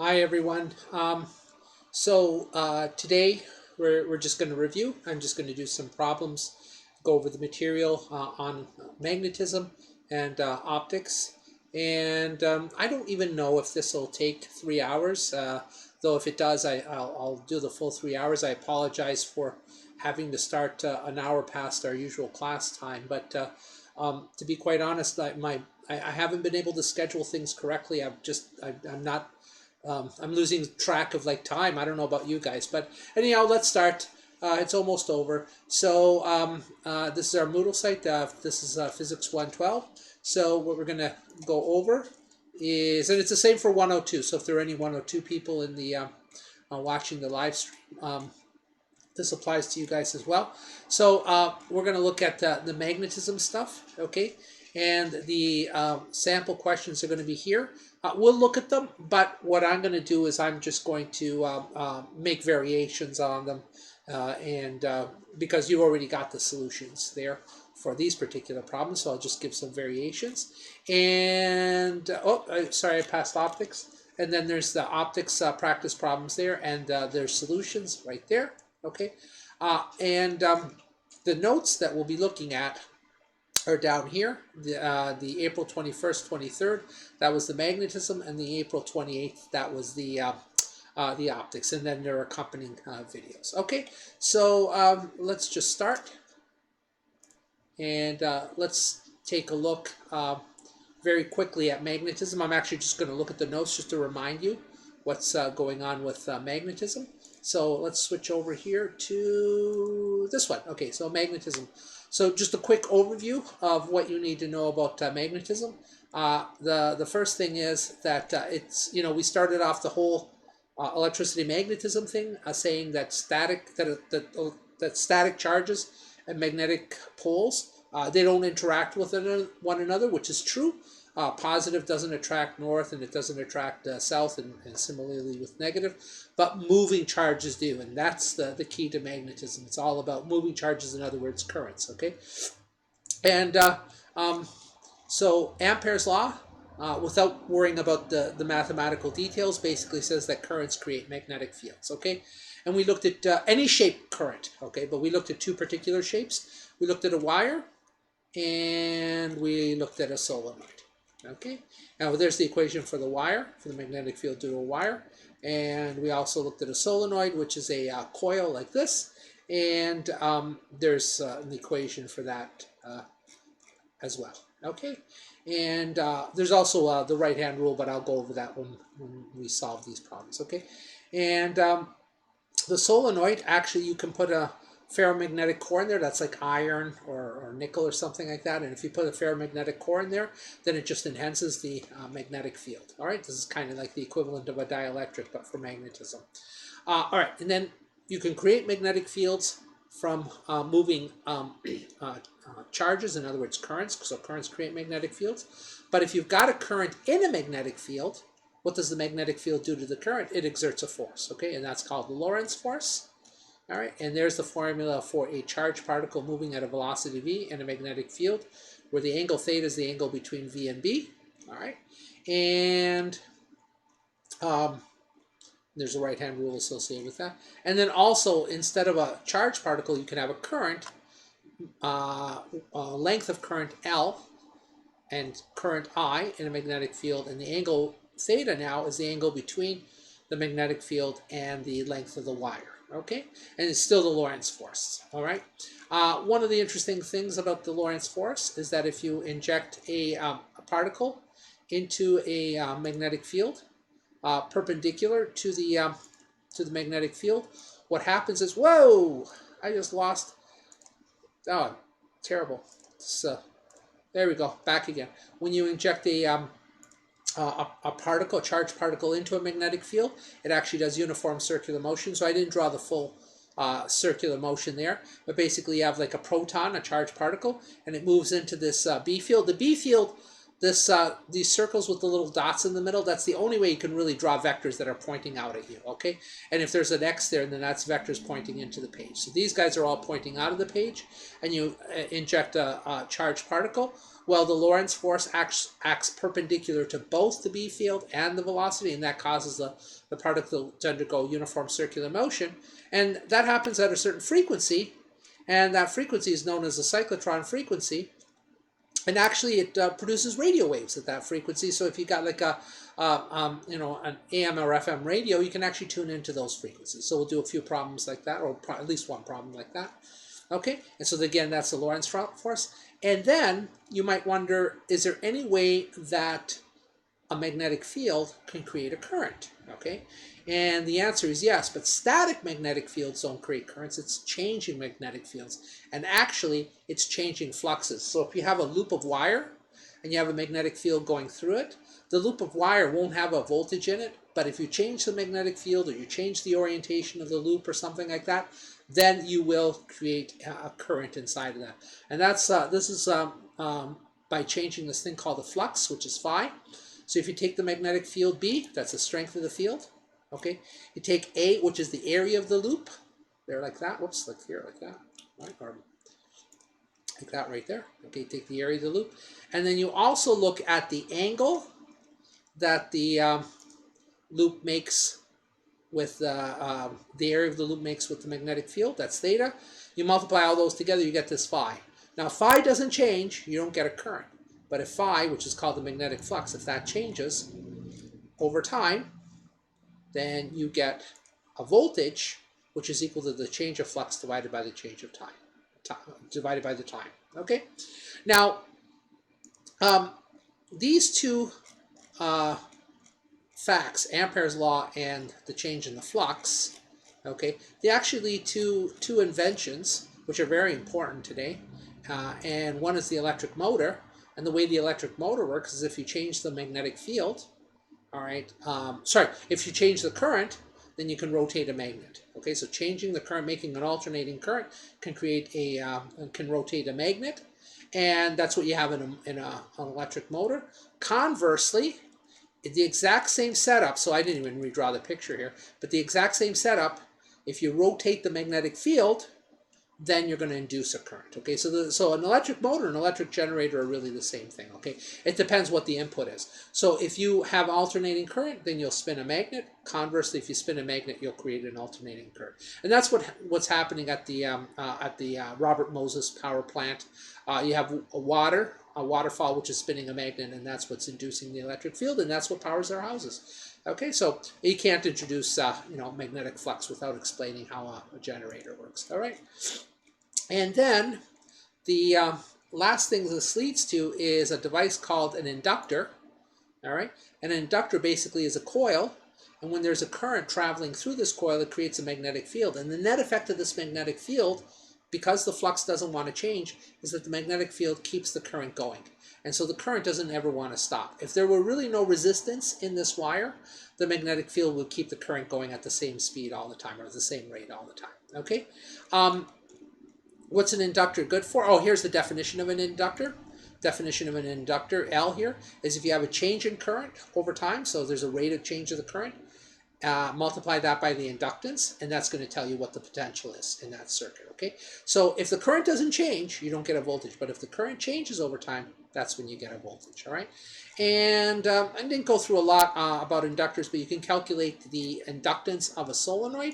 Hi everyone. Today we're just going to review. I'm just going to do some problems, go over the material on magnetism and optics. And I don't even know if this will take 3 hours, though if it does, I'll do the full 3 hours. I apologize for having to start an hour past our usual class time, but to be quite honest, I haven't been able to schedule things correctly. I'm not. I'm losing track of time. I don't know about you guys, but anyhow, let's start. It's almost over. So this is our Moodle site. This is Physics 112. So what we're going to go over is, and it's the same for 102. So if there are any 102 people in the watching the live stream, this applies to you guys as well. So we're going to look at the magnetism stuff, okay? And the sample questions are going to be here. We'll look at them, but what I'm going to do is I'm just going to make variations on them, because you already got the solutions there for these particular problems, so I'll just give some variations. And, sorry, I passed optics. And then there's the optics practice problems there, and there's solutions right there, okay? The notes that we'll be looking at are down here. The April 21st, 23rd, that was the magnetism, and the April 28th, that was the optics, and then their accompanying videos. Okay, so let's just start, and let's take a look very quickly at magnetism. I'm actually just going to look at the notes just to remind you what's going on with magnetism. So let's switch over here to this one. Okay, so magnetism. So just a quick overview of what you need to know about magnetism. The first thing is that it's, we started off the whole electricity magnetism thing saying that static charges and magnetic poles, they don't interact with one another, which is true. Positive doesn't attract north, and it doesn't attract south, and similarly with negative, but moving charges do, and that's the key to magnetism. It's all about moving charges, in other words, currents, okay? And so Amperes Law, without worrying about the mathematical details, basically says that currents create magnetic fields, okay? And we looked at any shape current, okay, but we looked at two particular shapes. We looked at a wire, and we looked at a solenoid. Okay, now there's the equation for the wire, for the magnetic field due to a wire. And we also looked at a solenoid, which is a coil like this. And there's an equation for that as well. Okay, and there's also the right-hand rule, but I'll go over that when we solve these problems. Okay, and the solenoid, actually you can put a ferromagnetic core in there that's like iron or nickel or something like that, and if you put a ferromagnetic core in there, then it just enhances the magnetic field. All right, this is kind of like the equivalent of a dielectric, but for magnetism. All right, and then you can create magnetic fields from moving charges, in other words currents, so currents create magnetic fields. But if you've got a current in a magnetic field, what does the magnetic field do to the current? It exerts a force, okay, and that's called the Lorentz Force. All right, and there's the formula for a charged particle moving at a velocity v in a magnetic field, where the angle theta is the angle between v and b. All right, and there's a right-hand rule associated with that. And then also, instead of a charged particle, you can have a current, length of current L and current I in a magnetic field, and the angle theta now is the angle between the magnetic field and the length of the wire. Okay, and it's still the Lorentz force. All right. One of the interesting things about the Lorentz force is that if you inject a particle into a magnetic field perpendicular to the magnetic field, what happens is, whoa! I just lost. Oh, terrible. So there we go. Back again. When you inject a charged particle into a magnetic field, it actually does uniform circular motion. So I didn't draw the full circular motion there, but basically you have like a proton, a charged particle, and it moves into this B field. The B field these circles with the little dots in the middle, that's the only way you can really draw vectors that are pointing out at you, okay? And if there's an X there, then that's vectors pointing into the page. So these guys are all pointing out of the page, and you inject a charged particle. Well, the Lorentz force acts perpendicular to both the B field and the velocity, and that causes the particle to undergo uniform circular motion. And that happens at a certain frequency, and that frequency is known as the cyclotron frequency. And actually, it produces radio waves at that frequency. So if you got like an AM or FM radio, you can actually tune into those frequencies. So we'll do a few problems like that, or at least one problem like that. Okay, and so again, that's the Lorentz force. And then you might wonder, is there any way that a magnetic field can create a current? Okay, and the answer is yes, but static magnetic fields don't create currents. It's changing magnetic fields, and actually it's changing fluxes. So if you have a loop of wire and you have a magnetic field going through it, the loop of wire won't have a voltage in it, but if you change the magnetic field or you change the orientation of the loop or something like that, then you will create a current inside of that. And that's this is by changing this thing called the flux, which is phi. So if you take the magnetic field B, that's the strength of the field. Okay, you take A, which is the area of the loop, there like that. Whoops, like here, like that, right? Or like that right there. Okay, take the area of the loop, and then you also look at the angle that the loop makes with the area of the loop makes with the magnetic field. That's theta. You multiply all those together, you get this phi. Now, phi doesn't change, you don't get a current. But if phi, which is called the magnetic flux, if that changes over time, then you get a voltage, which is equal to the change of flux divided by the change of time, divided by the time. Okay? Now, these two facts, Amperes Law and the change in the flux, okay, they actually lead to two inventions, which are very important today. And one is the electric motor. And the way the electric motor works is if you change the magnetic field, all right, if you change the current, then you can rotate a magnet. Okay, so changing the current, making an alternating current, can create can rotate a magnet, and that's what you have in an electric motor. Conversely, the exact same setup, so I didn't even redraw the picture here, but the exact same setup, if you rotate the magnetic field, then you're going to induce a current. Okay, so an electric motor and an electric generator are really the same thing. Okay, it depends what the input is. So if you have alternating current, then you'll spin a magnet. Conversely, if you spin a magnet, you'll create an alternating current. And that's what's happening at the Robert Moses power plant. You have a waterfall which is spinning a magnet, and that's what's inducing the electric field, and that's what powers their houses. Okay, so you can't introduce magnetic flux without explaining how a generator works. All right. And then the last thing this leads to is a device called an inductor. All right, an inductor basically is a coil, and when there's a current traveling through this coil, it creates a magnetic field. And the net effect of this magnetic field, because the flux doesn't want to change, is that the magnetic field keeps the current going. And so the current doesn't ever want to stop. If there were really no resistance in this wire, the magnetic field would keep the current going at the same speed all the time, or the same rate all the time. Okay? What's an inductor good for? Oh, here's the definition of an inductor. Definition of an inductor, L here, is if you have a change in current over time, so there's a rate of change of the current, multiply that by the inductance, and that's going to tell you what the potential is in that circuit, okay? So if the current doesn't change, you don't get a voltage, but if the current changes over time, that's when you get a voltage, all right? And I didn't go through a lot about inductors, but you can calculate the inductance of a solenoid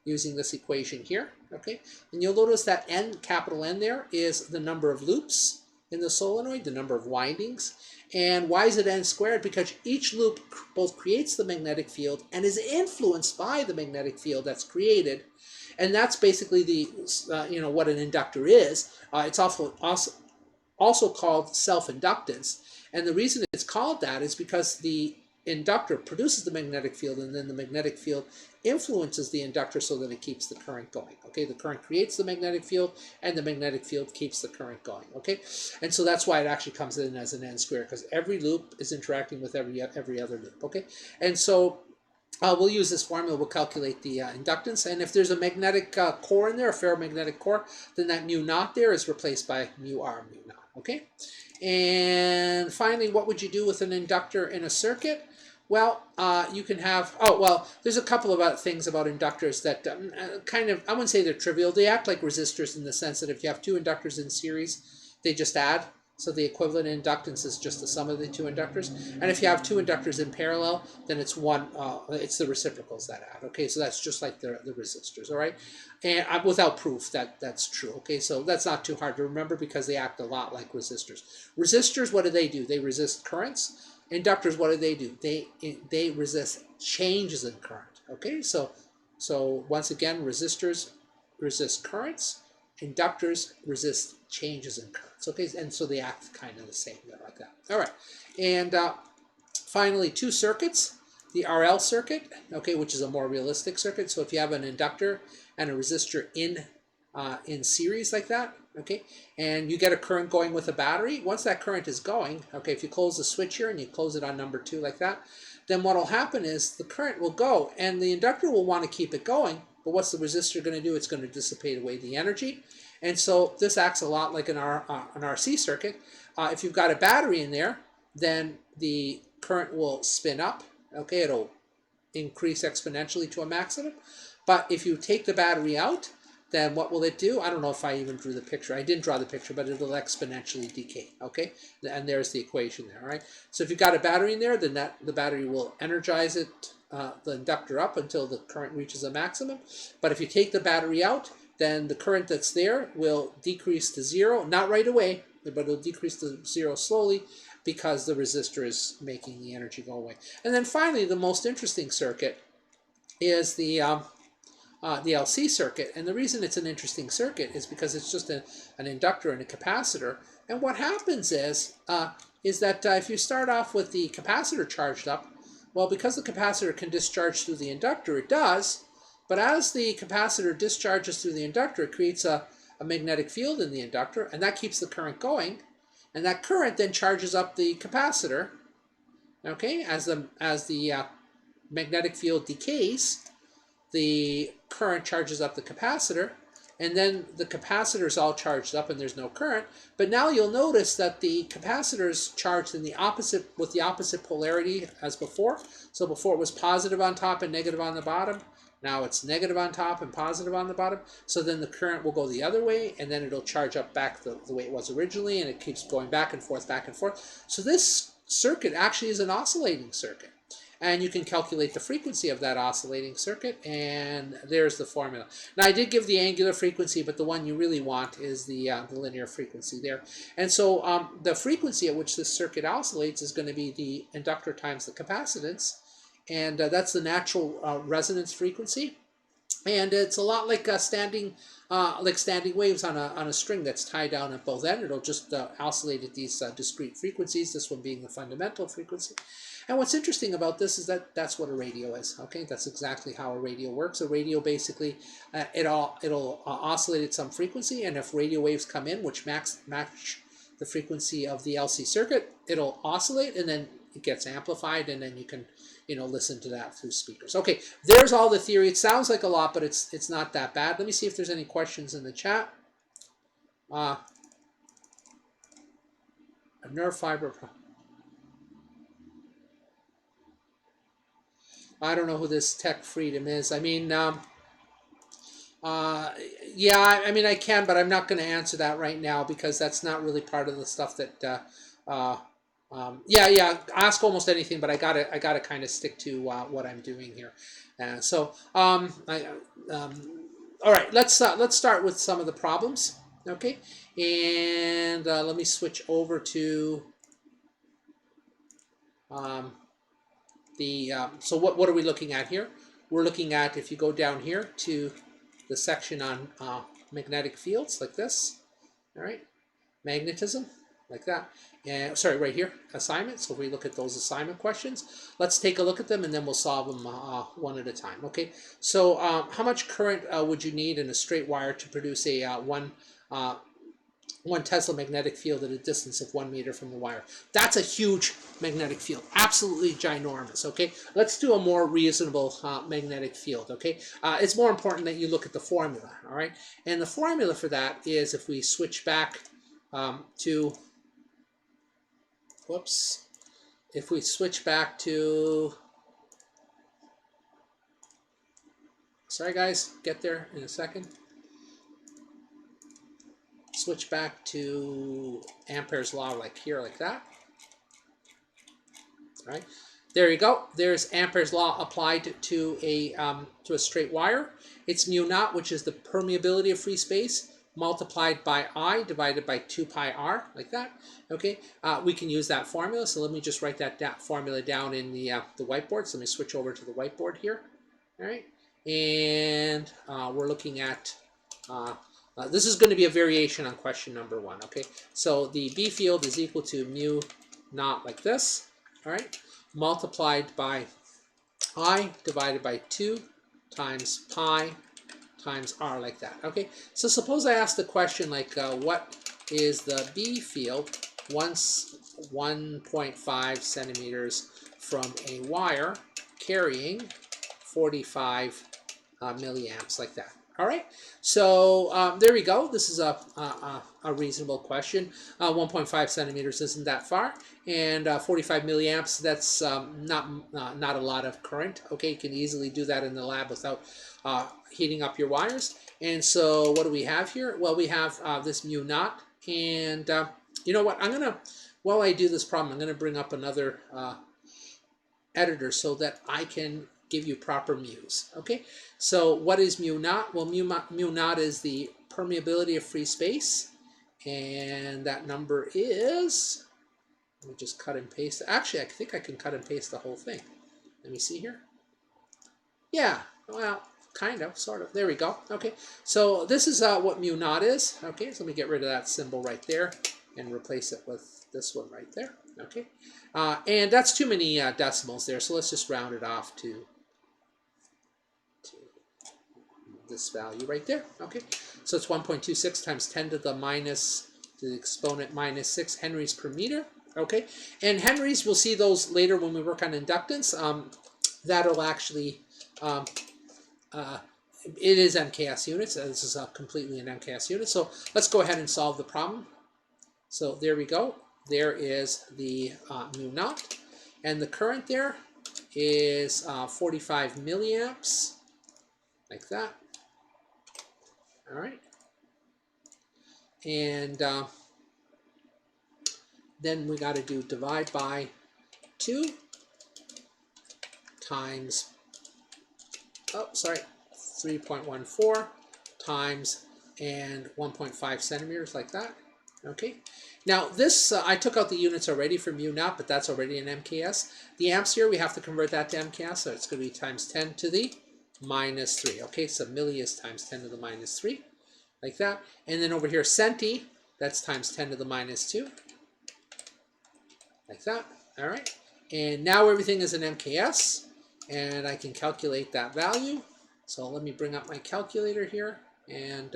using this equation here, okay? And you'll notice that N, capital N there, is the number of loops in the solenoid, the number of windings. And why is it N squared? Because each loop both creates the magnetic field and is influenced by the magnetic field that's created. And that's basically the, what an inductor is. It's also called self-inductance. And the reason it's called that is because the inductor produces the magnetic field, and then the magnetic field influences the inductor so that it keeps the current going. Okay, the current creates the magnetic field, and the magnetic field keeps the current going. Okay, and so that's why it actually comes in as an N squared, because every loop is interacting with every other loop. Okay, and so we'll use this formula. We'll calculate the inductance, and if there's a magnetic core in there, a ferromagnetic core, then that mu naught there is replaced by mu r mu naught. Okay, and finally, what would you do with an inductor in a circuit? Well, you can have, oh, well, there's a couple of things about inductors that kind of, I wouldn't say they're trivial. They act like resistors in the sense that if you have two inductors in series, they just add. So the equivalent inductance is just the sum of the two inductors. And if you have two inductors in parallel, then it's one, it's the reciprocals that add. Okay, so that's just like the resistors, all right? And without proof that that's true. Okay, so that's not too hard to remember because they act a lot like resistors. Resistors, what do? They resist currents. Inductors, what do? They resist changes in current. Okay, so once again, resistors resist currents. Inductors resist changes in currents. Okay, and so they act kind of the same there, like that. All right, and finally, two circuits. The RL circuit, okay, which is a more realistic circuit. So if you have an inductor and a resistor in series like that, okay, and you get a current going with a battery, once that current is going, okay, if you close the switch here and you close it on number 2 like that, then what will happen is the current will go and the inductor will want to keep it going, but what's the resistor going to do? It's going to dissipate away the energy. And so this acts a lot like an RC circuit. If you've got a battery in there, then the current will spin up, okay, it'll increase exponentially to a maximum. But if you take the battery out, then what will it do? I don't know if I even drew the picture. I didn't draw the picture, but it'll exponentially decay, okay? And there's the equation there, all right? So if you've got a battery in there, then the battery will energize it, the inductor up until the current reaches a maximum. But if you take the battery out, then the current that's there will decrease to 0, not right away, but it'll decrease to 0 slowly because the resistor is making the energy go away. And then finally, the most interesting circuit is the LC circuit. And the reason it's an interesting circuit is because it's just an inductor and a capacitor. And what happens is that if you start off with the capacitor charged up, well, because the capacitor can discharge through the inductor, it does. But as the capacitor discharges through the inductor, it creates a magnetic field in the inductor, and that keeps the current going. And that current then charges up the capacitor. Okay, as the magnetic field decays, the current charges up the capacitor, and then the capacitor is all charged up and there's no current. But now you'll notice that the capacitor is charged in the opposite, with the opposite polarity as before. So before it was positive on top and negative on the bottom. Now it's negative on top and positive on the bottom. So then the current will go the other way, and then it'll charge up back the way it was originally, and it keeps going back and forth, back and forth. So this circuit actually is an oscillating circuit. And you can calculate the frequency of that oscillating circuit, and there's the formula. Now, I did give the angular frequency, but the one you really want is the linear frequency there. And so the frequency at which this circuit oscillates is going to be the inductor times the capacitance, and that's the natural resonance frequency. And it's a lot like standing waves on a string that's tied down at both ends. It'll just oscillate at these discrete frequencies, this one being the fundamental frequency. And what's interesting about this is that that's what a radio is. Okay, that's exactly how a radio works. A radio basically, it'll oscillate at some frequency, and if radio waves come in which match the frequency of the LC circuit, it'll oscillate, and then it gets amplified, and then you can listen to that through speakers. Okay, there's all the theory. It sounds like a lot, but it's not that bad. Let me see if there's any questions in the chat. A nerve fiber. I don't know who this Tech Freedom is. I mean, yeah, I mean, I can, but I'm not going to answer that right now because that's not really part of the stuff that, yeah, ask almost anything, but I gotta kind of stick to what I'm doing here. All right, let's start with some of the problems, okay? And let me switch over to so what are we looking at here? We're looking at, if you go down here to the section on magnetic fields like this, all right, magnetism, like that. And sorry, right here, assignments. So if we look at those assignment questions, let's take a look at them and then we'll solve them one at a time. Okay, so how much current would you need in a straight wire to produce a 1 1 Tesla magnetic field at a distance of 1 meter from the wire. That's a huge magnetic field, absolutely ginormous, okay? Let's do a more reasonable magnetic field, okay? It's more important that you look at the formula, all right? And the formula for that is if we switch back to, whoops, if we switch back to, sorry guys, get there in a second. Switch back to Amperes Law like here, like that. All right, there you go. There's Amperes Law applied to a straight wire. It's mu naught, which is the permeability of free space, multiplied by I divided by 2 pi r, like that. Okay, we can use that formula. So let me just write that formula down in the whiteboard. So let me switch over to the whiteboard here. All right, and we're looking at. This is going to be a variation on question number 1, okay? So the B field is equal to mu naught like this, all right? Multiplied by I divided by 2 times pi times r like that, okay? So suppose I ask the question like, what is the B field once 1.5 centimeters from a wire carrying 45 milliamps like that? All right, so there we go. This is a reasonable question. 1.5 centimeters isn't that far, and 45 milliamps, that's not a lot of current. Okay, you can easily do that in the lab without heating up your wires. And so what do we have here? Well, we have this mu naught, and you know what? While I do this problem, I'm gonna bring up another editor so that I can give you proper mu's. Okay, so what is mu naught? Well, mu naught is the permeability of free space, and that number is, let me just cut and paste. Actually, I think I can cut and paste the whole thing. Let me see here. Yeah, well, kind of, sort of. There we go. Okay, so this is what mu naught is. Okay, so let me get rid of that symbol right there and replace it with this one right there. Okay, and that's too many decimals there, so let's just round it off to this value right there. Okay, so it's 1.26 times 10 to the exponent minus 6 henries per meter. Okay, and henries, we'll see those later when we work on inductance. That'll actually, it is MKS units. This is completely an MKS unit. So let's go ahead and solve the problem. So there we go. There is the mu naught, and the current there is 45 milliamps, like that. All right, and then we got to do divide by 2 times, 3.14 times and 1.5 centimeters like that. Okay, now this, I took out the units already for mu naught, but that's already an MKS. The amps here, we have to convert that to MKS, so it's going to be times 10 to the minus 3. Okay, so milli is times 10 to the minus 3, like that. And then over here, centi, that's times 10 to the minus 2, like that. All right, and now everything is an MKS, and I can calculate that value. So let me bring up my calculator here, and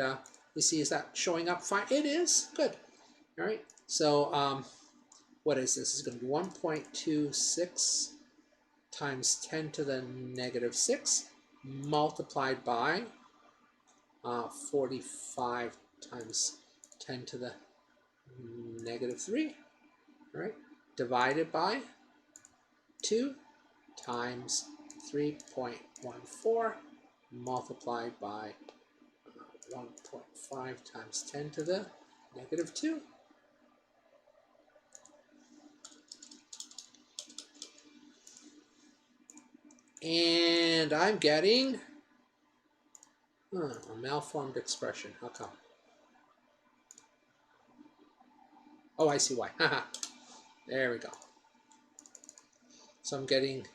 you see, is that showing up fine? It is, good. All right, so what is this? It's going to be 1.26 times 10 to the negative 6 multiplied by 45 times 10 to the negative 3, all right, divided by 2 times 3.14 multiplied by 1.5 times 10 to the negative 2. And I'm getting a malformed expression. How come? Oh, I see why. There we go. So I'm getting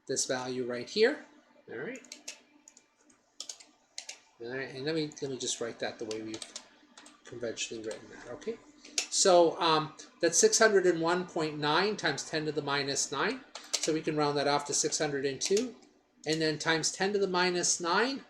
this value right here. All right. All right, and let me just write that the way we've conventionally written that. Okay. So that's 601.9 times 10 to the minus 9. So we can round that off to 602. And then times 10 to the minus 9.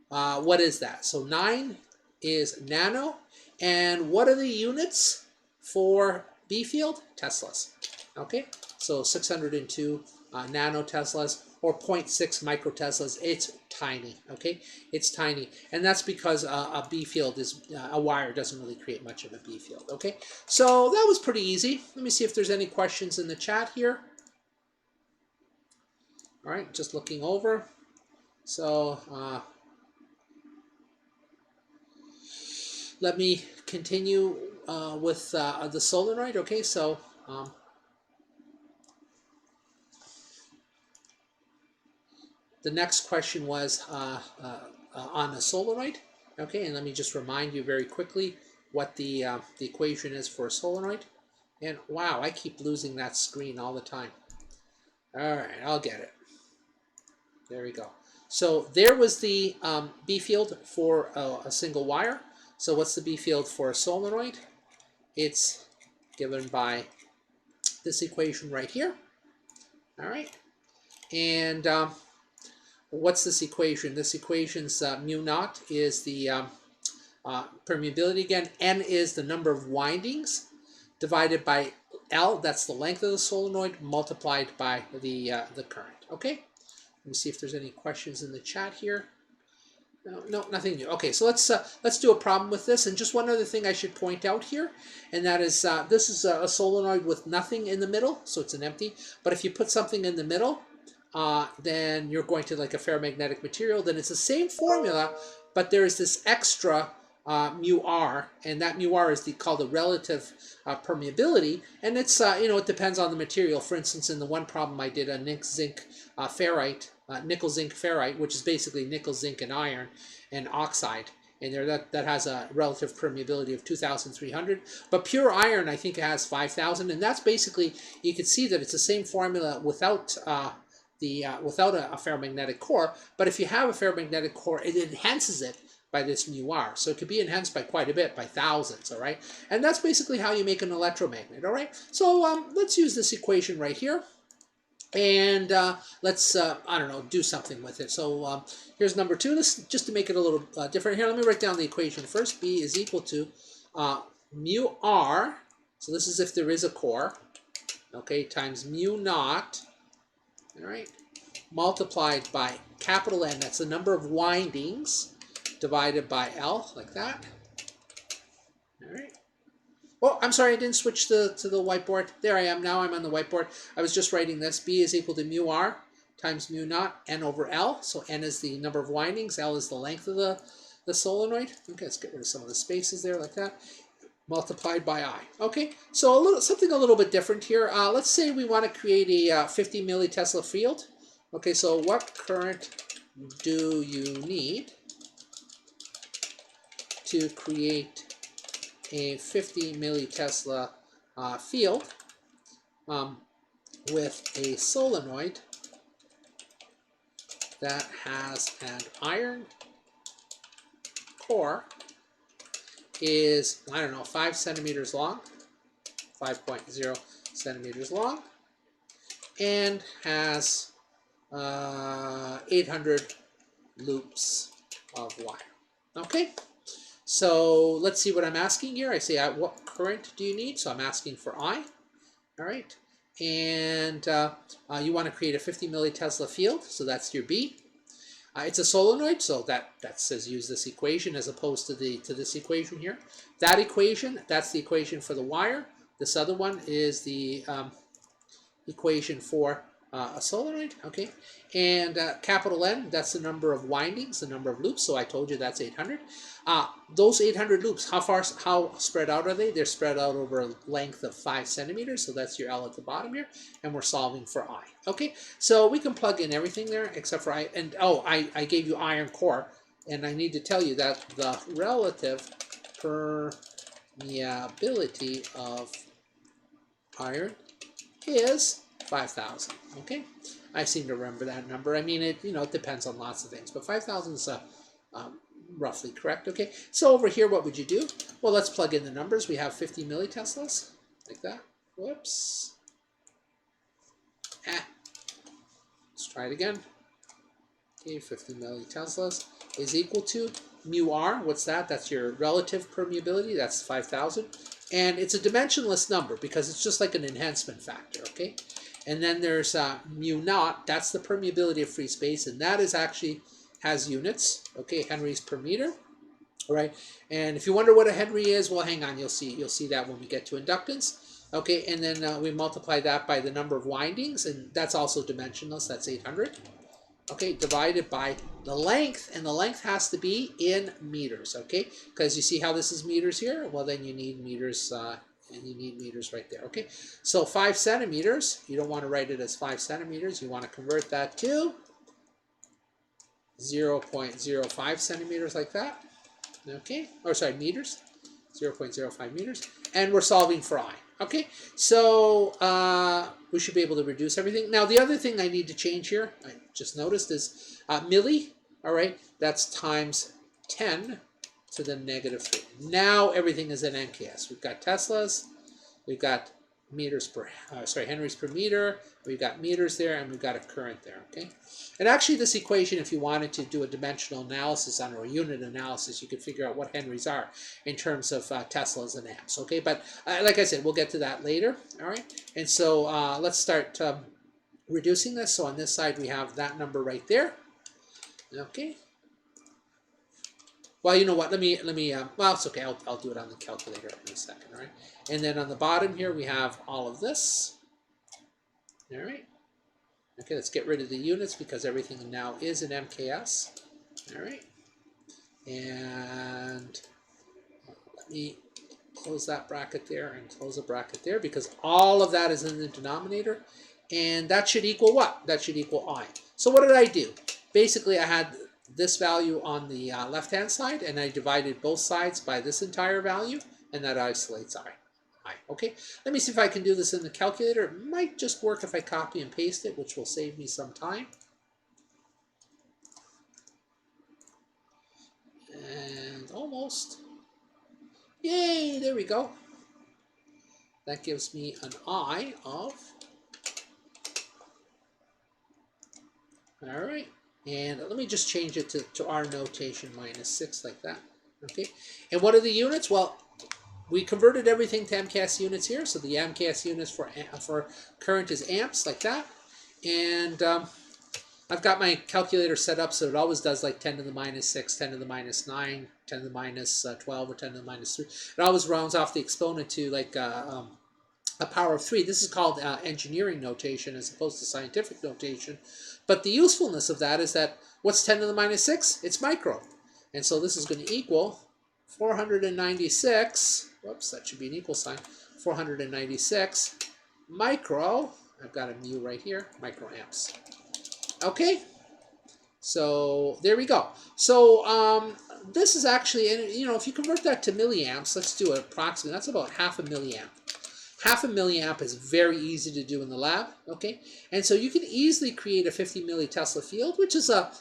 What is that? So 9 is nano, And what are the units for B field? Teslas. Okay, so 602 nanoteslas or 0.6 microteslas. It's tiny. Okay, it's tiny, and that's because a B field is a wire doesn't really create much of a B field. Okay, so that was pretty easy. Let me see if there's any questions in the chat here. All right, just looking over. So let me continue with the solenoid. Okay, so the next question was on a solenoid. Okay, and let me just remind you very quickly what the equation is for a solenoid. And wow, I keep losing that screen all the time. All right, I'll get it. There we go. So there was the B field for a single wire. So what's the B field for a solenoid? It's given by this equation right here. All right. And what's this equation? This equation's mu naught is the permeability again. N is the number of windings divided by L. That's the length of the solenoid multiplied by the current. Okay. Let me see if there's any questions in the chat here. No, nothing new. Okay, so let's do a problem with this. And just one other thing I should point out here, and that is this is a solenoid with nothing in the middle, so it's an empty. But if you put something in the middle, then you're going to like a ferromagnetic material. Then it's the same formula, but there is this extra mu r, and that mu r is called the relative permeability, and it's it depends on the material. For instance, in the one problem I did a nickel zinc ferrite, which is basically nickel, zinc, and iron and oxide, and there that has a relative permeability of 2,300. But pure iron, I think it has 5,000, and that's basically, you can see that it's the same formula without without a ferromagnetic core. But if you have a ferromagnetic core, it enhances it by this mu r. So it could be enhanced by quite a bit, by thousands, all right? And that's basically how you make an electromagnet, all right? So let's use this equation right here. And let's, I don't know, do something with it. So here's number 2. Just to make it a little different here, let me write down the equation first. B is equal to mu r, so this is if there is a core, okay, times mu naught, all right, multiplied by capital N, that's the number of windings, divided by L, like that. All right. Oh, I'm sorry, I didn't switch to the whiteboard. There I am. Now I'm on the whiteboard. I was just writing this. B is equal to mu r times mu naught N over L. So N is the number of windings. L is the length of the solenoid. Okay, let's get rid of some of the spaces there, like that. Multiplied by I. Okay, so something a little bit different here. Let's say we want to create a 50 millitesla field. Okay, so what current do you need to create a 50 millitesla field with a solenoid that has an iron core, is, I don't know, 5 centimeters long, 5.0 centimeters long, and has 800 loops of wire. Okay? So let's see what I'm asking here. I say, what current do you need? So I'm asking for I. All right. And you want to create a 50 millitesla field. So that's your B. It's a solenoid, so that says use this equation as opposed to this equation here. That equation, that's the equation for the wire. This other one is the equation for a solenoid, okay? And capital N, that's the number of windings, the number of loops, so I told you that's 800. Those 800 loops, how spread out are they? They're spread out over a length of 5 centimeters, so that's your L at the bottom here, and we're solving for I, okay? So we can plug in everything there except for I, and oh, I gave you iron core, and I need to tell you that the relative permeability of iron is 5,000, okay? I seem to remember that number. I mean, it depends on lots of things, but 5,000 is roughly correct, okay? So over here, what would you do? Well, let's plug in the numbers. We have 50 milliteslas, like that. Whoops. Let's try it again. Okay, 50 milliteslas is equal to mu r. What's that? That's your relative permeability. That's 5,000. And it's a dimensionless number because it's just like an enhancement factor, okay? And then there's mu naught. That's the permeability of free space, and that is actually has units, okay? Henries per meter, all right? And if you wonder what a Henry is, well, hang on. You'll see that when we get to inductance. Okay, and then we multiply that by the number of windings, and that's also dimensionless. That's 800. Okay, divided by the length, and the length has to be in meters, okay? Because you see how this is meters here? Well, then you need meters, and you need meters right there, okay? So 5 centimeters, you don't want to write it as 5 centimeters. You want to convert that to 0.05 centimeters like that, okay? Or sorry, meters, 0.05 meters. And we're solving for I. Okay, so we should be able to reduce everything. Now, the other thing I need to change here, I just noticed, is milli, all right? That's times 10 to the negative 3. Now everything is in MKS. We've got Teslas, we've got meters per, Henries per meter, we've got meters there, and we've got a current there, okay? And actually this equation, if you wanted to do a dimensional analysis on or a unit analysis, you could figure out what Henries are in terms of Teslas and amps, okay? But like I said, we'll get to that later, all right? And so let's start reducing this. So on this side, we have that number right there, okay? Well, you know what, let me well, it's okay, I'll do it on the calculator in a second, all right? And then on the bottom here, we have all of this, all right? Okay, let's get rid of the units because everything now is in MKS, all right? And let me close that bracket there and close a bracket there because all of that is in the denominator, and that should equal what? That should equal I. So what did I do? Basically, I had this value on the left-hand side, and I divided both sides by this entire value, and that isolates I. Okay, let me see if I can do this in the calculator. It might just work if I copy and paste it, which will save me some time. And almost. Yay, there we go. That gives me an I of, all right. And let me just change it to our notation -6 like that, okay? And what are the units? Well, we converted everything to MKS units here. So the MKS units for current is amps like that. And I've got my calculator set up so it always does like 10 to the -6, 10 to the -9, 10 to the -12, or 10 to the -3. It always rounds off the exponent to like a power of 3. This is called engineering notation as opposed to scientific notation. But the usefulness of that is that what's 10 to the -6? It's micro. And so this is going to equal 496, whoops, that should be an equal sign, 496 micro, I've got a mu right here, microamps. Okay, so there we go. So this is actually, you know, if you convert that to milliamps, let's do it approximately, that's about half a milliamp. Half a milliamp is very easy to do in the lab, okay? And so you can easily create a 50 millitesla field, which is a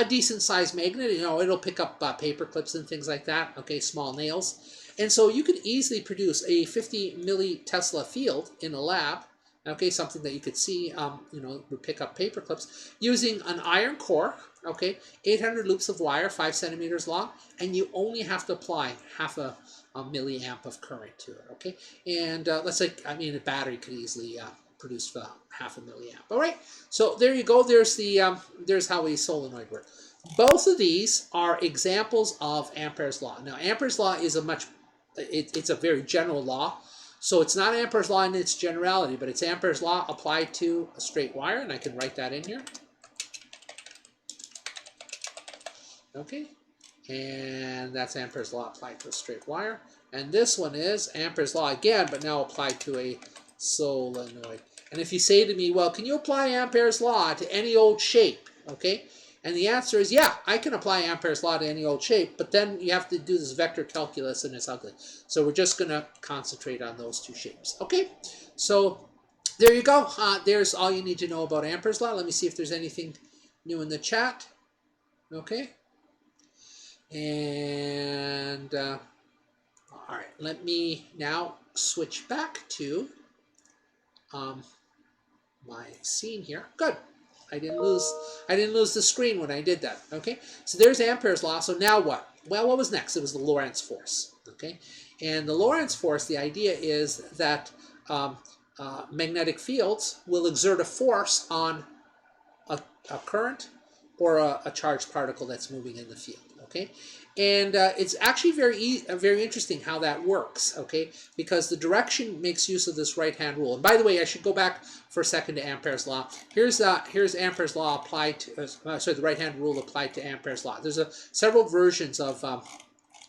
decent sized magnet. You know, it'll pick up paper clips and things like that, okay, small nails. And so you could easily produce a 50 millitesla field in a lab, okay, something that you could see, you know, would pick up paper clips, using an iron core, okay, 800 loops of wire, 5 centimeters long, and you only have to apply half a milliamp of current to it, okay? And let's say, I mean, a battery could easily produce half a milliamp. All right, so there you go. There's the there's how a solenoid works. Both of these are examples of Amperes Law. Now, Amperes Law is it's a very general law. So it's not Amperes Law in its generality, but it's Amperes Law applied to a straight wire, and I can write that in here. Okay. And that's Amperes Law applied to a straight wire. And this one is Amperes Law again, but now applied to a solenoid. And if you say to me, well, can you apply Amperes Law to any old shape? Okay? And the answer is, yeah, I can apply Amperes Law to any old shape, but then you have to do this vector calculus, and it's ugly. So we're just going to concentrate on those two shapes. Okay? So there you go. There's all you need to know about Amperes Law. Let me see if there's anything new in the chat. Okay? And all right, let me now switch back to my scene here. Good. I didn't lose the screen when I did that. Okay, so there's Amperes Law. So now what? well, what was next? It was the Lorentz Force, okay? And the Lorentz Force, the idea is that magnetic fields will exert a force on a current or a charged particle that's moving in the field, okay? And it's actually very interesting how that works, okay? Because the direction makes use of this right-hand rule. And by the way, I should go back for a second to Amperes Law. Here's Amperes Law applied to, the right-hand rule applied to Amperes Law. There's several versions of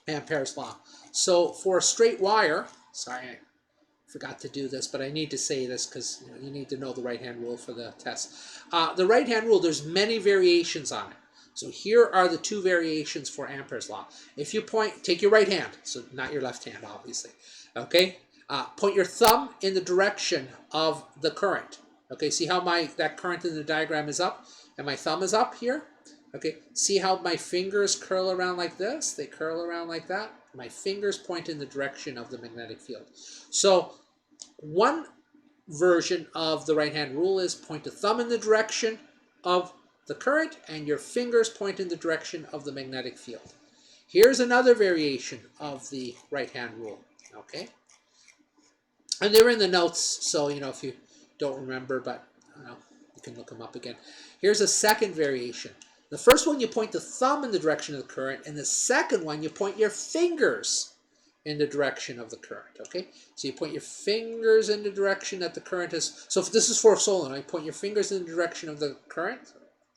Amperes Law. So for a straight wire, sorry, I forgot to do this, but I need to say this because you need to know the right-hand rule for the test. The right-hand rule, there's many variations on it. So here are the two variations for Amperes Law. If you take your right hand, so not your left hand, obviously, okay? Point your thumb in the direction of the current. Okay, see how that current in the diagram is up, and my thumb is up here? Okay, see how my fingers curl around like this? They curl around like that. My fingers point in the direction of the magnetic field. So one version of the right-hand rule is point the thumb in the direction of the current and your fingers point in the direction of the magnetic field. Here's another variation of the right-hand rule, okay? And they're in the notes, so, if you don't remember, but you can look them up again. Here's a second variation. The first one, you point the thumb in the direction of the current, and the second one, you point your fingers in the direction of the current, okay? So you point your fingers in the direction that the current is. So if this is for a solenoid, point your fingers in the direction of the current,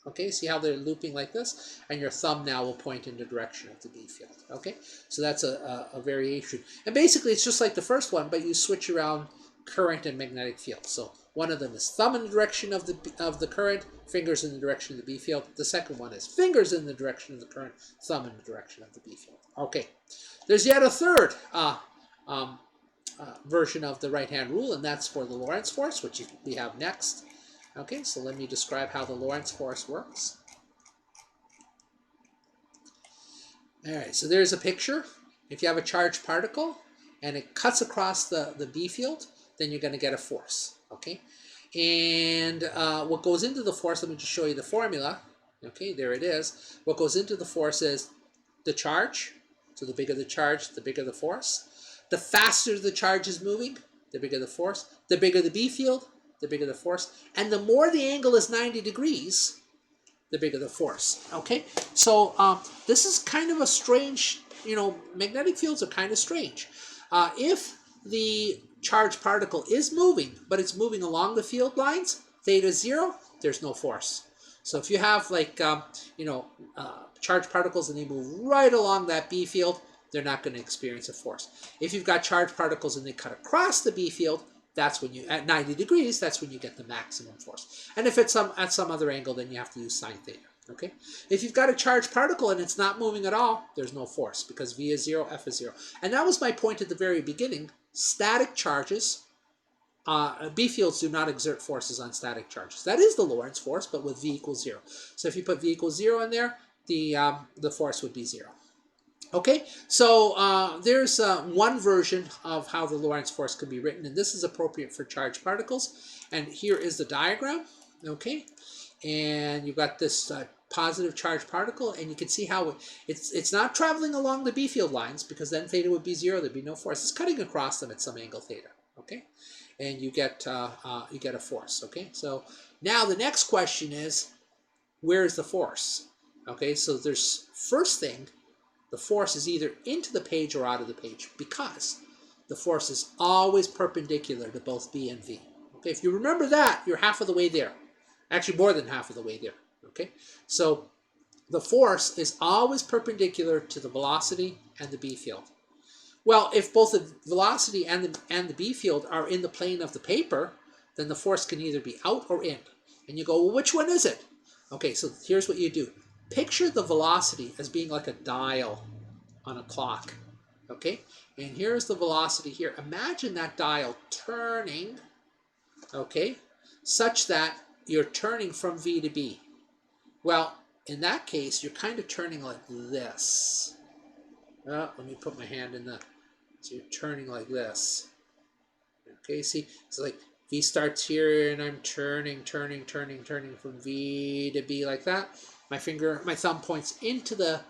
okay? See how they're looping like this? And your thumb now will point in the direction of the B field, okay? So that's a variation. And basically, it's just like the first one, but you switch around current and magnetic field. So one of them is thumb in the direction of the current, fingers in the direction of the B field. The second one is fingers in the direction of the current, thumb in the direction of the B field. Okay. There's yet a third version of the right-hand rule, and that's for the Lorentz Force, which we have next. Okay, so let me describe how the Lorentz Force works. All right, so there's a picture. If you have a charged particle and it cuts across the B field, then you're going to get a force, okay? And what goes into the force, let me just show you the formula. Okay, there it is. What goes into the force is the charge. So the bigger the charge, the bigger the force. The faster the charge is moving, the bigger the force. The bigger the B field, the bigger the force. And the more the angle is 90 degrees, the bigger the force. Okay? So this is kind of a strange, magnetic fields are kind of strange. If the charged particle is moving, but it's moving along the field lines, theta 0, there's no force. So if you have charged particles and they move right along that B field, they're not going to experience a force. If you've got charged particles and they cut across the B field, that's when at 90 degrees, that's when you get the maximum force. And if it's at some other angle, then you have to use sine theta. Okay? If you've got a charged particle and it's not moving at all, there's no force because V is 0, F is 0. And that was my point at the very beginning. Static charges, B fields do not exert forces on static charges. That is the Lorentz force, but with V equals 0. So if you put V equals 0 in there, the force would be 0. Okay, so there's one version of how the Lorentz force can be written, and this is appropriate for charged particles. And here is the diagram, okay? And you've got this positive charged particle, and you can see how it's not traveling along the B field lines, because then theta would be 0, there'd be no force. It's cutting across them at some angle theta, okay? And you get a force, okay? So now the next question is, where is the force? Okay, so there's, first thing, the force is either into the page or out of the page, because the force is always perpendicular to both B and V. Okay, if you remember that, you're half of the way there. Actually, more than half of the way there. Okay, so the force is always perpendicular to the velocity and the B field. Well, if both the velocity and the B field are in the plane of the paper, then the force can either be out or in. And you go, well, which one is it? Okay, so here's what you do. Picture the velocity as being like a dial on a clock, okay? And here's the velocity here. Imagine that dial turning, okay, such that you're turning from V to B. Well, in that case, you're kind of turning like this. Let me put my hand in the, so you're turning like this. Okay, see, it's like V starts here and I'm turning from V to B like that. My thumb points into the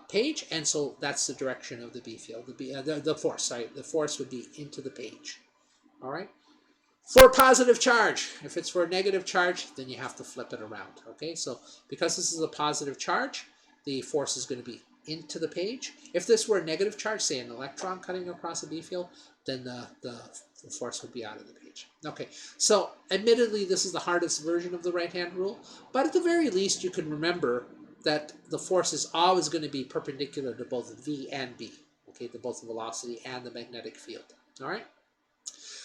page, and so that's the direction of the B field. The force, sorry, the force would be into the page. All right. For a positive charge, if it's for a negative charge, then you have to flip it around. Okay, so because this is a positive charge, the force is going to be into the page. If this were a negative charge, say an electron cutting across a B field, then the force would be out of the page. Okay, so admittedly, this is the hardest version of the right-hand rule, but at the very least, you can remember that the force is always going to be perpendicular to both V and B, okay, to both the velocity and the magnetic field, all right?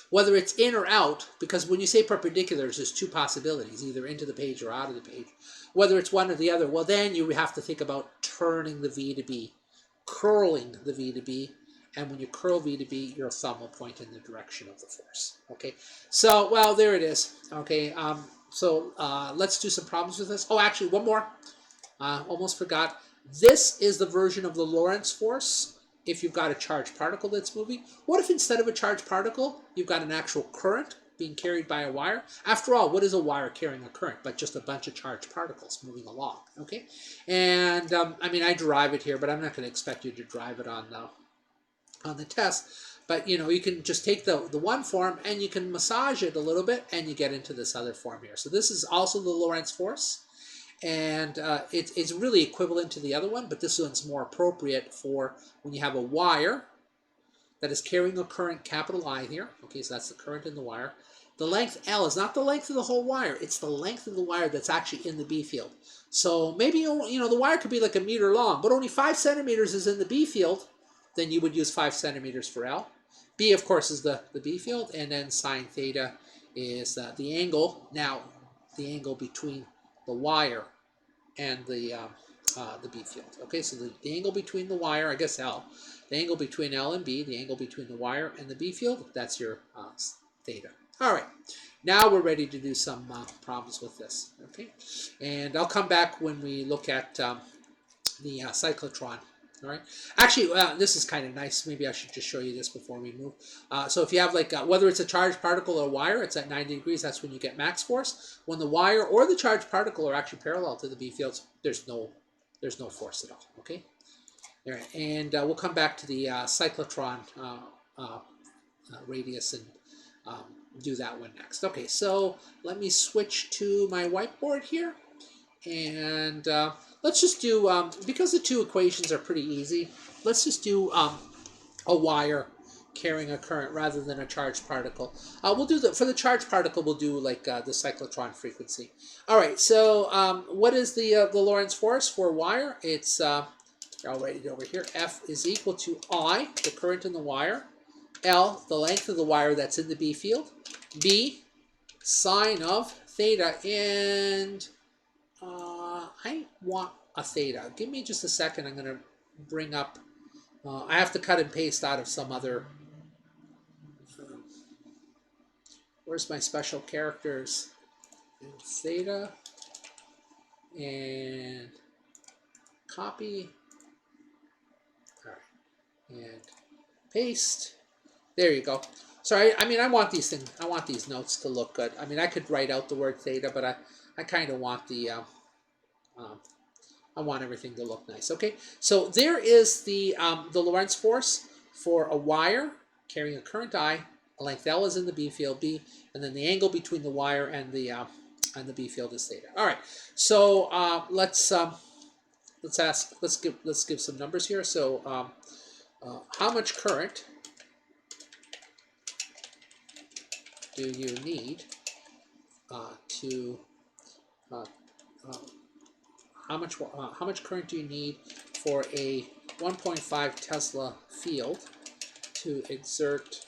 Whether it's in or out, because when you say perpendiculars, there's two possibilities, either into the page or out of the page. Whether it's one or the other, well, then you have to think about turning the V to B, curling the V to B, and when you curl V to B, your thumb will point in the direction of the force, okay? So, well, there it is, okay? Let's do some problems with this. Oh, actually, one more. Almost forgot. This is the version of the Lorentz force if you've got a charged particle that's moving. What if instead of a charged particle, you've got an actual current being carried by a wire? After all, what is a wire carrying a current but just a bunch of charged particles moving along, okay? And, I mean, I derive it here, but I'm not going to expect you to drive it on the test. But, you know, you can just take the one form and you can massage it a little bit and you get into this other form here. So this is also the Lorentz force. And it's really equivalent to the other one, but this one's more appropriate for when you have a wire that is carrying a current, capital I here. Okay, so that's the current in the wire. The length L is not the length of the whole wire. It's the length of the wire that's actually in the B field. So maybe, you know, the wire could be like a meter long, but only 5 centimeters is in the B field. Then you would use 5 centimeters for L. B, of course, is the B field, and then sine theta is the angle. Now, the angle between the wire and the B field. Okay, so the angle between the wire, I guess L, the angle between L and B, the angle between the wire and the B field, that's your theta. All right, now we're ready to do some problems with this. Okay, and I'll come back when we look at the cyclotron. All right. Actually, this is kind of nice. Maybe I should just show you this before we move. So if you have like, whether it's a charged particle or a wire, it's at 90 degrees. That's when you get max force. When the wire or the charged particle are actually parallel to the B fields, there's no force at all. Okay. All right. And we'll come back to the cyclotron radius and do that one next. Okay. So let me switch to my whiteboard here. And let's just do, because the two equations are pretty easy, let's just do a wire carrying a current rather than a charged particle. We'll do for the charged particle, we'll do like the cyclotron frequency. All right, so what is the Lorentz force for a wire? It's, I'll write it over here, F is equal to I, the current in the wire, L, the length of the wire that's in the B field, B, sine of theta, and I want a theta. Give me just a second. I'm going to bring up, I have to cut and paste out of some other, where's my special characters? And theta, and copy, all right, and paste. There you go. Sorry, I mean, I want these things, I want these notes to look good. I mean, I could write out the word theta, but I kind of want the, I want everything to look nice. Okay, so there is the Lorentz force for a wire carrying a current I. A length L is in the B field B, and then the angle between the wire and the B field is theta. All right, so let's give some numbers here. So how much current do you need how much current do you need for a 1.5 Tesla field to exert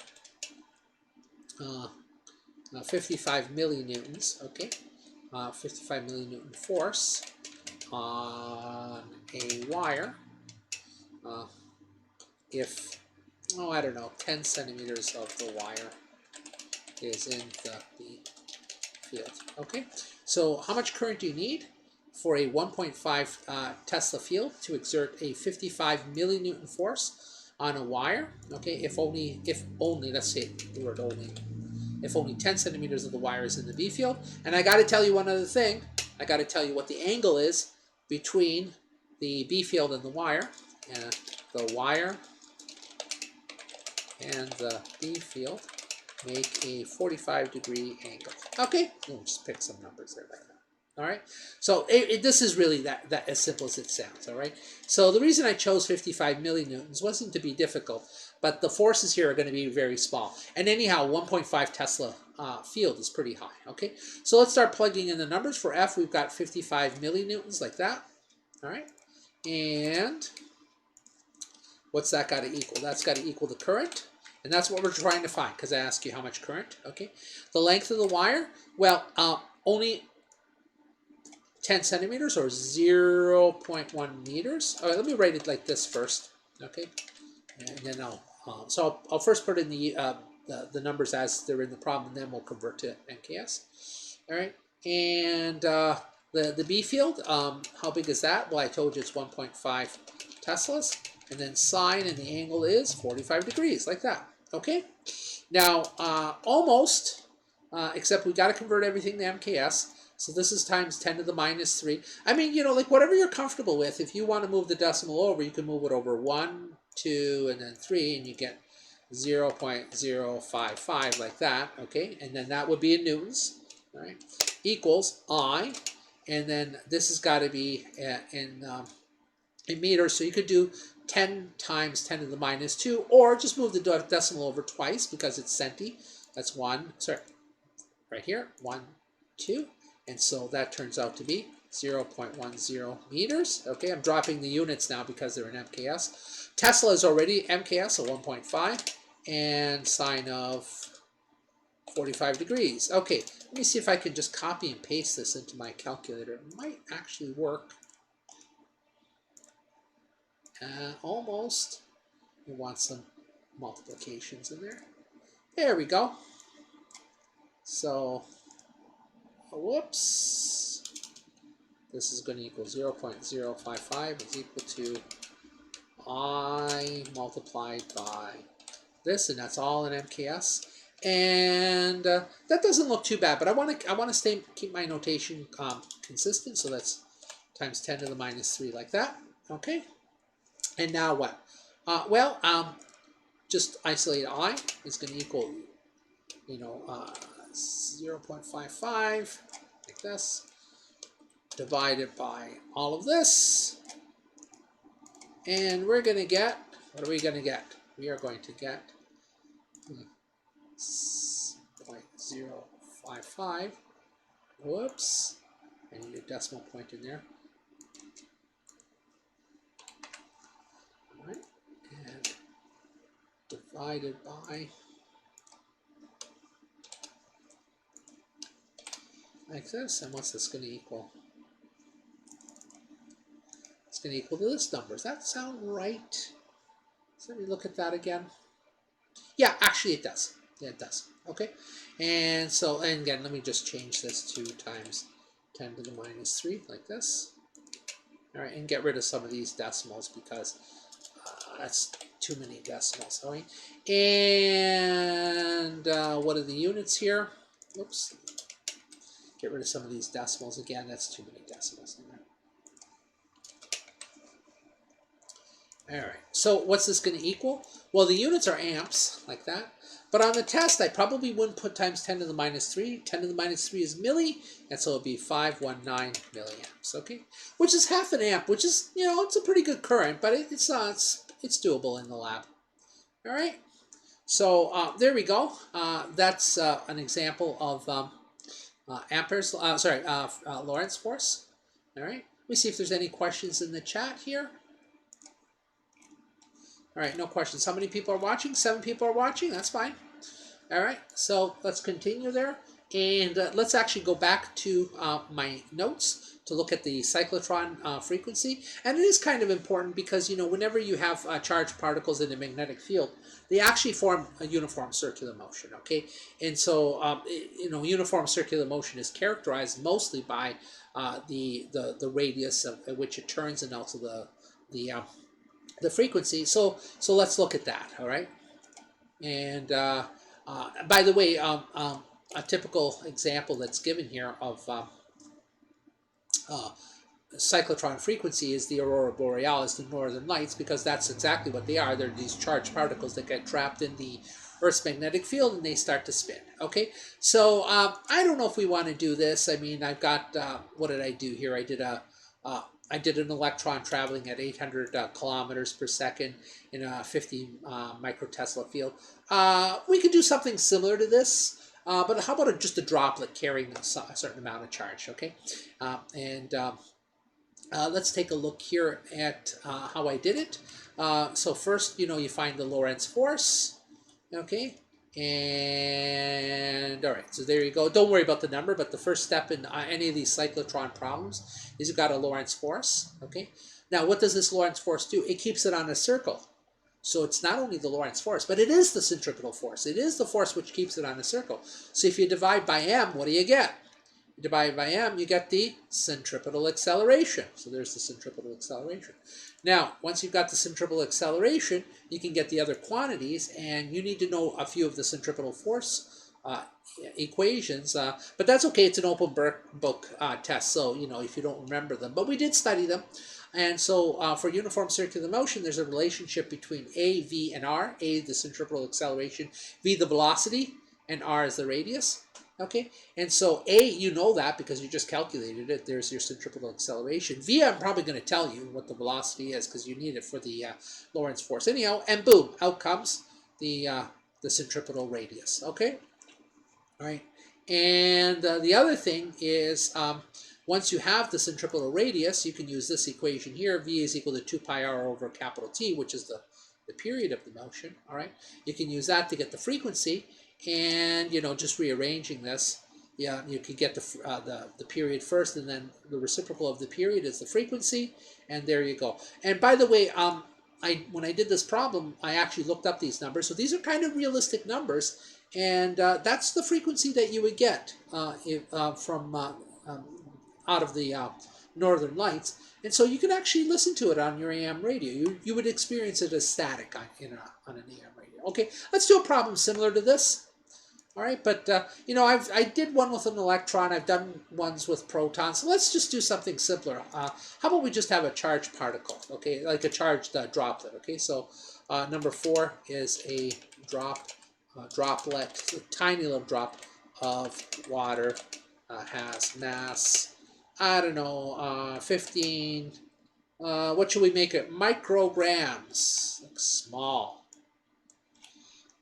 55 millinewtons, okay, 55 millinewton force on a wire if, oh, I don't know, 10 centimeters of the wire is in the field, okay? So how much current do you need for a 1.5 Tesla field to exert a 55 millinewton force on a wire, okay, if only, let's say the word only, if only 10 centimeters of the wire is in the B field. And I got to tell you one other thing. I got to tell you what the angle is between the B field and the wire, and the wire and the B field make a 45-degree angle. Okay, we'll just pick some numbers there like that. All right, so this is really that as simple as it sounds. All right, so the reason I chose 55 millinewtons wasn't to be difficult, but the forces here are going to be very small. And anyhow, 1.5 Tesla field is pretty high. Okay, so let's start plugging in the numbers. For F, we've got 55 millinewtons like that. All right, and what's that got to equal? That's got to equal the current. And that's what we're trying to find, because I asked you how much current. Okay, the length of the wire, well, only 10 centimeters or 0.1 meters. All right, let me write it like this first. Okay, and then I'll first put in the numbers as they're in the problem, and then we'll convert to MKS. All right, and the B field, how big is that? Well, I told you it's 1.5 Teslas. And then sine, and the angle is 45 degrees, like that. Okay? Now, almost, except we got to convert everything to MKS. So this is times 10 to the minus 3. I mean, you know, like whatever you're comfortable with. If you want to move the decimal over, you can move it over 1, 2, and then 3, and you get 0.055 like that. Okay? And then that would be in newtons. All right? Equals I. And then this has got to be in meters. So you could do 10 times 10 to the minus 2, or just move the decimal over twice because it's centi. That's 1, sorry, right here, 1, 2. And so that turns out to be 0.10 meters. Okay, I'm dropping the units now because they're in MKS. Tesla is already MKS, so 1.5, and sine of 45 degrees. Okay, let me see if I can just copy and paste this into my calculator. It might actually work. Almost. We want some multiplications in there. There we go. So, whoops. This is going to equal 0.055 is equal to I multiplied by this, and that's all in MKS. And that doesn't look too bad, but I want to keep my notation consistent. So that's times 10 to the minus 3 like that. Okay. And now what? Just isolate I is going to equal, 0.55 like this, divided by all of this, and we're going to get, what are we going to get? We are going to get 0.055. Whoops, I need a decimal point in there. And divided by, like this, and what's this going to equal? It's going to equal to this number. Does that sound right? So let me look at that again. Yeah, actually it does. Yeah, it does. Okay, and so, and again, let me just change this to times 10 to the minus 3, like this. All right, and get rid of some of these decimals because that's too many decimals. All right, and what are the units here? Oops. Get rid of some of these decimals again. That's too many decimals in there. All right, so what's this going to equal? Well, the units are amps, like that. But on the test, I probably wouldn't put times 10 to the minus 3. 10 to the minus 3 is milli, and so it would be 519 milliamps, okay? Which is half an amp, which is, it's a pretty good current, but it's doable in the lab. All right, so there we go. That's an example of Amperes, Lorentz Force. All right, let me see if there's any questions in the chat here. All right, no questions. How many people are watching? 7 people are watching. That's fine. All right, so let's continue there. And let's actually go back to my notes to look at the cyclotron frequency. And it is kind of important because, whenever you have charged particles in a magnetic field, they actually form a uniform circular motion, okay? And so, uniform circular motion is characterized mostly by the radius at which it turns and also the frequency. So let's look at that, all right? And by the way, a typical example that's given here of cyclotron frequency is the aurora borealis, the northern lights, because that's exactly what they are. They're these charged particles that get trapped in the Earth's magnetic field and they start to spin. Okay, so I don't know if we want to do this. I mean, I've got, what did I do here? I did an electron traveling at 800 kilometers per second in a 50 microtesla field. We could do something similar to this, but how about just a droplet carrying a certain amount of charge, okay? Let's take a look here at how I did it. So first, you find the Lorentz Force, okay? And all right, so there you go. Don't worry about the number, but the first step in any of these cyclotron problems is you've got a Lorentz Force, okay? Now, what does this Lorentz Force do? It keeps it on a circle. So it's not only the Lorentz Force, but it is the centripetal force. It is the force which keeps it on a circle. So if you divide by m, what do you get? You divide by m, you get the centripetal acceleration. So there's the centripetal acceleration. Now, once you've got the centripetal acceleration, you can get the other quantities, and you need to know a few of the centripetal force equations. But that's okay. It's an open book test, so, if you don't remember them. But we did study them. And so for uniform circular motion, there's a relationship between A, V, and R. A, the centripetal acceleration, V, the velocity, and R is the radius. Okay, and so A, you know that because you just calculated it. There's your centripetal acceleration. V, I'm probably going to tell you what the velocity is because you need it for the Lorentz force. Anyhow, and boom, out comes the centripetal radius. Okay, all right. And the other thing is, once you have the centripetal radius, you can use this equation here. V is equal to 2 pi r over capital T, which is the period of the motion. All right, you can use that to get the frequency. And just rearranging this, yeah, you could get the period first, and then the reciprocal of the period is the frequency, and there you go. And by the way, when I did this problem, I actually looked up these numbers. So these are kind of realistic numbers, and that's the frequency that you would get from out of the northern lights. And so you can actually listen to it on your AM radio. You would experience it as static on an AM radio. Okay, let's do a problem similar to this. All right, but I did one with an electron. I've done ones with protons. So let's just do something simpler. How about we just have a charged particle? Okay, like a charged droplet. Okay, so number 4 is a droplet, a tiny little drop of water, has mass, I don't know, 15. What should we make it? Micrograms, like small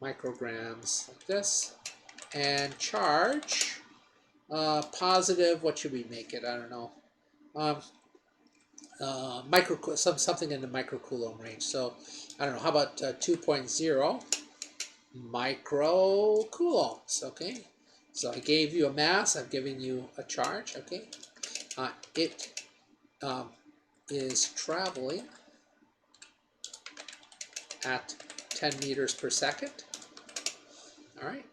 micrograms, like this. And charge, positive, what should we make it? I don't know. Something in the microcoulomb range. So, I don't know, how about 2.0 microcoulombs, okay? So I gave you a mass, I'm giving you a charge, okay? It is traveling at 10 meters per second, all right?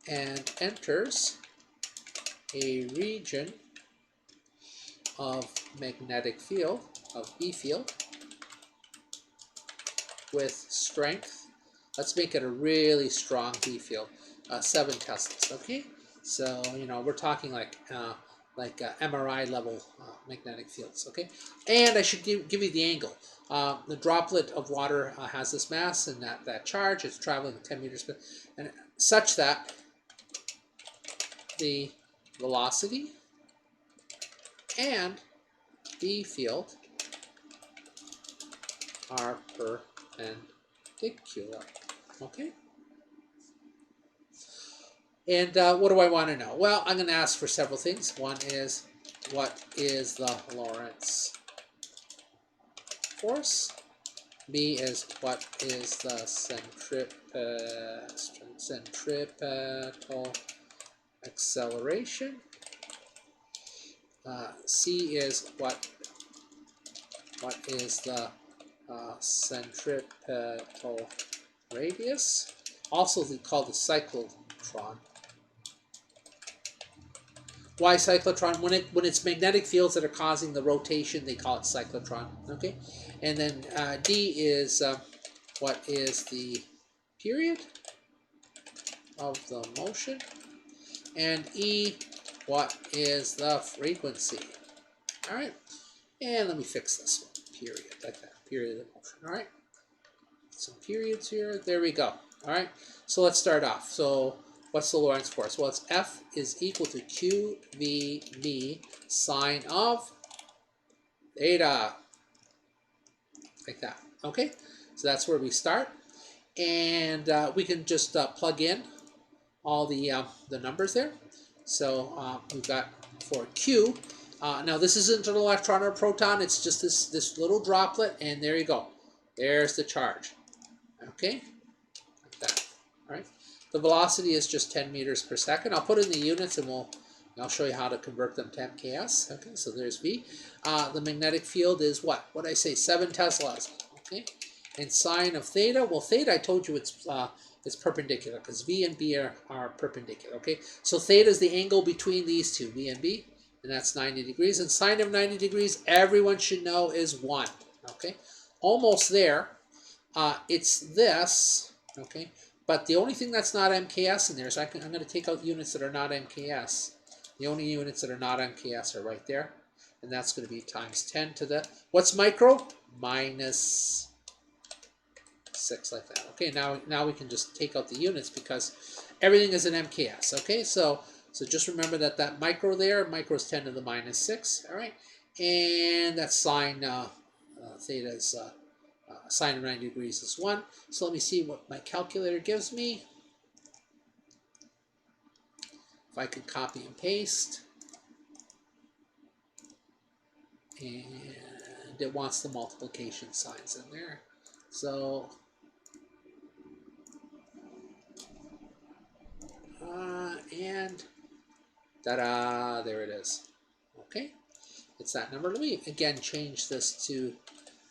And enters a region of magnetic field, of E field, with strength. Let's make it a really strong B field, 7 teslas, okay? So, we're talking like MRI level magnetic fields, okay? And I should give you the angle. The droplet of water has this mass and that charge. It's traveling 10 meters per second, and such that the velocity and B field are perpendicular. Okay? And what do I want to know? Well, I'm going to ask for several things. One is, what is the Lorentz force? B is, what is the centripetal acceleration? C is, what is the centripetal radius? Also called the cyclotron. Why cyclotron? When it's magnetic fields that are causing the rotation, they call it cyclotron. Okay, and then D is what is the period of the motion, and E, what is the frequency? All right, And let me fix this one. Period, like that. Period of motion. All right. Some periods here. There we go. All right. So let's start off. So what's the Lorentz force? Well, it's F is equal to QVB sine of theta. Like that. Okay. So that's where we start. And we can just plug in all the numbers there. So we've got for Q. Now this isn't an electron or a proton. It's just this little droplet. And there you go. There's the charge. Okay. Like that. All right. The velocity is just 10 meters per second. I'll put in the units and I'll show you how to convert them to MKS. Okay. So there's V. The magnetic field is what? What did I say? 7 Teslas. Okay. And sine of theta, well, theta, I told you it's perpendicular because V and B are perpendicular, okay? So theta is the angle between these two, V and B, and that's 90 degrees. And sine of 90 degrees, everyone should know, is 1, okay? Almost there. It's this, okay? But the only thing that's not MKS in there is I'm going to take out units that are not MKS. The only units that are not MKS are right there, and that's going to be times 10 to the, what's micro? Minus 6, like that. Okay, now we can just take out the units because everything is an MKS. Okay, so just remember that micro there, micro is 10 to the minus 6. All right, and that sine theta is sine of 90 degrees is 1. So let me see what my calculator gives me. If I could copy and paste, and it wants the multiplication signs in there. So and ta-da, there it is. Okay, it's that number. Let me again change this to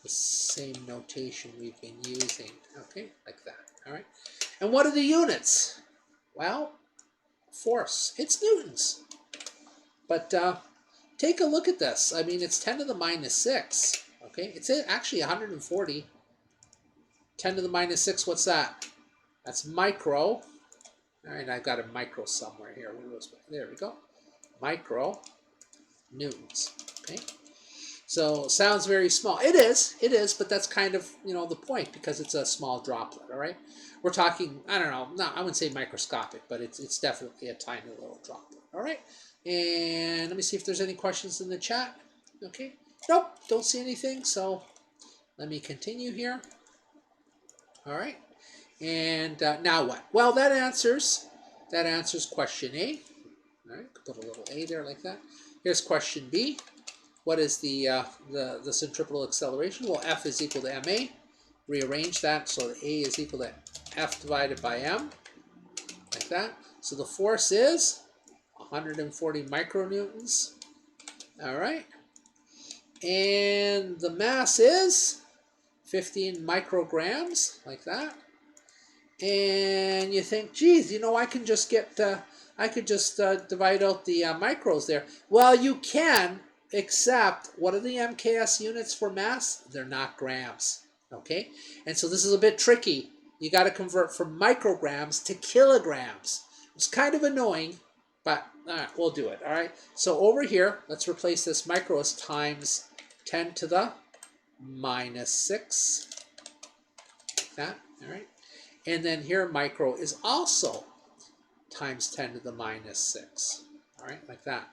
the same notation we've been using. Okay, like that. All right, and what are the units? Well, force. It's newtons. But take a look at this. I mean, it's 10 to the minus 6. Okay, it's actually 140. 10 to the minus 6, what's that? That's micro. All right, I've got a micro somewhere here. There we go. Micro newtons. Okay. So sounds very small. It is, but that's kind of, the point because it's a small droplet, all right? We're talking, I don't know, no, I wouldn't say microscopic, but it's definitely a tiny little droplet, all right? And let me see if there's any questions in the chat. Okay. Nope, don't see anything, so let me continue here. All right. And now what? Well, that answers question A. All right, put a little A there like that. Here's question B. What is the centripetal acceleration? Well, F is equal to ma. Rearrange that so that A is equal to F divided by m, like that. So the force is 140 micronewtons. All right. And the mass is 15 micrograms, like that. And you think, geez, I can just get, divide out the micros there. Well, you can, except what are the MKS units for mass? They're not grams, okay? And so this is a bit tricky. You got to convert from micrograms to kilograms. It's kind of annoying, but we'll do it, all right? So over here, let's replace this micro as times 10 to the minus 6, like that, all right? And then here, micro is also times 10 to the minus 6. All right, like that.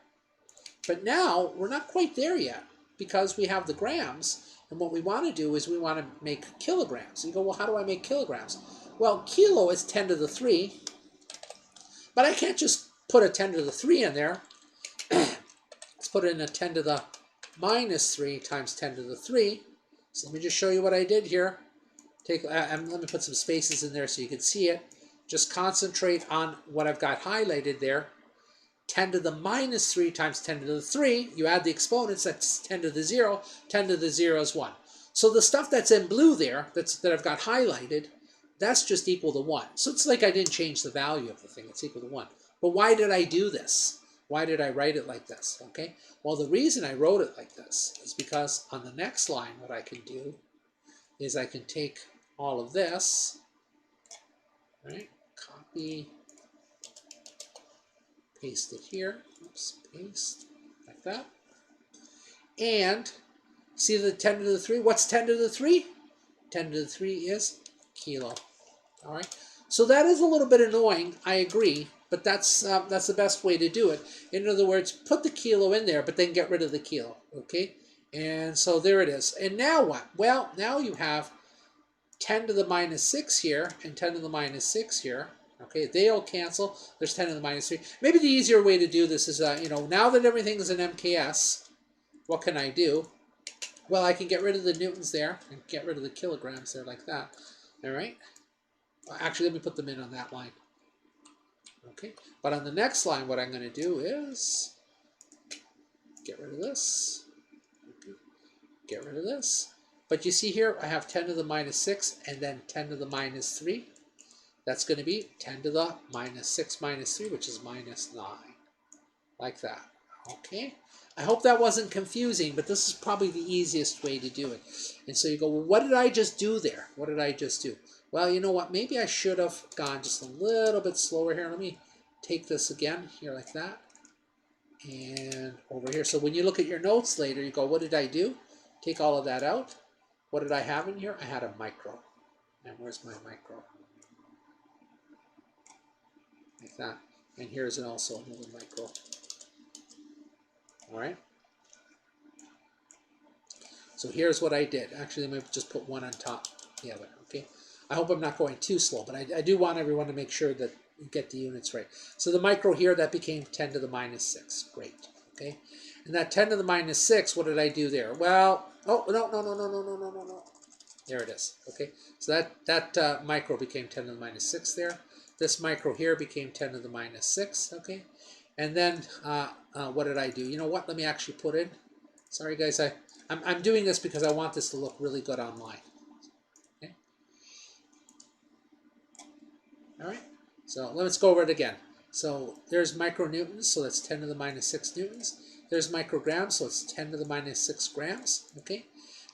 But now, we're not quite there yet because we have the grams. And what we want to do is we want to make kilograms. You go, well, how do I make kilograms? Well, kilo is 10 to the 3. But I can't just put a 10 to the 3 in there. Let's put in a 10 to the minus 3 times 10 to the 3. So let me just show you what I did here. Let me put some spaces in there so you can see it. Just concentrate on what I've got highlighted there. 10 to the minus 3 times 10 to the 3. You add the exponents, that's 10 to the 0. 10 to the 0 is 1. So the stuff that's in blue there, that I've got highlighted, that's just equal to 1. So it's like I didn't change the value of the thing. It's equal to 1. But why did I do this? Why did I write it like this? Okay. Well, the reason I wrote it like this is because on the next line, what I can do is I can take all of this, right? Copy, paste it here. Oops, paste like that. And See the 10 to the 3? What's 10 to the 3? 10 to the 3 is kilo. All right. So that is a little bit annoying, I agree, but that's the best way to do it. In other words, put the kilo in there, but then get rid of the kilo, okay? And so there it is. And now what? Well, now you have 10 to the minus 6 here and 10 to the minus 6 here. Okay, they all cancel. There's 10 to the minus 3. Maybe the easier way to do this is, now that everything is in MKS, what can I do? Well, I can get rid of the newtons there and get rid of the kilograms there like that. All right? Actually, let me put them in on that line. Okay, but on the next line, what I'm going to do is get rid of this. Okay. Get rid of this. But you see here, I have 10 to the minus 6 and then 10 to the minus 3. That's going to be 10 to the minus 6 minus 3, which is minus 9. Like that. Okay? I hope that wasn't confusing, but this is probably the easiest way to do it. And so you go, well, what did I just do there? What did I just do? Well, you know what? Maybe I should have gone just a little bit slower here. Let me take this again here like that. And over here. So when you look at your notes later, you go, what did I do? Take all of that out. What did I have in here? I had a micro. And where's my micro? Like that. And here's also another micro. All right. So here's what I did. Actually, let me just put one on top of the other. Okay. I hope I'm not going too slow, but I do want everyone to make sure that you get the units right. So the micro here, that became 10 to the minus 6. Great. Okay. And that 10 to the minus 6, what did I do there? Well, oh, no. There it is. Okay. So that micro became 10 to the minus 6 there. This micro here became 10 to the minus 6. Okay. And then what did I do? You know what? Let me actually put in. Sorry, guys. I'm doing this because I want this to look really good online. Okay. All right. So let's go over it again. So there's micronewtons, so that's 10 to the minus 6 newtons. There's micrograms, so it's 10 to the minus 6 grams. Okay.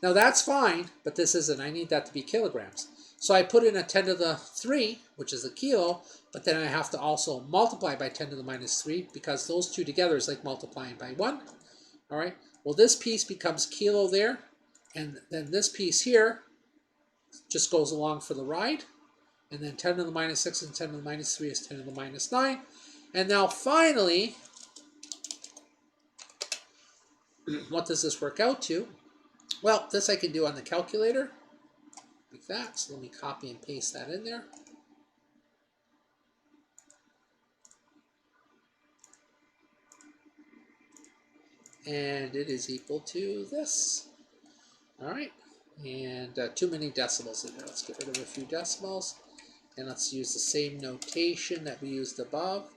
Now that's fine, but this isn't. I need that to be kilograms. So I put in a 10 to the 3, which is a kilo, but then I have to also multiply by 10 to the minus 3 because those two together is like multiplying by 1. All right. Well, this piece becomes kilo there, and then this piece here just goes along for the ride. And then 10 to the minus 6 and 10 to the minus 3 is 10 to the minus 9. And now finally, what does this work out to? Well, this I can do on the calculator, like that. So let me copy and paste that in there. And it is equal to this. All right. And too many decimals in there. Let's get rid of a few decimals. And let's use the same notation that we used above.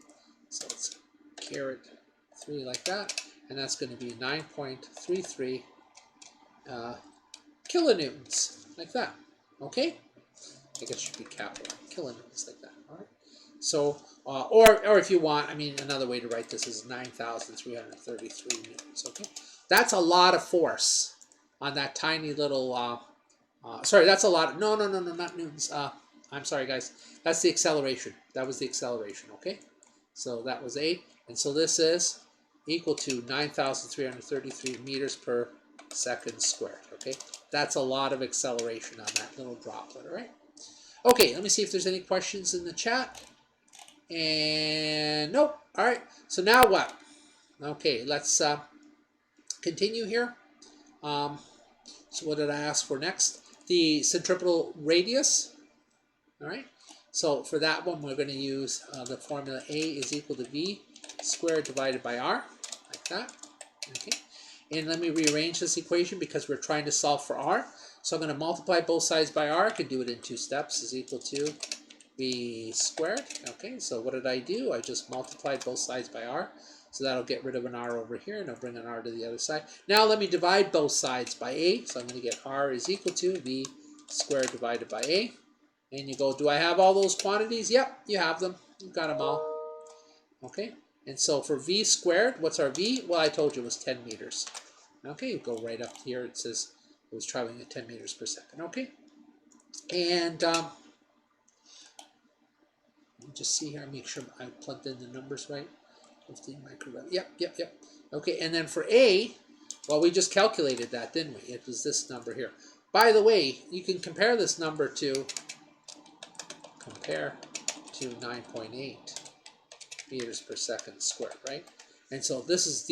So let's caret 3 like that. And that's going to be 9.33 kilonewtons, like that. Okay? I think it should be capital. Kilonewtons, like that. All right? So, or if you want, I mean, another way to write this is 9,333 newtons. Okay? That's a lot of force on that tiny little, sorry, that's a lot of, no, not newtons. I'm sorry, guys. That's the acceleration. That was the acceleration, okay? So that was 8. And so this is equal to 9,333 meters per second squared, okay? That's a lot of acceleration on that little droplet, all right? Okay, let me see if there's any questions in the chat. And nope. All right, so now what? Okay, let's continue here. So what did I ask for next? The centripetal radius. All right, so for that one, we're going to use the formula A is equal to V squared divided by R, like that. Okay, and let me rearrange this equation because we're trying to solve for R. So I'm going to multiply both sides by R. I can do it in 2 steps, is equal to V squared. Okay, so what did I do? I just multiplied both sides by R. So that'll get rid of an R over here, and I'll bring an R to the other side. Now let me divide both sides by A. So I'm going to get R is equal to V squared divided by A. And you go, do I have all those quantities? Yep, you have them. You've got them all. Okay, and so for V squared, what's our V? Well, I told you it was 10 meters. Okay, you go right up here. It says it was traveling at 10 meters per second. Okay, and let me just see here. Make sure I plugged in the numbers right. 15 microgram. Yep. Okay, and then for A, Well, we just calculated that, didn't we? It was this number here. By the way, you can compare this number to 9.8 meters per second squared, right? And so this is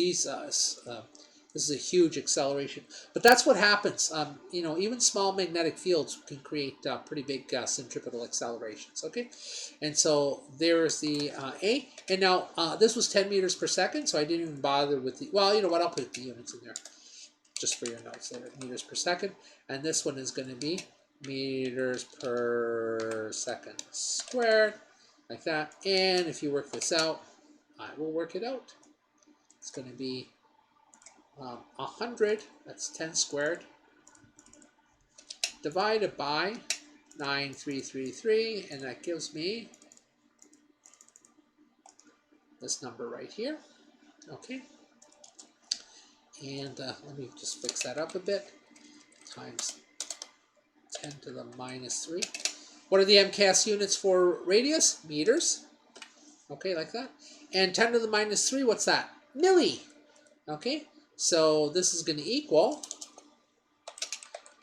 this is a huge acceleration. But that's what happens. You know, even small magnetic fields can create pretty big centripetal accelerations. Okay, and so there's the A. And now this was 10 meters per second, so I didn't even bother with the. Well, you know what? I'll put the units in there just for your notes there. Meters per second, and this one is going to be meters per second squared, like that. And if you work this out, I will work it out. It's going to be 100, that's 10 squared, divided by 9333, and that gives me this number right here. Okay, and let me just fix that up a bit, times 10 to the minus 3. What are the MCAS units for radius? Meters. Okay, like that. And 10 to the minus 3, what's that? Milli. Okay, so this is going to equal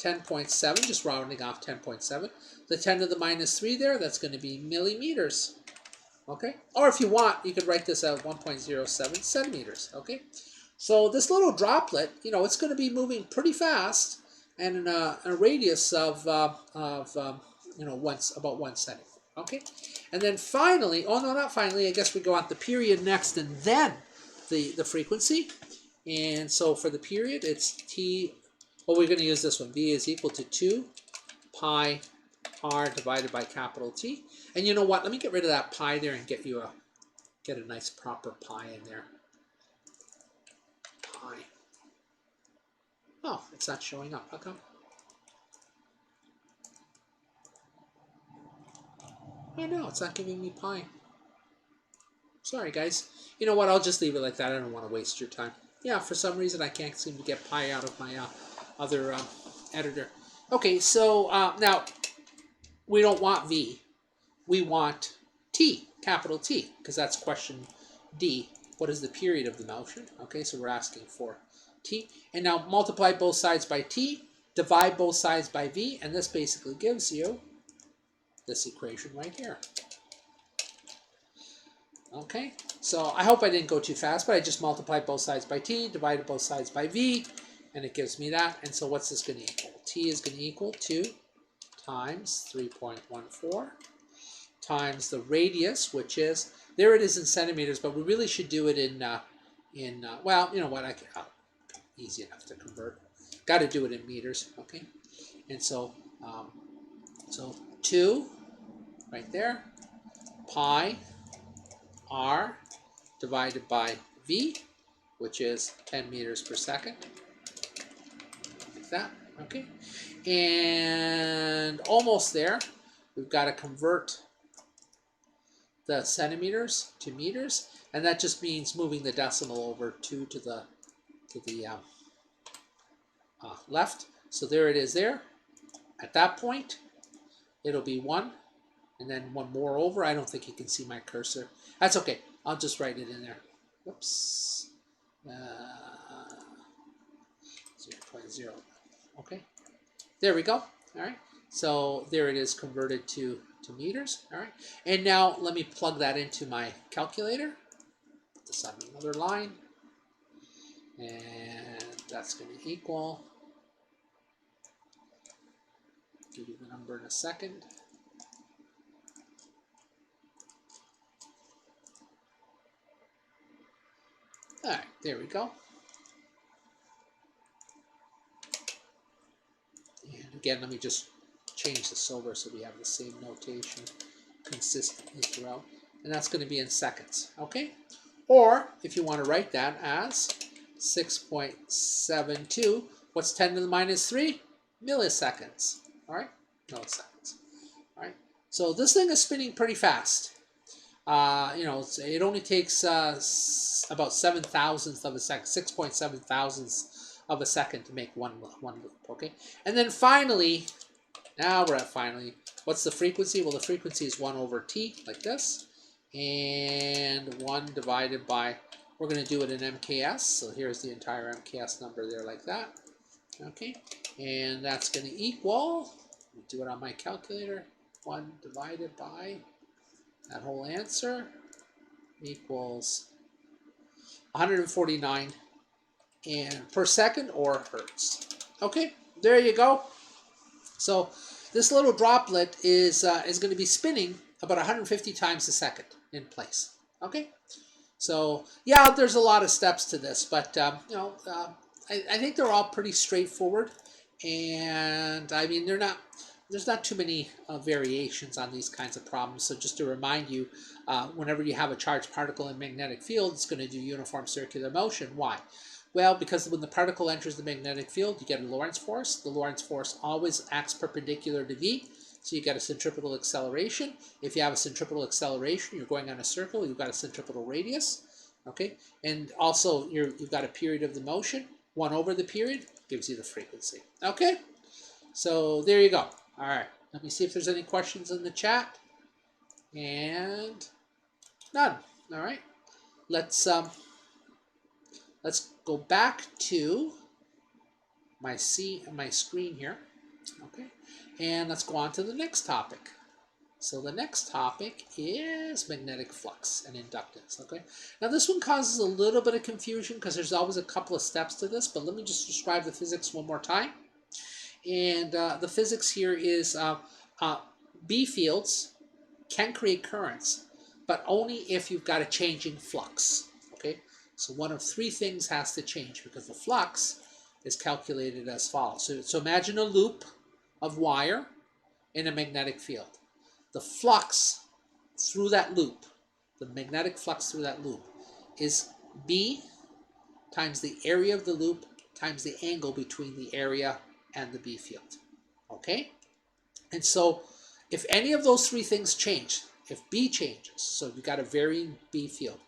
10.7, just rounding off 10.7. The 10 to the minus 3 there, that's going to be millimeters. Okay, or if you want, you could write this out 1.07 centimeters. Okay, so this little droplet, you know, it's going to be moving pretty fast, and in a radius of you know, about 1 centimeter. Okay, and then finally, oh no, not finally, I guess we go on the period next, and then the frequency. And so for the period, it's T, well, we're going to use this one. V is equal to 2 pi r divided by capital T. And you know what? Let me get rid of that pi there and get a nice proper pi in there. Pi. Oh, it's not showing up. How come? I know, it's not giving me pi. Sorry, guys. You know what? I'll just leave it like that. I don't want to waste your time. Yeah, for some reason I can't seem to get pi out of my other editor. Okay, so now we don't want V. We want T, capital T, because that's question D. What is the period of the motion? Okay, so we're asking for T. And now multiply both sides by T, divide both sides by V, and this basically gives you this equation right here. Okay, so I hope I didn't go too fast, but I just multiplied both sides by T, divided both sides by V, and it gives me that. And so what's this going to equal? T is going to equal 2 times 3.14 times the radius, which is, there it is in centimeters, but we really should do it in well, you know what, easy enough to convert. Got to do it in meters, okay? And so, so 2 right there, pi r divided by v, which is 10 meters per second, like that, okay? And almost there, we've got to convert the centimeters to meters, and that just means moving the decimal over 2 to the left. So there it is there. At that point, it'll be 1, and then 1 more over. I don't think you can see my cursor. That's okay. I'll just write it in there. Whoops. 0.0. Okay. There we go. All right. So there it is converted to meters. All right. And now let me plug that into my calculator. Put this on another line. And that's going to equal, give you the number in a second. All right, there we go. And again, let me just change this over so we have the same notation consistently throughout. And that's going to be in seconds, okay? Or if you want to write that as 6.72, what's 10 to the minus 3? Milliseconds, all right? Milliseconds, all right? So this thing is spinning pretty fast. You know, it only takes about 7 thousandths of a second, 6.7 thousandths of a second to make one loop, okay? And then finally, now we're at finally, what's the frequency? Well, the frequency is 1 over t, like this, and 1 divided by we're going to do it in MKS. So here's the entire MKS number there like that. Okay, and that's going to equal, let me do it on my calculator, 1 divided by that whole answer equals 149 and per second or hertz. Okay, there you go. So this little droplet is going to be spinning about 150 times a second in place. Okay, so yeah, there's a lot of steps to this, but you know, I think they're all pretty straightforward, and I mean there's not too many variations on these kinds of problems. So just to remind you, whenever you have a charged particle in magnetic field, it's going to do uniform circular motion. Why? Well, because when the particle enters the magnetic field, you get a Lorentz force. The Lorentz force always acts perpendicular to V, so you get a centripetal acceleration. If you have a centripetal acceleration, you're going on a circle, you've got a centripetal radius, okay? And also, you've got a period of the motion. 1 over the period gives you the frequency, okay? So there you go. All right, let me see if there's any questions in the chat. And none. All right, let's go back to my screen here, okay? And let's go on to the next topic. So the next topic is magnetic flux and inductance, okay? Now this one causes a little bit of confusion because there's always a couple of steps to this, but let me just describe the physics one more time. And the physics here is B fields can create currents, but only if you've got a changing flux, okay? So one of 3 things has to change because the flux is calculated as follows. So imagine a loop of wire in a magnetic field. The flux through that loop, the magnetic flux through that loop, is B times the area of the loop times the angle between the area and the B field, okay? And so if any of those 3 things change, if B changes, so you've got a varying B field,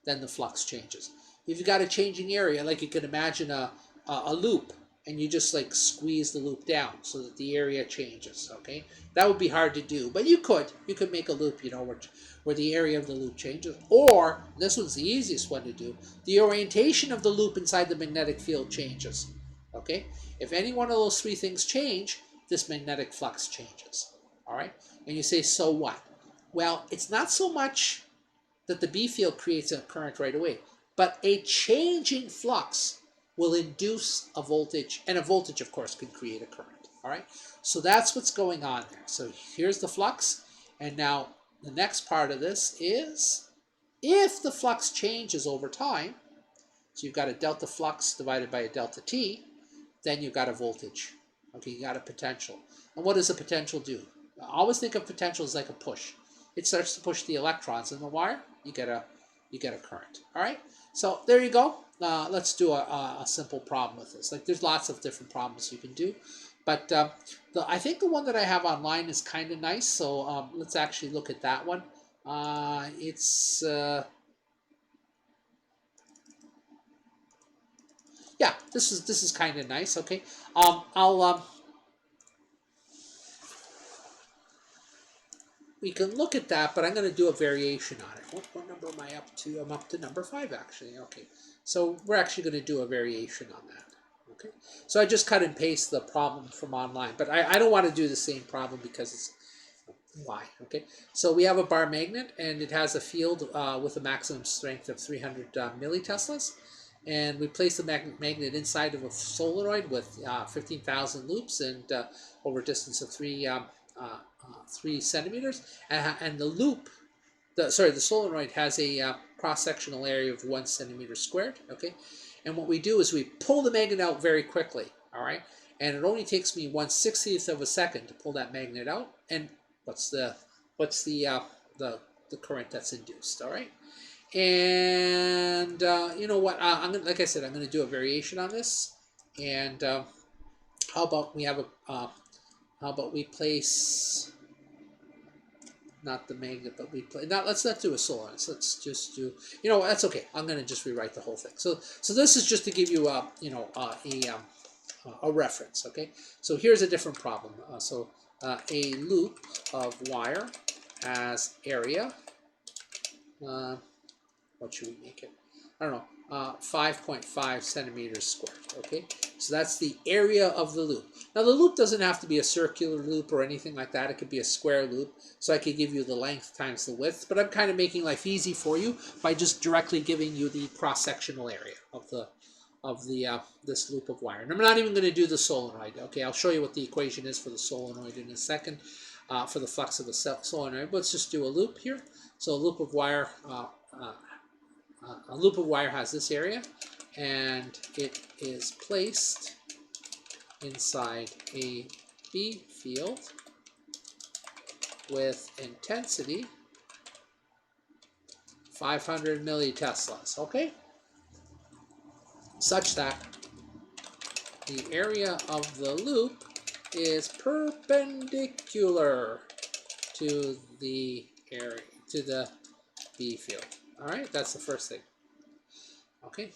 then the flux changes. If you've got a changing area, like you could imagine a loop, and you just like squeeze the loop down so that the area changes, okay? That would be hard to do, but you could make a loop, you know, where the area of the loop changes. Or, this one's the easiest one to do, the orientation of the loop inside the magnetic field changes, okay? If any one of those 3 things change, this magnetic flux changes, all right? And you say, so what? Well, it's not so much that the B field creates a current right away, but a changing flux will induce a voltage, and a voltage, of course, can create a current, all right? So that's what's going on there. So here's the flux, and now the next part of this is if the flux changes over time, so you've got a delta flux divided by a delta T, then you've got a voltage, okay? You got a potential. And what does a potential do? I always think of potential as like a push. It starts to push the electrons in the wire, you get a current, all right? So there you go. Let's do a simple problem with this. Like there's lots of different problems you can do, but I think the one that I have online is kind of nice. So let's actually look at that one. Yeah, this is kind of nice. Okay, we can look at that, but I'm going to do a variation on it. What number am I up to? I'm up to number 5, actually. Okay, so we're actually going to do a variation on that. Okay, so I just cut and paste the problem from online, but I don't want to do the same problem because it's why. Okay, so we have a bar magnet, and it has a field with a maximum strength of 300 milliteslas, and we place the magnet inside of a solenoid with 15,000 loops and over a distance of 3 centimeters, and the loop, the solenoid has a cross-sectional area of 1 centimeter squared, okay? And what we do is we pull the magnet out very quickly, all right? And it only takes me 1/60th of a second to pull that magnet out. And what's the current that's induced, all right? And you know what? Like I said, I'm going to do a variation on this. And how about we have how about we place, not the magnet, but we play. Now let's not do a solenoid. Let's just do. You know, that's okay. I'm going to just rewrite the whole thing. So this is just to give you a reference. Okay. So here's a different problem. A loop of wire has area. What should we make it? I don't know, 5.5 centimeters squared, okay? So that's the area of the loop. Now the loop doesn't have to be a circular loop or anything like that. It could be a square loop. So I could give you the length times the width, but I'm kind of making life easy for you by just directly giving you the cross-sectional area of this loop of wire. And I'm not even going to do the solenoid, okay? I'll show you what the equation is for the solenoid in a second, for the flux of the solenoid. But let's just do a loop here. So a loop of wire, has this area, and it is placed inside a B field with intensity 500 milliteslas, okay? Such that the area of the loop is perpendicular to the area, to the B field. All right, that's the first thing. Okay,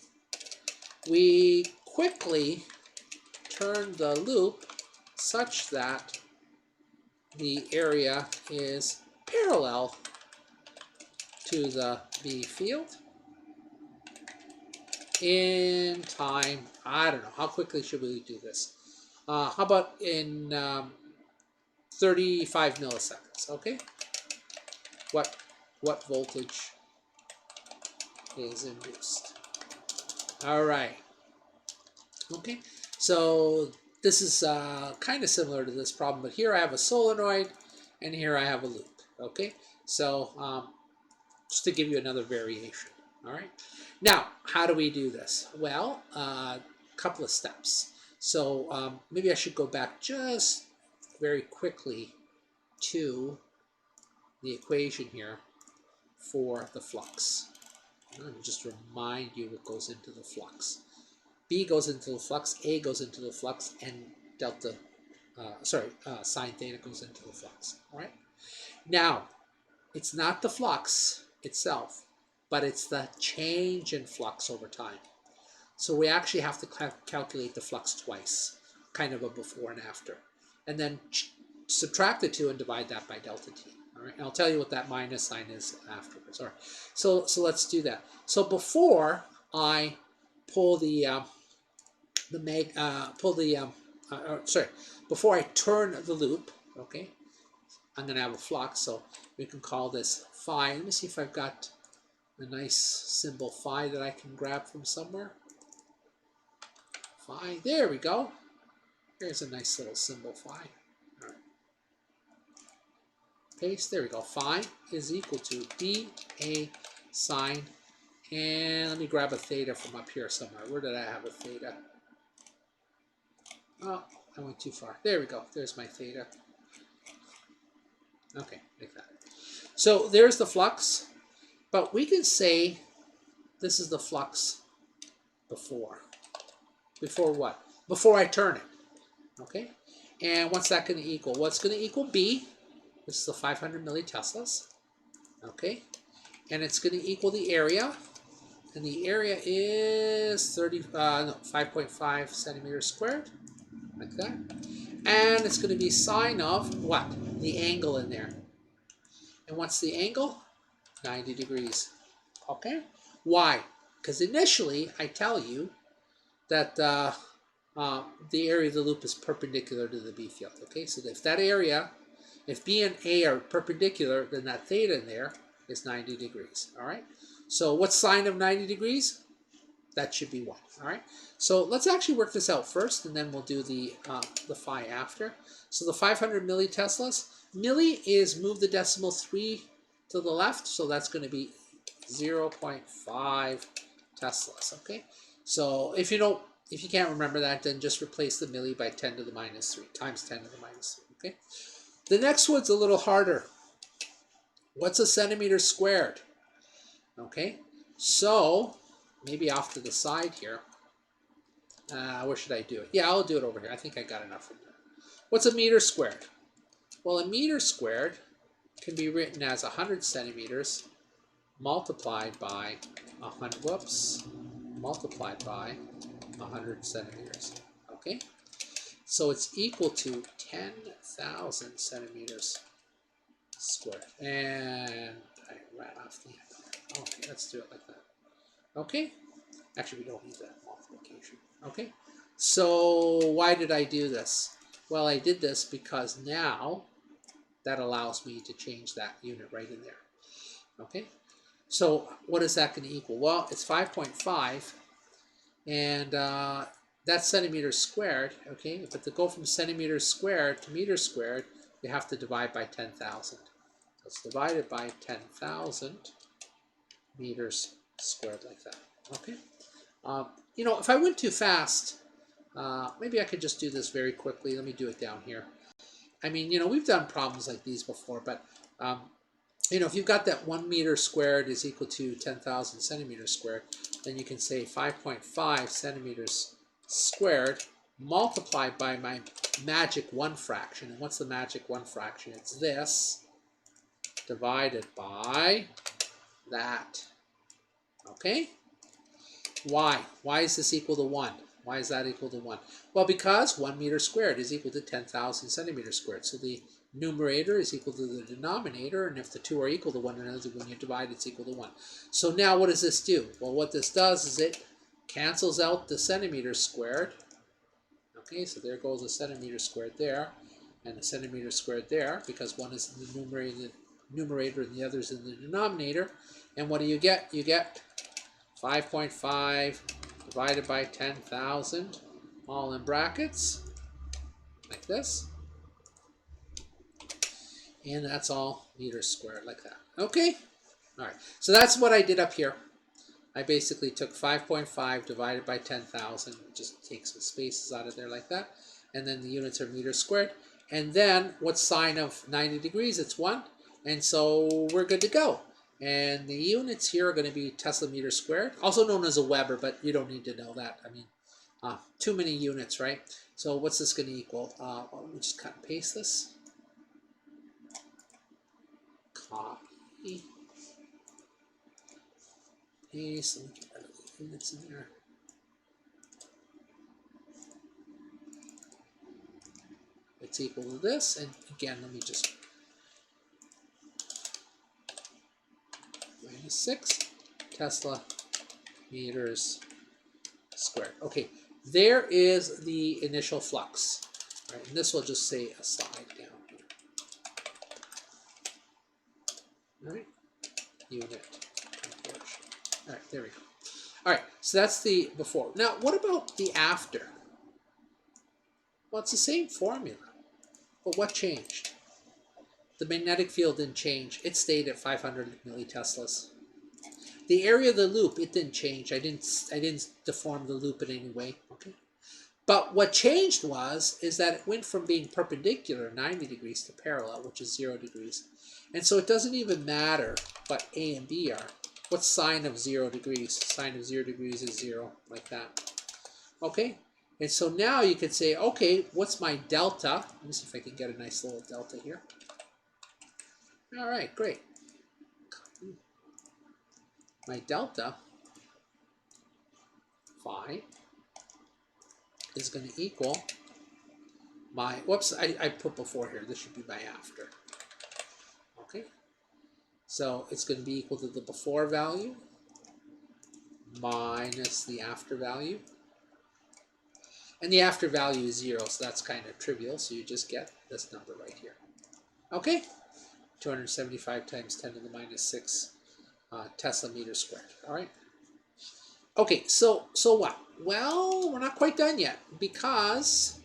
we quickly turn the loop such that the area is parallel to the B field in time. I don't know, how quickly should we do this? How about in 35 milliseconds, okay? What voltage is induced? All right. Okay, so this is kind of similar to this problem, but here I have a solenoid and here I have a loop. Okay, so just to give you another variation. All right, now how do we do this? Well, a couple of steps. So maybe I should go back just very quickly to the equation here for the flux. Let me just remind you what goes into the flux. B goes into the flux, A goes into the flux, and sine theta goes into the flux. All right. Now, it's not the flux itself, but it's the change in flux over time. So we actually have to calculate the flux twice, kind of a before and after, and then subtract the two and divide that by delta t. All right, and I'll tell you what that minus sign is afterwards. All right, so let's do that. So before I pull before I turn the loop, okay, I'm going to have a flux, so we can call this phi. Let me see if I've got a nice symbol phi that I can grab from somewhere. Phi, there we go. Here's a nice little symbol phi. All right. Paste, there we go. Phi is equal to dA sine, and let me grab a theta from up here somewhere. Where did I have a theta? Oh, I went too far. There we go. There's my theta. Okay, like that. So there's the flux, but we can say this is the flux before. Before what? Before I turn it. Okay? And what's that going to equal? Well, it's going to equal B. This is the 500 milliteslas. Okay? And it's going to equal the area. And the area is 5.5 centimeters squared. Like that. And it's going to be sine of what? The angle in there. And what's the angle? 90 degrees. Okay? Why? Because initially I tell you that the area of the loop is perpendicular to the B field. Okay? So if that area, if B and A are perpendicular, then that theta in there is 90 degrees. All right? So what's sine of 90 degrees? That should be 1. All right? So let's actually work this out first, and then we'll do the phi after. So the 500 milliteslas. Milli is move the decimal 3 to the left, so that's going to be 0.5 teslas. Okay? So if you can't remember that, then just replace the milli by 10 to the minus 3 times 10 to the minus 3. Okay? The next one's a little harder. What's a centimeter squared? Okay? So maybe off to the side here. Where should I do it? Yeah, I'll do it over here. I think I got enough from there. What's a meter squared? Well, a meter squared can be written as 100 centimeters multiplied by 100. Multiplied by 100 centimeters. Okay, so it's equal to 10,000 centimeters squared. And I ran off the end. Okay, let's do it like that. Okay? Actually, we don't need that multiplication. Okay? So why did I do this? Well, I did this because now that allows me to change that unit right in there. Okay? So what is that going to equal? Well, it's 5.5, and that's centimeters squared. Okay? But to go from centimeters squared to meters squared, you have to divide by 10,000. Let's divide it by 10,000 meters squared like that. Okay? You know, if I went too fast, maybe I could just do this very quickly. Let me do it down here. I mean, you know, we've done problems like these before, but, you know, if you've got that 1 meter squared is equal to 10,000 centimeters squared, then you can say 5.5 centimeters squared multiplied by my magic 1 fraction. And what's the magic 1 fraction? It's this divided by that. Okay? Why? Why is this equal to 1? Why is that equal to 1? Well, because 1 meter squared is equal to 10,000 centimeters squared. So the numerator is equal to the denominator, and if the two are equal to one another, when you divide, it's equal to 1. So now what does this do? Well, what this does is it cancels out the centimeters squared. Okay, so there goes a centimeter squared there, and a centimeter squared there, because one is in the numerator and the other is in the denominator. And what do you get? You get 5.5 divided by 10,000, all in brackets, like this. And that's all meters squared, like that. Okay? All right. So that's what I did up here. I basically took 5.5 divided by 10,000, just take some spaces out of there like that. And then the units are meters squared. And then what's sine of 90 degrees? It's 1. And so we're good to go. And the units here are going to be Tesla meters squared, also known as a Weber, but you don't need to know that. I mean, too many units, right? So what's this going to equal? Let me just cut and paste this. Copy. Paste. Let me get rid of the units in there. It's equal to this. And again, let me just minus 6 Tesla meters squared. Okay, there is the initial flux. All right, and this will just say aside down here. All right, unit conversion. All right, there we go. All right, so that's the before. Now, what about the after? Well, it's the same formula, but what changed? The magnetic field didn't change. It stayed at 500 milliteslas. The area of the loop, it didn't change. I didn't deform the loop in any way. Okay. But what changed is that it went from being perpendicular 90 degrees to parallel, which is 0 degrees. And so it doesn't even matter what A and B are. What's sine of 0 degrees? Sine of 0 degrees is 0, like that. Okay. And so now you could say, okay, what's my delta? Let me see if I can get a nice little delta here. All right, great. My delta, phi, is going to equal my, whoops, I put before here. This should be my after. Okay. So it's going to be equal to the before value minus the after value. And the after value is 0, so that's kind of trivial. So you just get this number right here. Okay. 275 times 10 to the minus 6 Tesla meters squared. All right. Okay, so what? Well, we're not quite done yet, because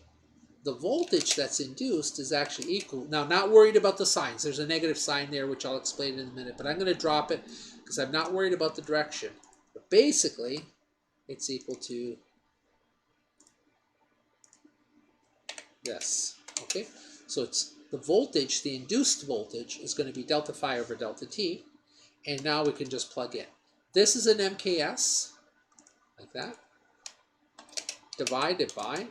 the voltage that's induced is actually equal. Now, not worried about the signs. There's a negative sign there, which I'll explain in a minute, but I'm going to drop it because I'm not worried about the direction. But basically, it's equal to this. Okay, so it's the voltage, the induced voltage, is going to be delta phi over delta t. And now we can just plug in. This is an MKS, like that, divided by,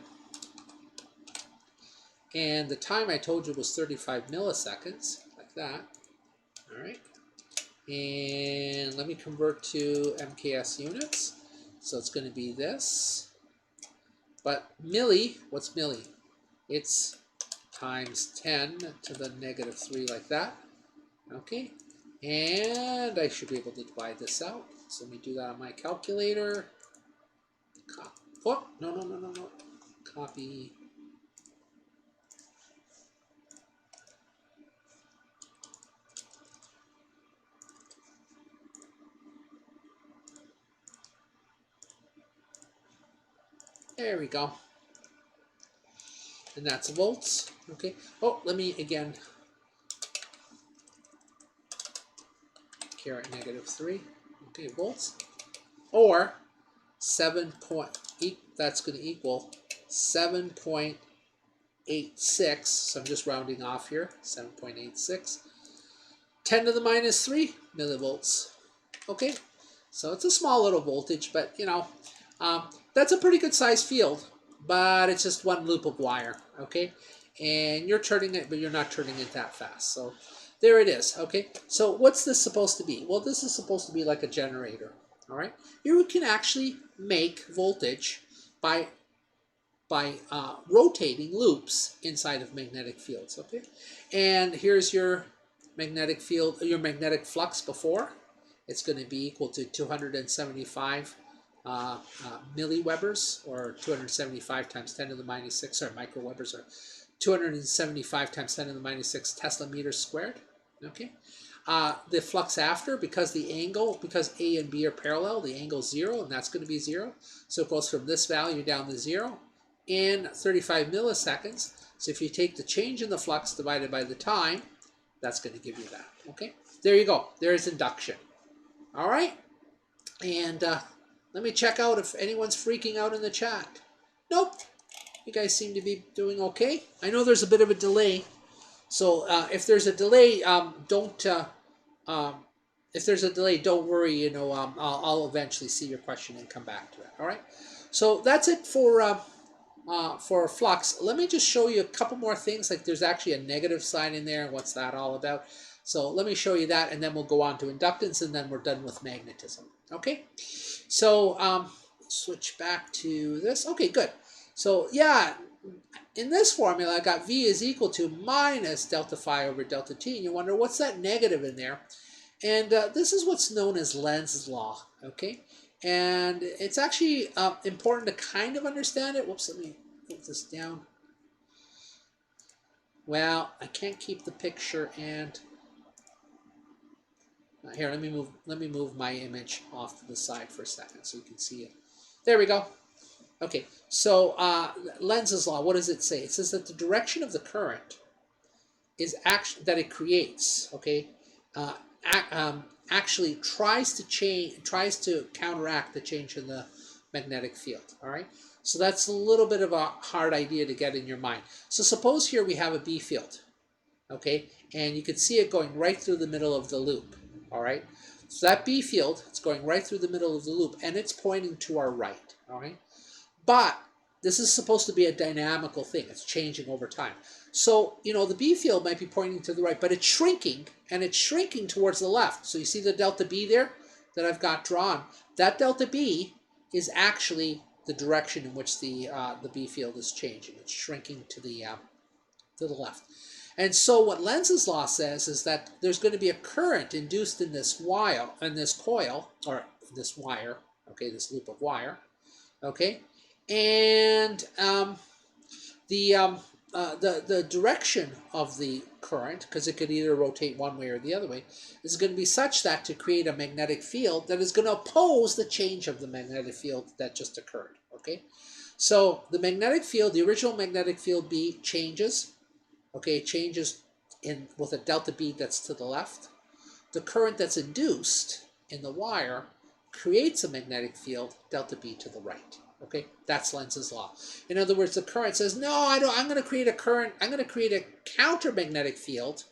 and the time I told you was 35 milliseconds, like that. All right. And let me convert to MKS units. So it's going to be this. But milli, what's milli? It's times 10 to the negative 3, like that. Okay. And I should be able to divide this out. So let me do that on my calculator. Oh, no. Copy. There we go. And that's volts. Okay. Oh, let me again. Caret -3. Okay, volts. Or 7 point. That's going to equal 7.86. So I'm just rounding off here. 7.86. 10 to the -3 millivolts. Okay. So it's a small little voltage, but you know, that's a pretty good sized field, but it's just one loop of wire, okay? And you're turning it, but you're not turning it that fast. So there it is, okay? So what's this supposed to be? Well, this is supposed to be like a generator, all right? You can actually make voltage by rotating loops inside of magnetic fields, okay? And here's your magnetic field, your magnetic flux before. It's going to be equal to 275 milliwebers, or 275 times 10 to the -6, or microwebers, or 275 times 10 to the -6 Tesla meters squared. Okay. The flux after, because the angle, because A and B are parallel, the angle is 0, and that's going to be 0. So it goes from this value down to 0 in 35 milliseconds. So if you take the change in the flux divided by the time, that's going to give you that. Okay. There you go. There's induction. All right. And let me check out if anyone's freaking out in the chat. Nope. You guys seem to be doing okay. I know there's a bit of a delay. So if there's a delay, don't worry. You know, I'll eventually see your question and come back to it. All right. So that's it for flux. Let me just show you a couple more things. Like there's actually a negative sign in there. What's that all about? So let me show you that, and then we'll go on to inductance, and then we're done with magnetism. Okay. So switch back to this. Okay, good. So yeah, in this formula, I got V is equal to minus delta phi over delta t. And you wonder, what's that negative in there? And this is what's known as Lenz's law. Okay. And it's actually important to kind of understand it. Whoops, let me put this down. Well, I can't keep the picture, and here, let me move my image off to the side for a second so you can see it. There we go. Okay, so Lenz's law, what does it say? It says that the direction of the current is that it creates, okay, actually tries to counteract the change in the magnetic field. All right, so that's a little bit of a hard idea to get in your mind. So suppose here we have a B field, okay, and you can see it going right through the middle of the loop. All right, so that B field, it's going right through the middle of the loop, and it's pointing to our right. All right, but this is supposed to be a dynamical thing. It's changing over time. So, you know, the B field might be pointing to the right, but it's shrinking, and it's shrinking towards the left. So you see the delta B there that I've got drawn? That delta B is actually the direction in which the B field is changing. It's shrinking to the left. And so what Lenz's law says is that there's going to be a current induced in this wire, or this wire, okay, this loop of wire, okay, and the direction of the current, because it could either rotate one way or the other way, is going to be such that to create a magnetic field that is going to oppose the change of the magnetic field that just occurred, okay? So the magnetic field, the original magnetic field B changes. Okay, it changes with a delta B that's to the left. The current that's induced in the wire creates a magnetic field, delta B to the right. Okay, that's Lenz's law. In other words, the current says, no, I'm going to create a current, I'm going to create a counter-magnetic field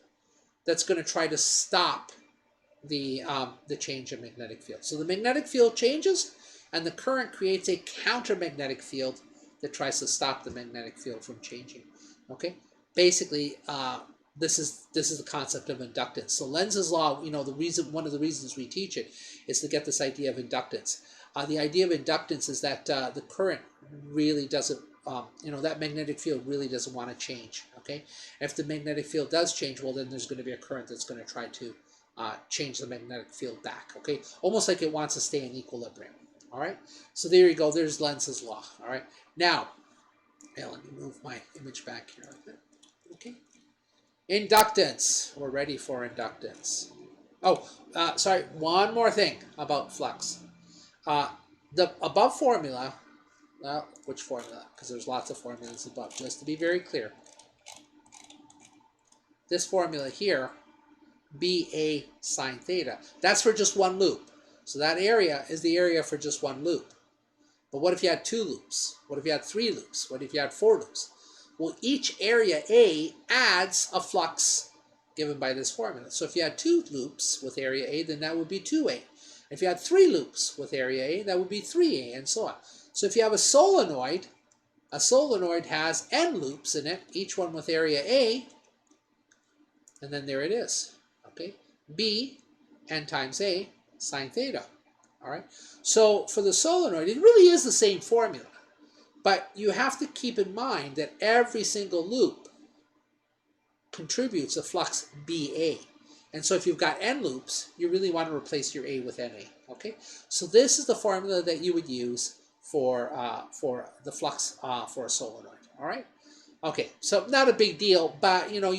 that's going to try to stop the change in magnetic field. So the magnetic field changes, and the current creates a counter-magnetic field that tries to stop the magnetic field from changing. Okay. Basically, this is the concept of inductance. So Lenz's law, you know, one of the reasons we teach it is to get this idea of inductance. The idea of inductance is that the current really doesn't, you know, that magnetic field really doesn't want to change. Okay, if the magnetic field does change, well, then there's going to be a current that's going to try to change the magnetic field back, okay? Almost like it wants to stay in equilibrium, all right? So there you go, there's Lenz's law, all right? Now, let me move my image back here a bit, okay? Inductance, we're ready for inductance. Oh, sorry, one more thing about flux. The above formula, which formula? Because there's lots of formulas above, just to be very clear. This formula here, BA sine theta. That's for just one loop. So that area is the area for just one loop. But what if you had 2 loops? What if you had 3 loops? What if you had 4 loops? Well, each area A adds a flux given by this formula. So if you had 2 loops with area A, then that would be 2A. If you had 3 loops with area A, that would be 3A, and so on. So if you have a solenoid has n loops in it, each one with area A, and then there it is. Okay, B, n times A, sine theta. All right. So for the solenoid, it really is the same formula, but you have to keep in mind that every single loop contributes a flux BA. And so if you've got n loops, you really want to replace your A with NA. Okay. So this is the formula that you would use for the flux for a solenoid. All right. Okay, so not a big deal, but you know,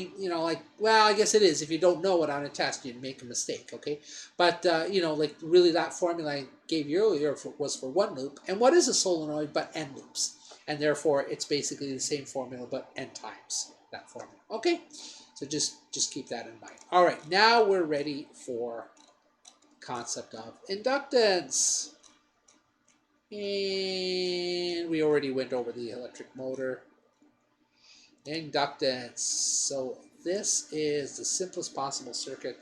like, well, I guess it is. If you don't know it on a test, you'd make a mistake, okay? But you know, like really, that formula I gave you earlier was for one loop. And what is a solenoid but n loops? And therefore, it's basically the same formula but n times that formula. Okay, so just keep that in mind. All right, now we're ready for concept of inductance, and we already went over the electric motor. Inductance. So this is the simplest possible circuit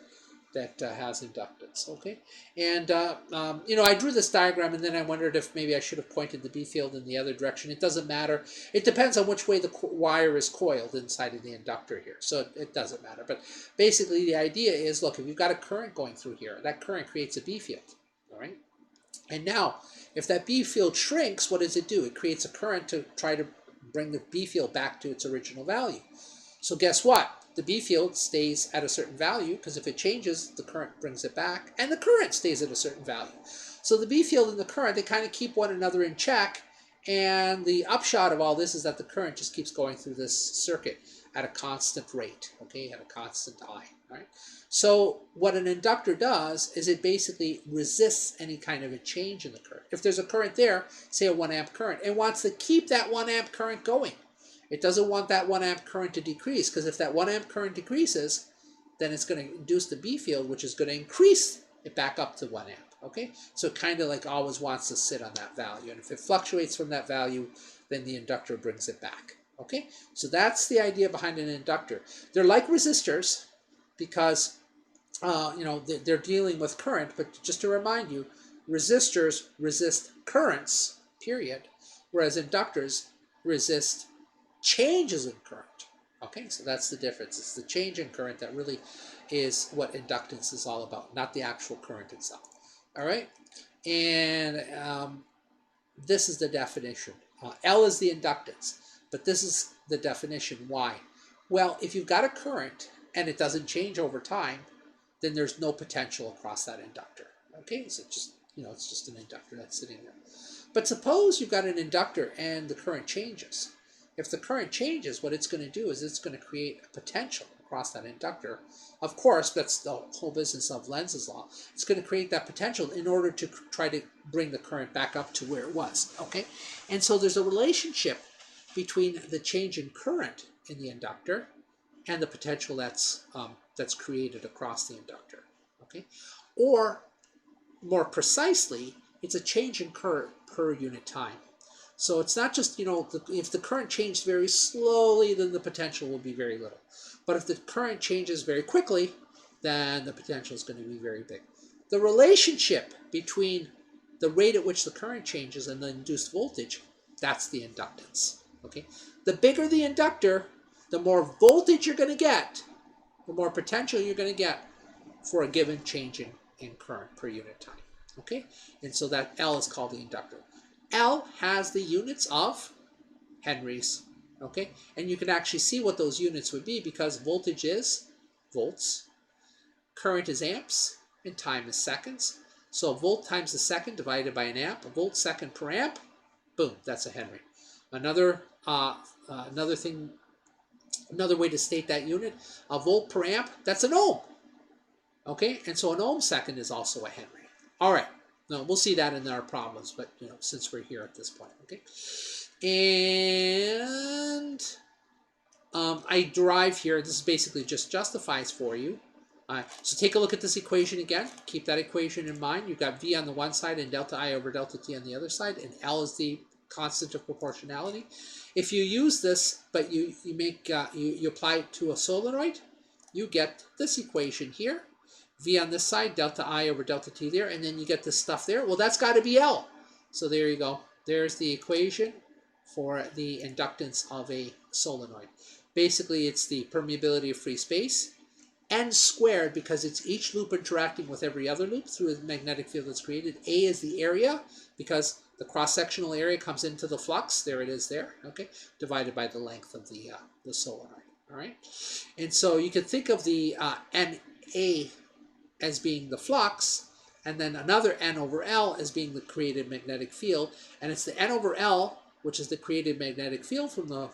that has inductance, okay? And, you know, I drew this diagram and then I wondered if maybe I should have pointed the B field in the other direction. It doesn't matter. It depends on which way the wire is coiled inside of the inductor here. So it doesn't matter. But basically the idea is, look, if you've got a current going through here, that current creates a B field, all right? And now, if that B field shrinks, what does it do? It creates a current to try to bring the B field back to its original value. So guess what? The B field stays at a certain value because if it changes, the current brings it back, and the current stays at a certain value. So the B field and the current, they kind of keep one another in check, and the upshot of all this is that the current just keeps going through this circuit at a constant rate, okay, at a constant I, right? So what an inductor does is it basically resists any kind of a change in the current. If there's a current there, say a 1 amp current, it wants to keep that 1 amp current going. It doesn't want that 1 amp current to decrease, because if that 1 amp current decreases, then it's going to induce the B field, which is going to increase it back up to 1 amp, okay? So it kind of like always wants to sit on that value. And if it fluctuates from that value, then the inductor brings it back. Okay, so that's the idea behind an inductor. They're like resistors because, you know, they're dealing with current, but just to remind you, resistors resist currents, period, whereas inductors resist changes in current. Okay, so that's the difference. It's the change in current that really is what inductance is all about, not the actual current itself. All right, and this is the definition. L is the inductance. But this is the definition. Why? Well, if you've got a current and it doesn't change over time, then there's no potential across that inductor. Okay, so just, you know, it's just an inductor that's sitting there. But suppose you've got an inductor and the current changes. If the current changes, what it's going to do is it's going to create a potential across that inductor. Of course, that's the whole business of Lenz's law. It's going to create that potential in order to try to bring the current back up to where it was. Okay, and so there's a relationship between the change in current in the inductor and the potential that's created across the inductor, okay? Or more precisely, it's a change in current per unit time. So it's not just, you know, if the current changed very slowly, then the potential will be very little. But if the current changes very quickly, then the potential is going to be very big. The relationship between the rate at which the current changes and the induced voltage, that's the inductance. Okay, the bigger the inductor, the more voltage you're going to get, the more potential you're going to get for a given change in current per unit time. Okay, and so that L is called the inductor. L has the units of henries. Okay, and you can actually see what those units would be because voltage is volts, current is amps, and time is seconds. So a volt times a second divided by an amp, a volt second per amp, boom, that's a Henry. Another way to state that unit, a volt per amp, that's an ohm. Okay, and so an ohm second is also a Henry. All right, now we'll see that in our problems, but since we're here at this point, okay. And I derive here, this is basically just justifies for you. So take a look at this equation again. Keep that equation in mind. You've got V on the one side and delta I over delta T on the other side, and L is the constant of proportionality. If you use this, but you apply it to a solenoid, you get this equation here. V on this side, delta I over delta T there, and then you get this stuff there. Well, that's got to be L. So there you go. There's the equation for the inductance of a solenoid. Basically, it's the permeability of free space, n squared, because it's each loop interacting with every other loop through a magnetic field that's created. A is the area, because the cross-sectional area comes into the flux. There it is there, okay, divided by the length of the solenoid, all right? And so you can think of the NA as being the flux, and then another N over L as being the created magnetic field, and it's the N over L, which is the created magnetic field from the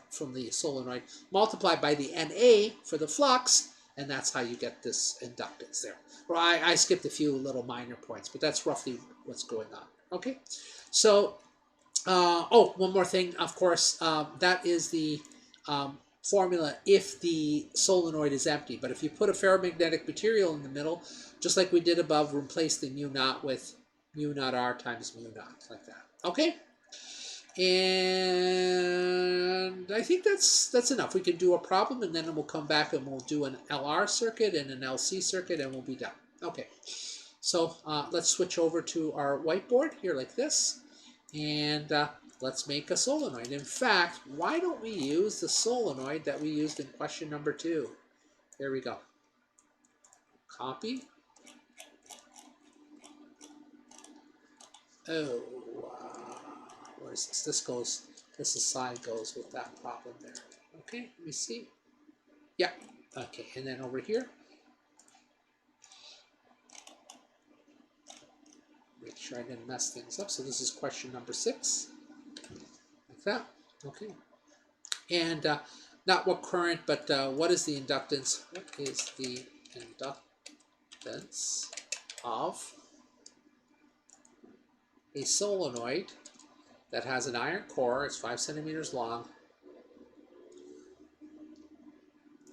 solenoid, multiplied by the NA for the flux, and that's how you get this inductance there. Well, I skipped a few little minor points, but that's roughly what's going on. Okay, so one more thing, of course, that is the formula if the solenoid is empty. But if you put a ferromagnetic material in the middle, just like we did above, replace the mu naught with mu naught R times mu naught, like that. Okay? And I think that's enough. We can do a problem, and then we'll come back and we'll do an LR circuit and an LC circuit, and we'll be done. Okay. So let's switch over to our whiteboard here like this, and let's make a solenoid. In fact, why don't we use the solenoid that we used in question number 2? There we go. Copy. Oh, where's this? This aside goes with that problem there. Okay, let me see. Yeah, okay, and then over here, make sure I didn't mess things up. So this is question number 6, like that. Okay, and not what current, but what is the inductance? What is the inductance of a solenoid that has an iron core? It's 5 centimeters long.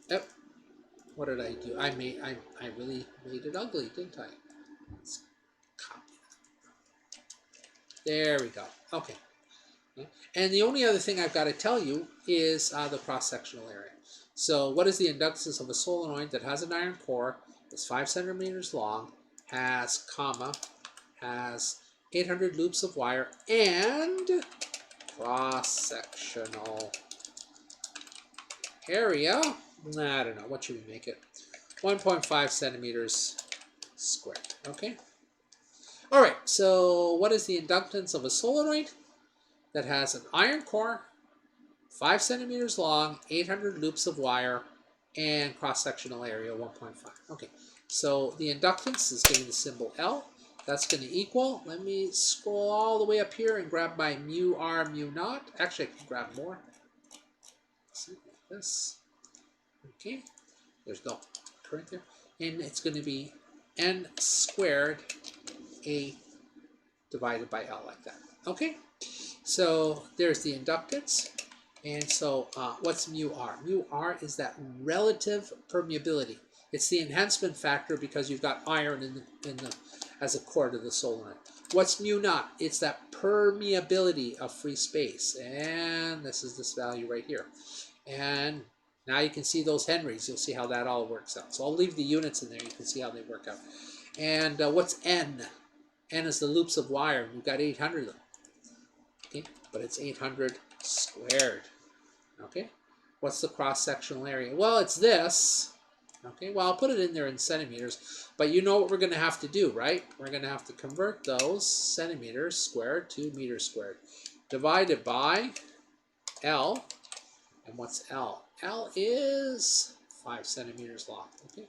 Yep. What did I do? I really made it ugly, didn't I? Let's copy that. There we go. Okay. And the only other thing I've got to tell you is the cross-sectional area. So what is the inductance of a solenoid that has an iron core, is 5 centimeters long, has 800 loops of wire, and cross-sectional area, I don't know, what should we make it? 1.5 centimeters squared, okay? All right, so what is the inductance of a solenoid that has an iron core, 5 centimeters long, 800 loops of wire, and cross-sectional area 1.5? Okay, so the inductance is getting the symbol L. That's going to equal, let me scroll all the way up here and grab my mu R, mu naught. Actually, I can grab more. Let's see, like this. Okay, there's no current there. And it's going to be N squared A divided by L, like that. Okay, so there's the inductance. And so what's mu R? Mu R is that relative permeability. It's the enhancement factor because you've got iron in the as a core to the solenoid. What's mu naught? It's that permeability of free space. And this is this value right here. And now you can see those henries. You'll see how that all works out. So I'll leave the units in there. You can see how they work out. And what's N? N is the loops of wire. We've got 800 of them. Okay, but it's 800 squared. Okay, what's the cross-sectional area? Well, it's this. Okay, well, I'll put it in there in centimeters, but you know what we're going to have to do, right? We're going to have to convert those centimeters squared to meters squared, divided by L. And what's L? L is 5 centimeters long. Okay,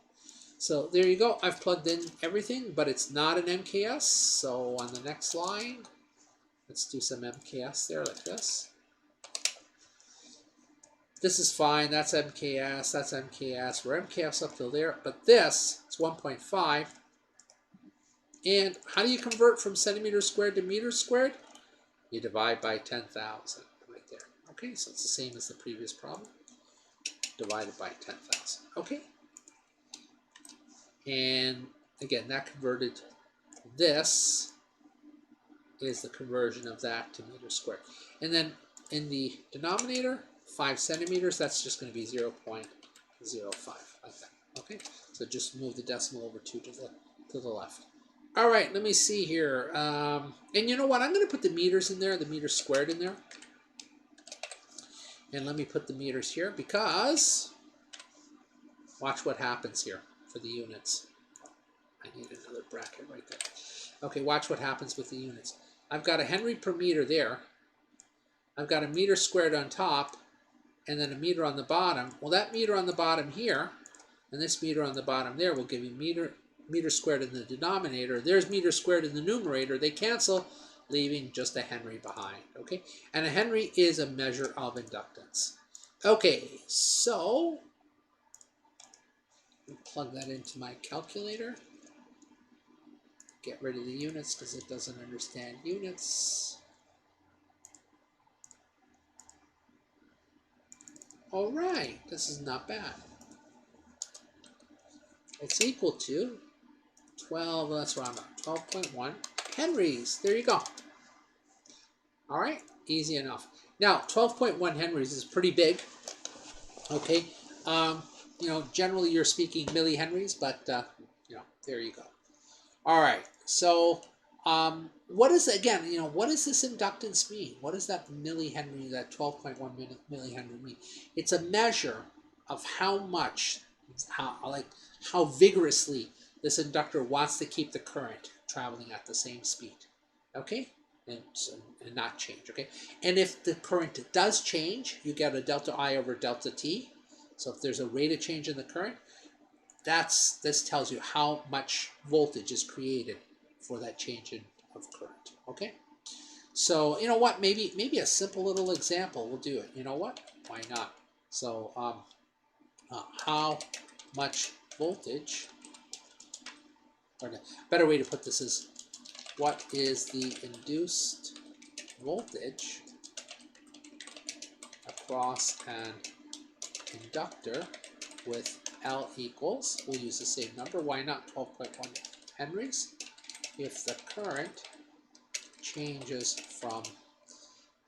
So there you go. I've plugged in everything, but it's not an MKS. So on the next line, let's do some MKS there like this. This is fine. That's MKS. That's MKS. We're MKS up till there. But this is 1.5. And how do you convert from centimeters squared to meters squared? You divide by 10,000 right there. Okay, so it's the same as the previous problem. Divided by 10,000. Okay. And again, that converted, this is the conversion of that to meters squared. And then in the denominator, 5 centimeters, that's just going to be 0.05 like that. Okay, so just move the decimal over 2 to the left. All right, let me see here. And you know what? I'm going to put the meters in there, the meters squared in there. And let me put the meters here because watch what happens here for the units. I need another bracket right there. Okay, watch what happens with the units. I've got a Henry per meter there. I've got a meter squared on top and then a meter on the bottom. Well, that meter on the bottom here and this meter on the bottom there will give you meter squared in the denominator. There's meter squared in the numerator. They cancel, leaving just a Henry behind. Okay, and a Henry is a measure of inductance. Okay, so plug that into my calculator. Get rid of the units because it doesn't understand units. All right, this is not bad. It's equal to 12, that's what I'm at, 12.1 Henrys. There you go. All right, easy enough. Now, 12.1 Henrys is pretty big. Okay, you know, generally you're speaking millihenries, but you know, there you go. All right, so what is, again, you know, what does this inductance mean? What does that millihenry, that 12.1 millihenry mean? It's a measure of how much, how vigorously this inductor wants to keep the current traveling at the same speed, okay? And not change, okay? And if the current does change, you get a delta I over delta T. So if there's a rate of change in the current, this tells you how much voltage is created for that change of current, okay? So, you know what, maybe a simple little example will do it. You know what? Why not? So, how much voltage, or a better way to put this is, what is the induced voltage across an inductor with L equals, we'll use the same number, why not 12.1 Henrys, if the current changes from,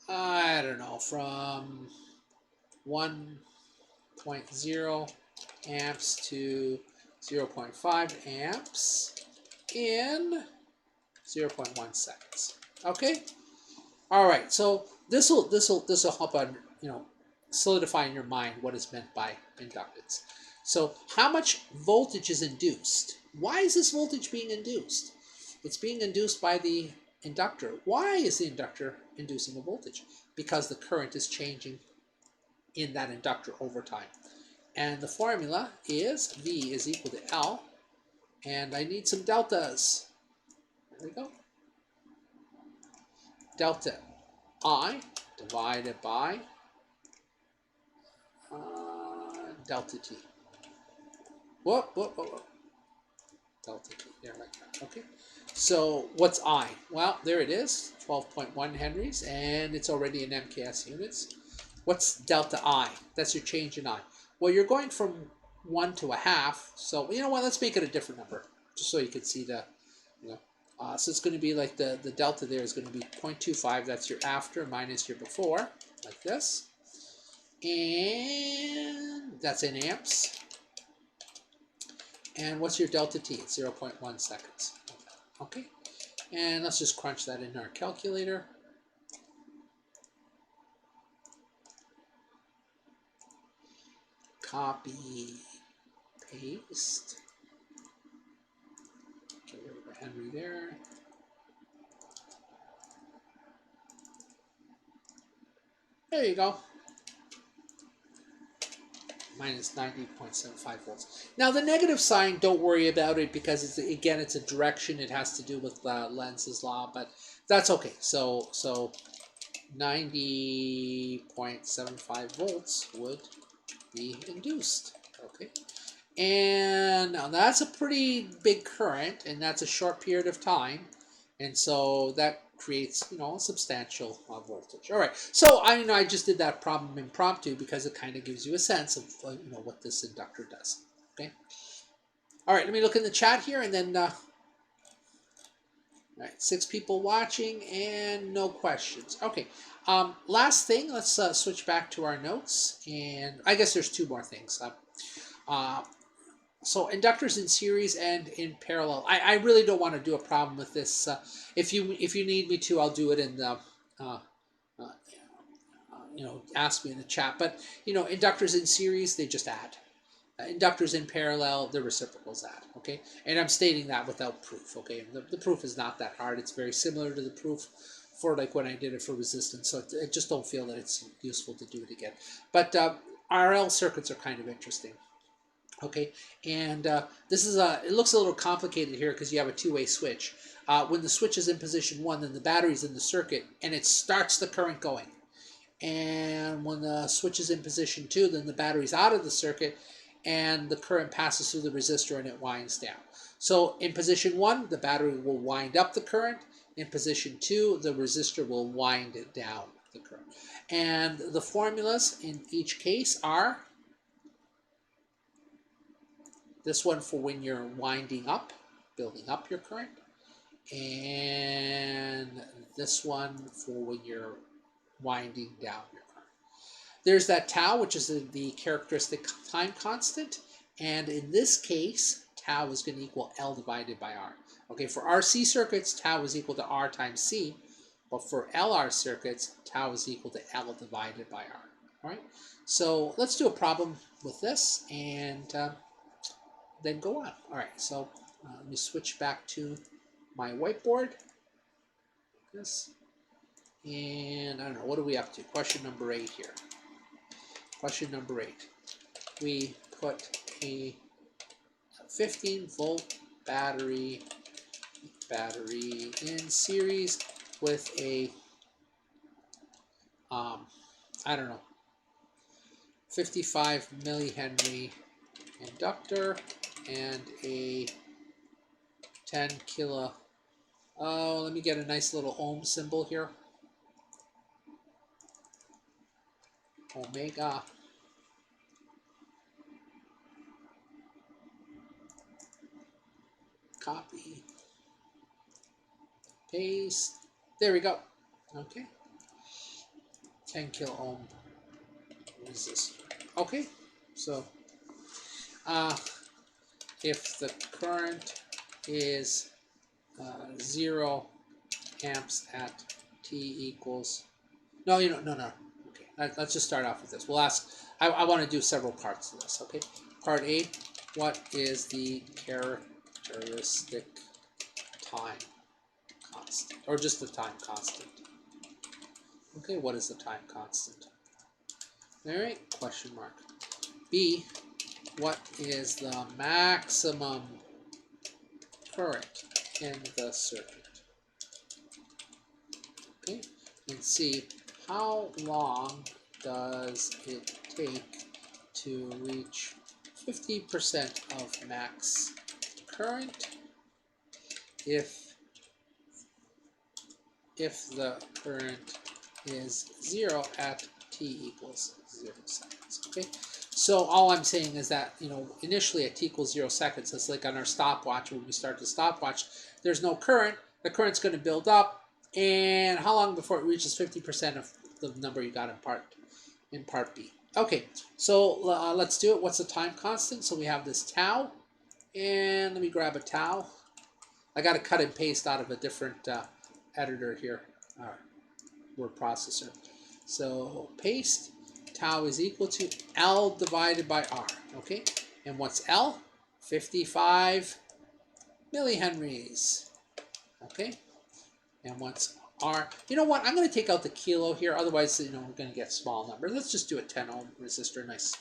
I don't know, from 1.0 amps to 0.5 amps in 0.1 seconds. Okay? All right, so this will help on, you know, solidify in your mind what is meant by inductance. So how much voltage is induced? Why is this voltage being induced? It's being induced by the inductor. Why is the inductor inducing a voltage? Because the current is changing in that inductor over time. And the formula is V is equal to L. And I need some deltas. There we go. Delta I divided by delta T. Whoop. Delta T, there like that, okay? So what's I? Well, there it is, 12.1 Henrys, and it's already in MKS units. What's delta I? That's your change in I. Well, you're going from 1 to a half, so you know what, let's make it a different number, just so you can see the, you know. So it's going to be like the delta there is going to be 0.25, that's your after minus your before, like this. And that's in amps. And what's your delta T? It's 0.1 seconds. Okay. And let's just crunch that in our calculator. Copy, paste. Get rid of the Henry there. There you go. minus 90.75 volts. Now the negative sign, don't worry about it because it's, again, it's a direction. It has to do with Lenz's law, but that's okay. So 90.75 volts would be induced. Okay, and now that's a pretty big current, and that's a short period of time, and so that creates, you know, a substantial voltage. All right, so I just did that problem impromptu because it kind of gives you a sense of you know, what this inductor does. Okay. All right, let me look in the chat here, and then all right, 6 people watching and no questions. Okay, last thing, let's switch back to our notes, and I guess there's 2 more things. So inductors in series and in parallel. I really don't want to do a problem with this. If you need me to, I'll do it in the you know, ask me in the chat. But you know, inductors in series, they just add. Inductors in parallel, the reciprocals add. Okay, and I'm stating that without proof. Okay, the proof is not that hard. It's very similar to the proof for like when I did it for resistance. So I just don't feel that it's useful to do it again. But RL circuits are kind of interesting. Okay, and this is it looks a little complicated here because you have a 2-way switch. When the switch is in position 1, then the battery's in the circuit and it starts the current going. And when the switch is in position 2, then the battery's out of the circuit and the current passes through the resistor and it winds down. So in position 1, the battery will wind up the current. In position 2, the resistor will wind it down the current. And the formulas in each case are this one for when you're winding up, building up your current, and this one for when you're winding down your current. There's that tau, which is the characteristic time constant, and in this case, tau is going to equal L divided by R. Okay, for RC circuits, tau is equal to R times C, but for LR circuits, tau is equal to L divided by R. All right, so let's do a problem with this, and then go on. All right, so let me switch back to my whiteboard. This, and I don't know, what are we up to? Question number 8 here. Question number 8. We put a 15-volt battery in series with a I don't know, 55 millihenry inductor and a 10 kilo. Oh, let me get a nice little ohm symbol here. Omega. Copy. Paste. There we go. Okay. 10 kilo ohm resistor. Okay. So if the current is 0 amps at t equals, no. Okay, let's just start off with this. We'll ask, I want to do several parts of this. Okay, part A, what is the characteristic time constant, or just the time constant? Okay, what is the time constant? All right, question mark. B, what is the maximum current in the circuit? Okay, and C, how long does it take to reach 50% of max current if the current is 0 at t equals 0 seconds? Okay, so all I'm saying is that, you know, initially at t equals 0 seconds, it's like on our stopwatch. When we start the stopwatch, there's no current. The current's going to build up, and how long before it reaches 50% of the number you got in part B? Okay, so let's do it. What's the time constant? So we have this tau, and let me grab a tau. I got to cut and paste out of a different editor here, word processor. So paste, tau is equal to L divided by R. Okay, and what's L? 55 millihenries. Okay, and what's R? You know what? I'm going to take out the kilo here. Otherwise, you know, we're going to get small numbers. Let's just do a 10 ohm resistor. Nice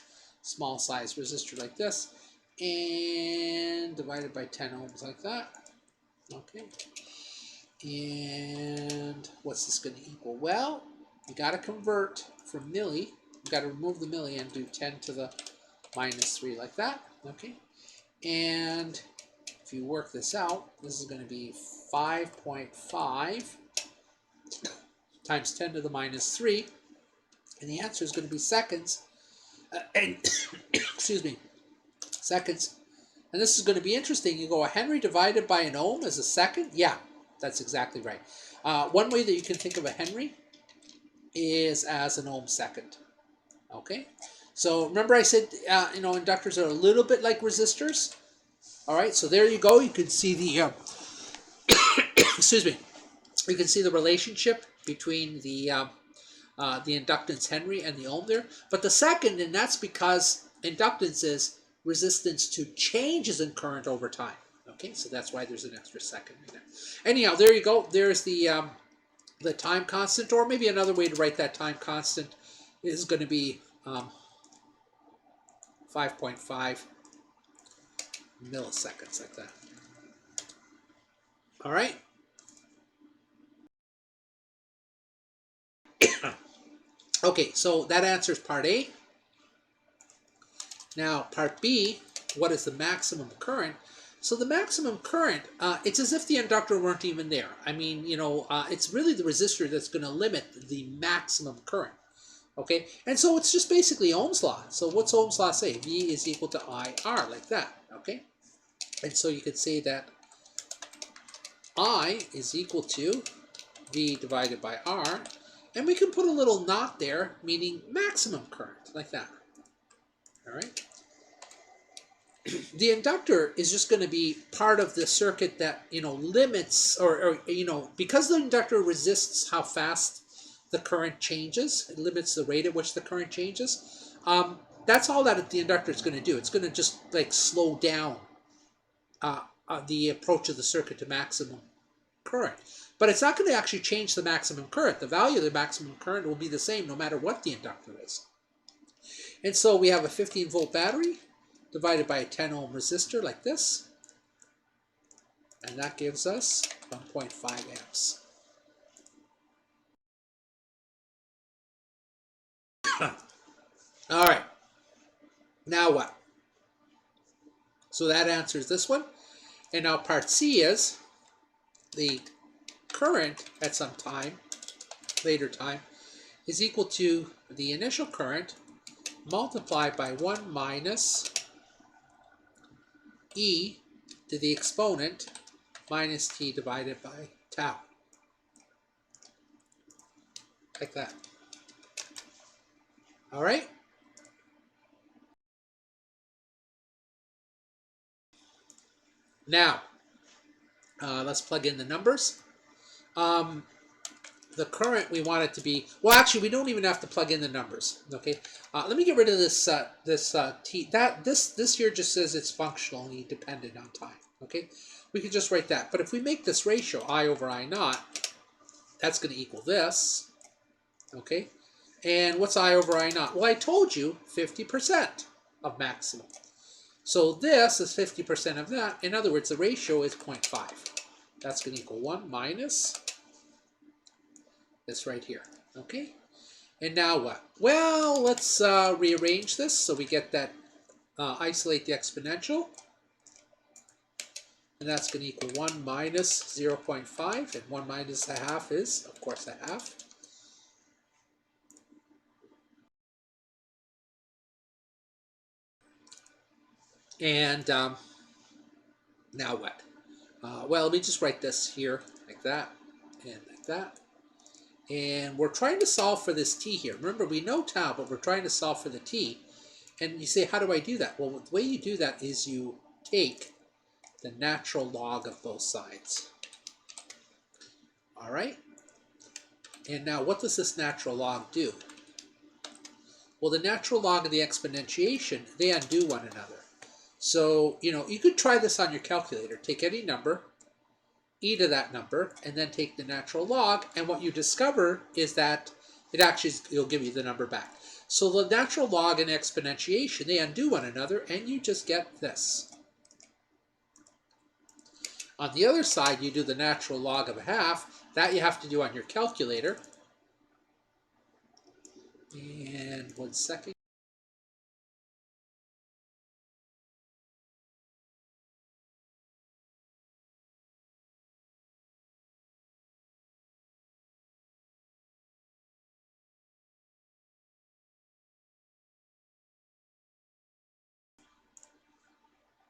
small size resistor like this, and divided by 10 ohms like that. Okay. And what's this going to equal? Well, you got to convert from milli. You got to remove the milli and do 10 to the minus 3 like that. Okay. And if you work this out, this is going to be 5.5 times 10 to the minus 3. And the answer is going to be seconds. Excuse me. Seconds. And this is going to be interesting. You go, a Henry divided by an ohm is a second? Yeah, that's exactly right. One way that you can think of a Henry is as an ohm second. Okay? So remember I said, inductors are a little bit like resistors. All right, so there you go. You can see the, excuse me, you can see the relationship between the inductance Henry and the ohm there. But the second, and that's because inductance is resistance to changes in current over time. Okay, so that's why there's an extra second in there. Anyhow, there you go. There's the time constant, or maybe another way to write that time constant is going to be 5.5 milliseconds, like that. All right. Okay, so that answers part A. Now, part B, what is the maximum current? So the maximum current, it's as if the inductor weren't even there. I mean, it's really the resistor that's going to limit the maximum current. Okay, and so it's just basically Ohm's law. So what's Ohm's law say? V is equal to IR, like that. Okay, and so you could say that I is equal to V divided by R, and we can put a little naught there, meaning maximum current, like that. All right. The inductor is just going to be part of the circuit that, limits, or because the inductor resists how fast the current changes, it limits the rate at which the current changes. That's all that the inductor is going to do. It's going to just like slow down the approach of the circuit to maximum current. But it's not going to actually change the maximum current. The value of the maximum current will be the same no matter what the inductor is. And so we have a 15-volt battery divided by a 10 ohm resistor like this. And that gives us 1.5 amps. All right. Now what? So that answers this one. And now part C is the current at some time, later time, is equal to the initial current multiplied by 1 minus e to the exponent minus t divided by tau. Like that. All right? Now, let's plug in the numbers. The current we want it to be, well, actually, we don't even have to plug in the numbers. Okay, let me get rid of this t. This here just says it's functionally dependent on time. Okay, we can just write that. But if we make this ratio I over I naught, that's going to equal this. Okay, and what's I over I naught? Well, I told you 50% of maximum. So this is 50% of that. In other words, the ratio is 0.5. That's going to equal 1 minus this right here. Okay? And now what? Well, let's rearrange this so we get that, isolate the exponential. And that's going to equal 1 minus 0.5. And 1 minus a half is, of course, a half. And now what? Well, let me just write this here like that and like that. And we're trying to solve for this t here. Remember, we know tau, but we're trying to solve for the t. And you say, how do I do that? Well, the way you do that is you take the natural log of both sides. All right? And now, what does this natural log do? Well, the natural log of the exponentiation, they undo one another. So, you could try this on your calculator. Take any number, e to that number, and then take the natural log, and what you discover is that it'll give you the number back. So the natural log and exponentiation, they undo one another, and you just get this. On the other side, you do the natural log of a half. That you have to do on your calculator. And 1 second.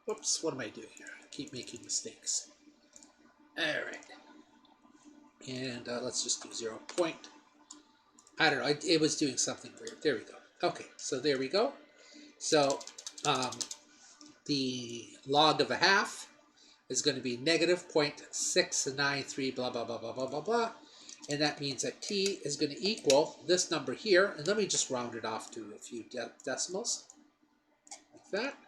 Oops, what am I doing here? I keep making mistakes. All right. And let's just do 0 point. I don't know. It was doing something weird. There we go. Okay, so there we go. So the log of a half is going to be negative 0.693 blah, blah, blah, blah, blah, blah, blah. And that means that t is going to equal this number here. And let me just round it off to a few decimals. Like that.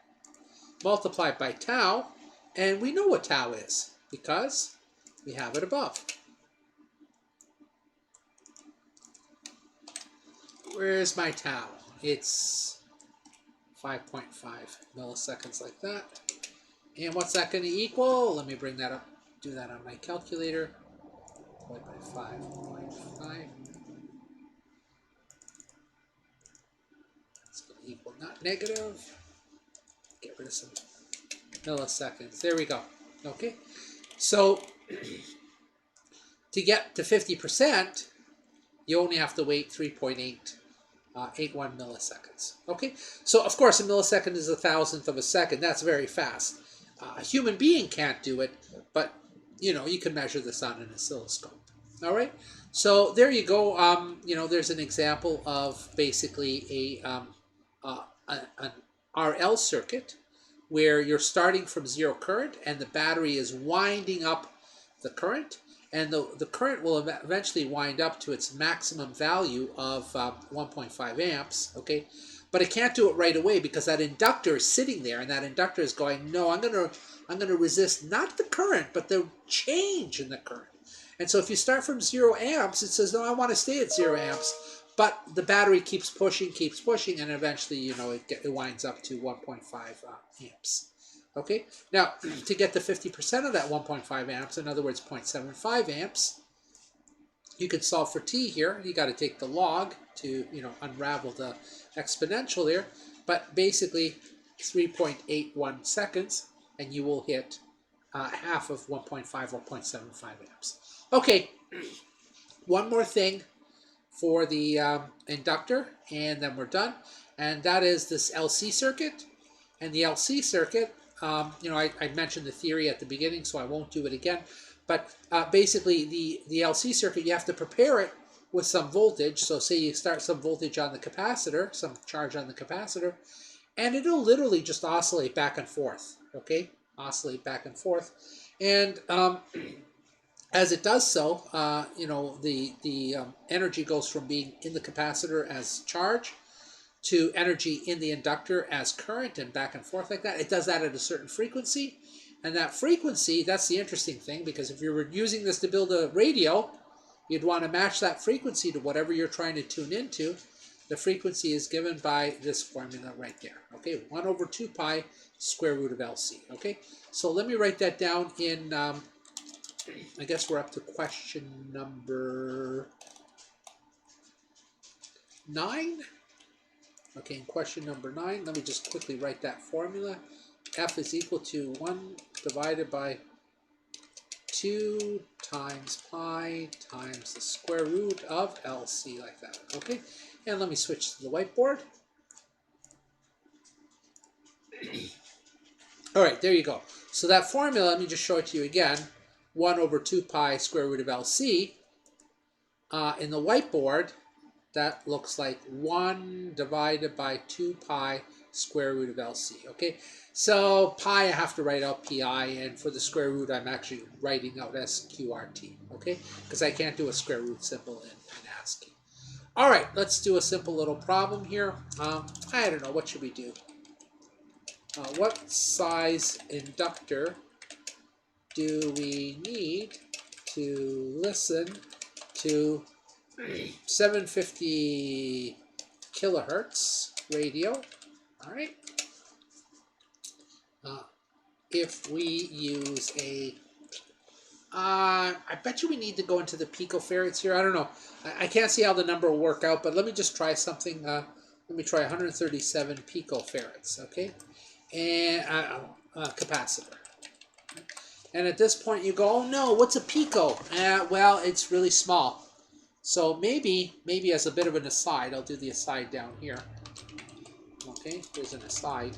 Multiplied by tau. And we know what tau is because we have it above. Where's my tau? It's 5.5 milliseconds like that. And what's that going to equal? Let me bring that up, do that on my calculator. Divided by 5.5. It's going to equal not negative. Get rid of some milliseconds. There we go. Okay. So to get to 50%, you only have to wait 3.81 milliseconds. Okay, so of course a millisecond is 1,000th of a second. That's very fast. A human being can't do it, but you know, you can measure this on an oscilloscope. All right, so there you go. You know, there's an example of basically an RL circuit where you're starting from zero current and the battery is winding up the current. And the current will eventually wind up to its maximum value of 1.5 amps, okay? But it can't do it right away because that inductor is sitting there, and that inductor is going, no, I'm gonna resist not the current, but the change in the current. And so if you start from 0 amps, it says, no, I want to stay at 0 amps. But the battery keeps pushing, and eventually, you know, it winds up to 1.5 amps. Okay, now to get to 50% of that 1.5 amps, in other words, 0.75 amps, you can solve for t here. You got to take the log to, you know, unravel the exponential there. But basically, 3.81 seconds, and you will hit half of 1.5 or 0.75 amps. Okay, one more thing for the inductor, and then we're done. And that is this LC circuit. And the LC circuit, you know, I mentioned the theory at the beginning, so I won't do it again. But basically, the LC circuit, you have to prepare it with some voltage. So say you start some voltage on the capacitor, some charge on the capacitor, and it'll literally just oscillate back and forth, okay? Oscillate back and forth. And as it does so, you know, the energy goes from being in the capacitor as charge to energy in the inductor as current, and back and forth like that. It does that at a certain frequency. And that frequency, that's the interesting thing, because if you were using this to build a radio, you'd want to match that frequency to whatever you're trying to tune into. The frequency is given by this formula right there. Okay, 1 over 2 pi square root of LC. Okay, so let me write that down in, I guess we're up to question number 9. Okay, in question number 9, let me just quickly write that formula. F is equal to 1 divided by 2 times pi times the square root of LC, like that. Okay, and let me switch to the whiteboard. All right, there you go. So that formula, let me just show it to you again. 1 over 2 pi square root of LC. In the whiteboard, that looks like 1 divided by 2 pi square root of LC, okay? So pi, I have to write out pi, and for the square root, I'm actually writing out SQRT, okay? Because I can't do a square root symbol in ASCII. All right, let's do a simple little problem here. I don't know, what should we do? What size inductor do we need to listen to 750 kilohertz radio. All right. If we use a, I bet you we need to go into the picofarads here. I don't know. I can't see how the number will work out, but let me just try something. Let me try 137 picofarads, okay? And capacitor. And at this point you go, oh no, what's a pico? Well, it's really small. So maybe as a bit of an aside, I'll do the aside down here. Okay, there's an aside.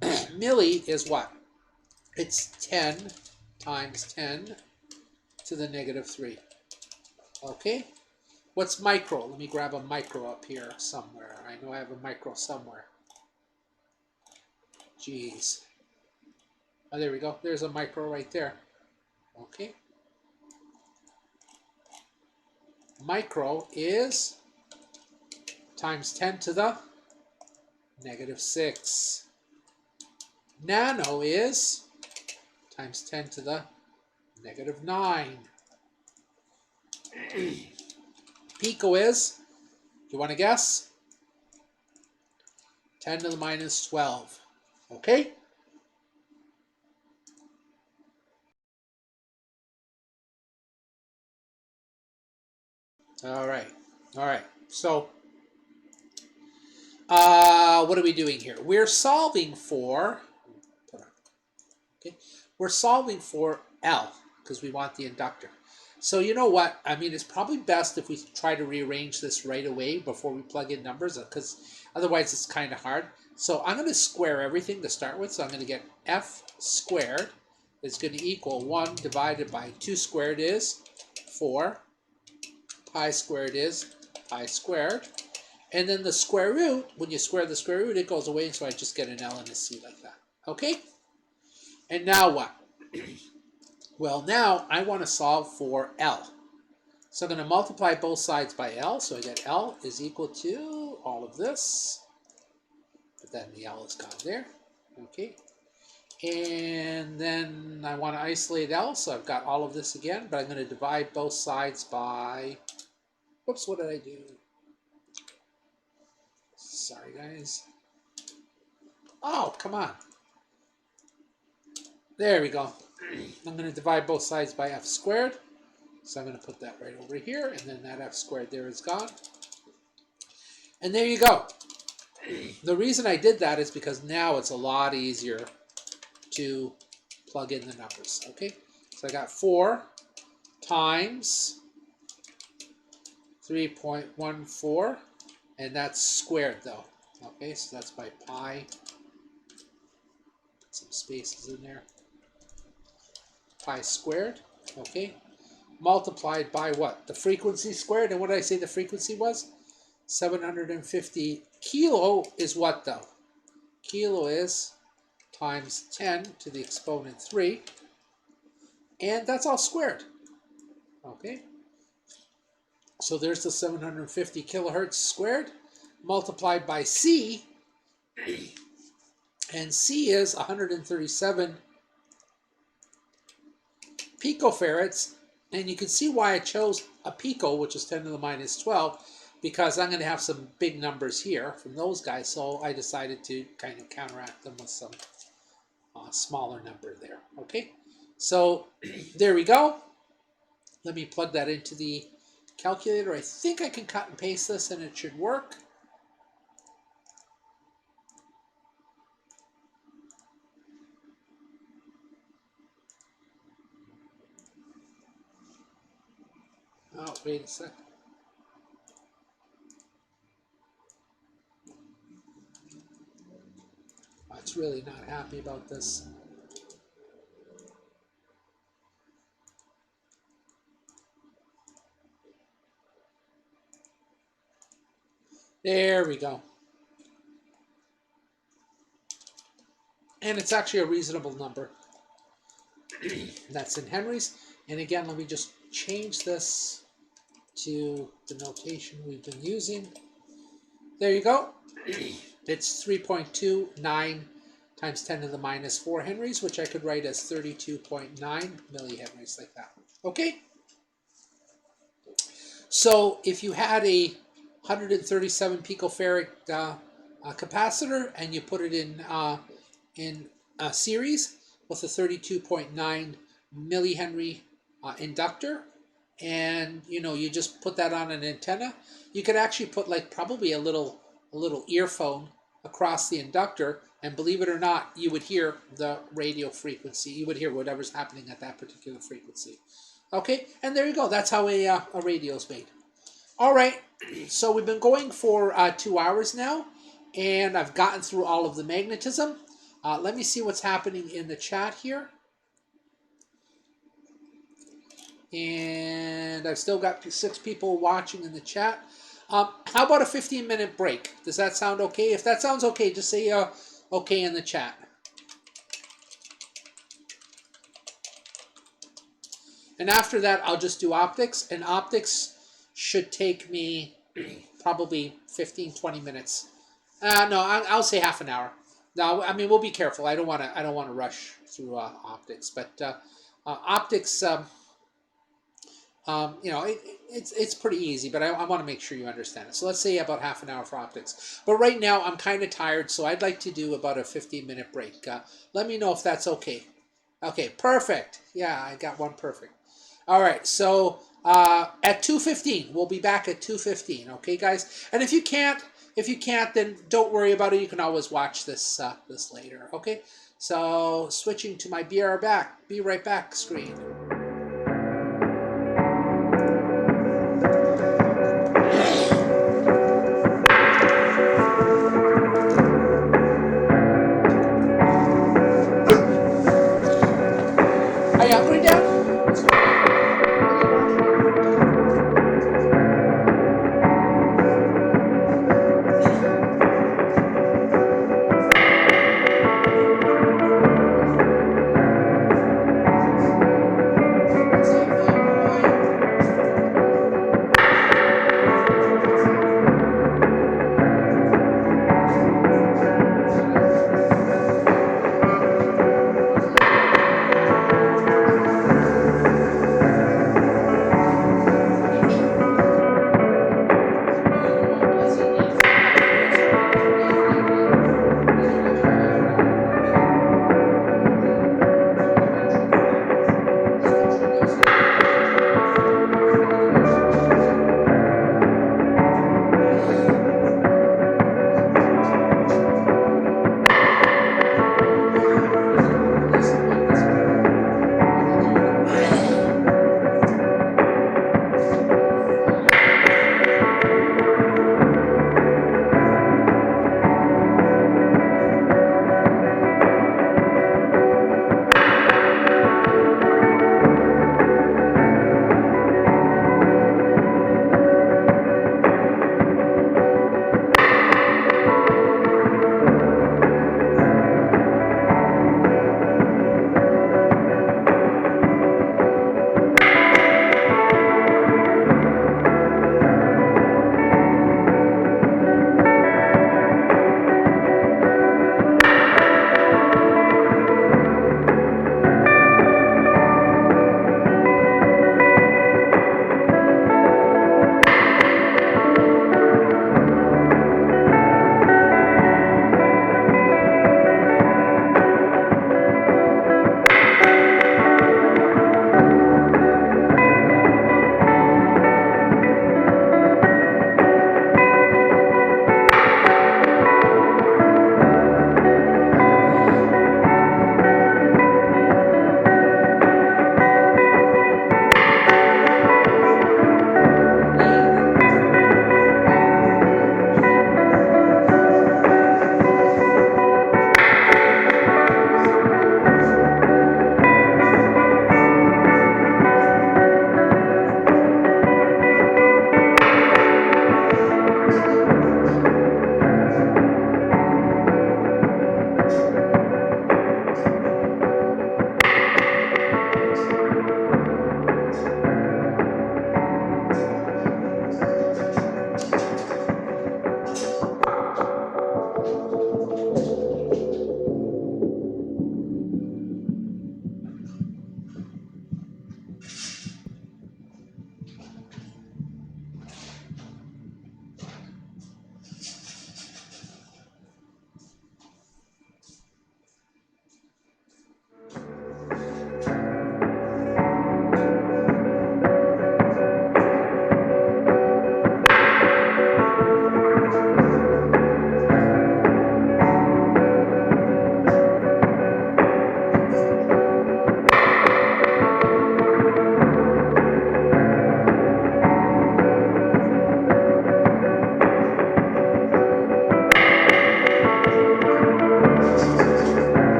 Milli is what? It's 10 times 10 to the negative 3. Okay? What's micro? Let me grab a micro up here somewhere. I know I have a micro somewhere. Jeez. Oh, there we go. There's a micro right there. Okay. Micro is times 10 to the negative 6. Nano is times 10 to the negative 9. Pico is, do you want to guess? 10 to the minus 12. Okay? All right. All right. So, what are we doing here? We're solving for, okay, we're solving for L because we want the inductor. So you know what? I mean, it's probably best if we try to rearrange this right away before we plug in numbers, because otherwise it's kind of hard. So I'm going to square everything to start with. So I'm going to get F squared is going to equal 1 divided by 2 squared is 4. Pi squared is pi squared. And then the square root, when you square the square root, it goes away, so I just get an L and a C like that. Okay? And now what? Well, now I want to solve for L. So I'm going to multiply both sides by L, so I get L is equal to all of this. But then the L is gone there. Okay? And then I want to isolate L, so I've got all of this again, but I'm going to divide both sides by, whoops, what did I do? Sorry, guys. Oh, come on. There we go. I'm going to divide both sides by F squared. So I'm going to put that right over here, and then that F squared there is gone. And there you go. The reason I did that is because now it's a lot easier to plug in the numbers. Okay, so I got 4 times 3.14, and that's squared though. Okay, so that's by pi. Put some spaces in there. Pi squared. Okay, multiplied by what? The frequency squared. And what did I say the frequency was? 750. Kilo is what though? Kilo is times 10 to the exponent 3, and that's all squared. Okay, so there's the 750 kilohertz squared multiplied by C, and C is 137 picofarads, and you can see why I chose a pico, which is 10 to the minus 12, because I'm going to have some big numbers here from those guys, so I decided to kind of counteract them with some smaller number there. Okay, so there we go. Let me plug that into the calculator. I think I can cut and paste this and it should work. Oh, wait a sec. It's really not happy about this. There we go. And it's actually a reasonable number. That's in henries. And again, let me just change this to the notation we've been using. There you go. It's 3.29 times 10 to the minus 4 henries, which I could write as 32.9 millihenries like that. Okay? So if you had a 137 picofarad capacitor, and you put it in a series with a 32.9 millihenry inductor, and you just put that on an antenna. You could actually put like probably a little earphone across the inductor, and believe it or not, you would hear the radio frequency. You would hear whatever's happening at that particular frequency. Okay, and there you go. That's how a radio is made. All right, so we've been going for 2 hours now, and I've gotten through all of the magnetism. Let me see what's happening in the chat here. And I've still got 6 people watching in the chat. How about a 15-minute break? Does that sound okay? If that sounds okay, just say okay in the chat. And after that, I'll just do optics. And optics should take me probably 15-20 minutes. No, I'll say half an hour. No, I mean, we'll be careful. I don't want to rush through optics. But optics, it's pretty easy. But I want to make sure you understand it. So let's say about half an hour for optics. But right now, I'm kind of tired, so I'd like to do about a 15-minute break. Let me know if that's okay. Okay, perfect. Yeah, I got one perfect. All right, so at 2:15, we'll be back at 2:15. Okay, guys. And if you can't, then don't worry about it. You can always watch this later. Okay. So switching to my be right back screen. Are you hungry, Dad?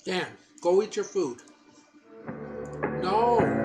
Dan, go eat your food. No.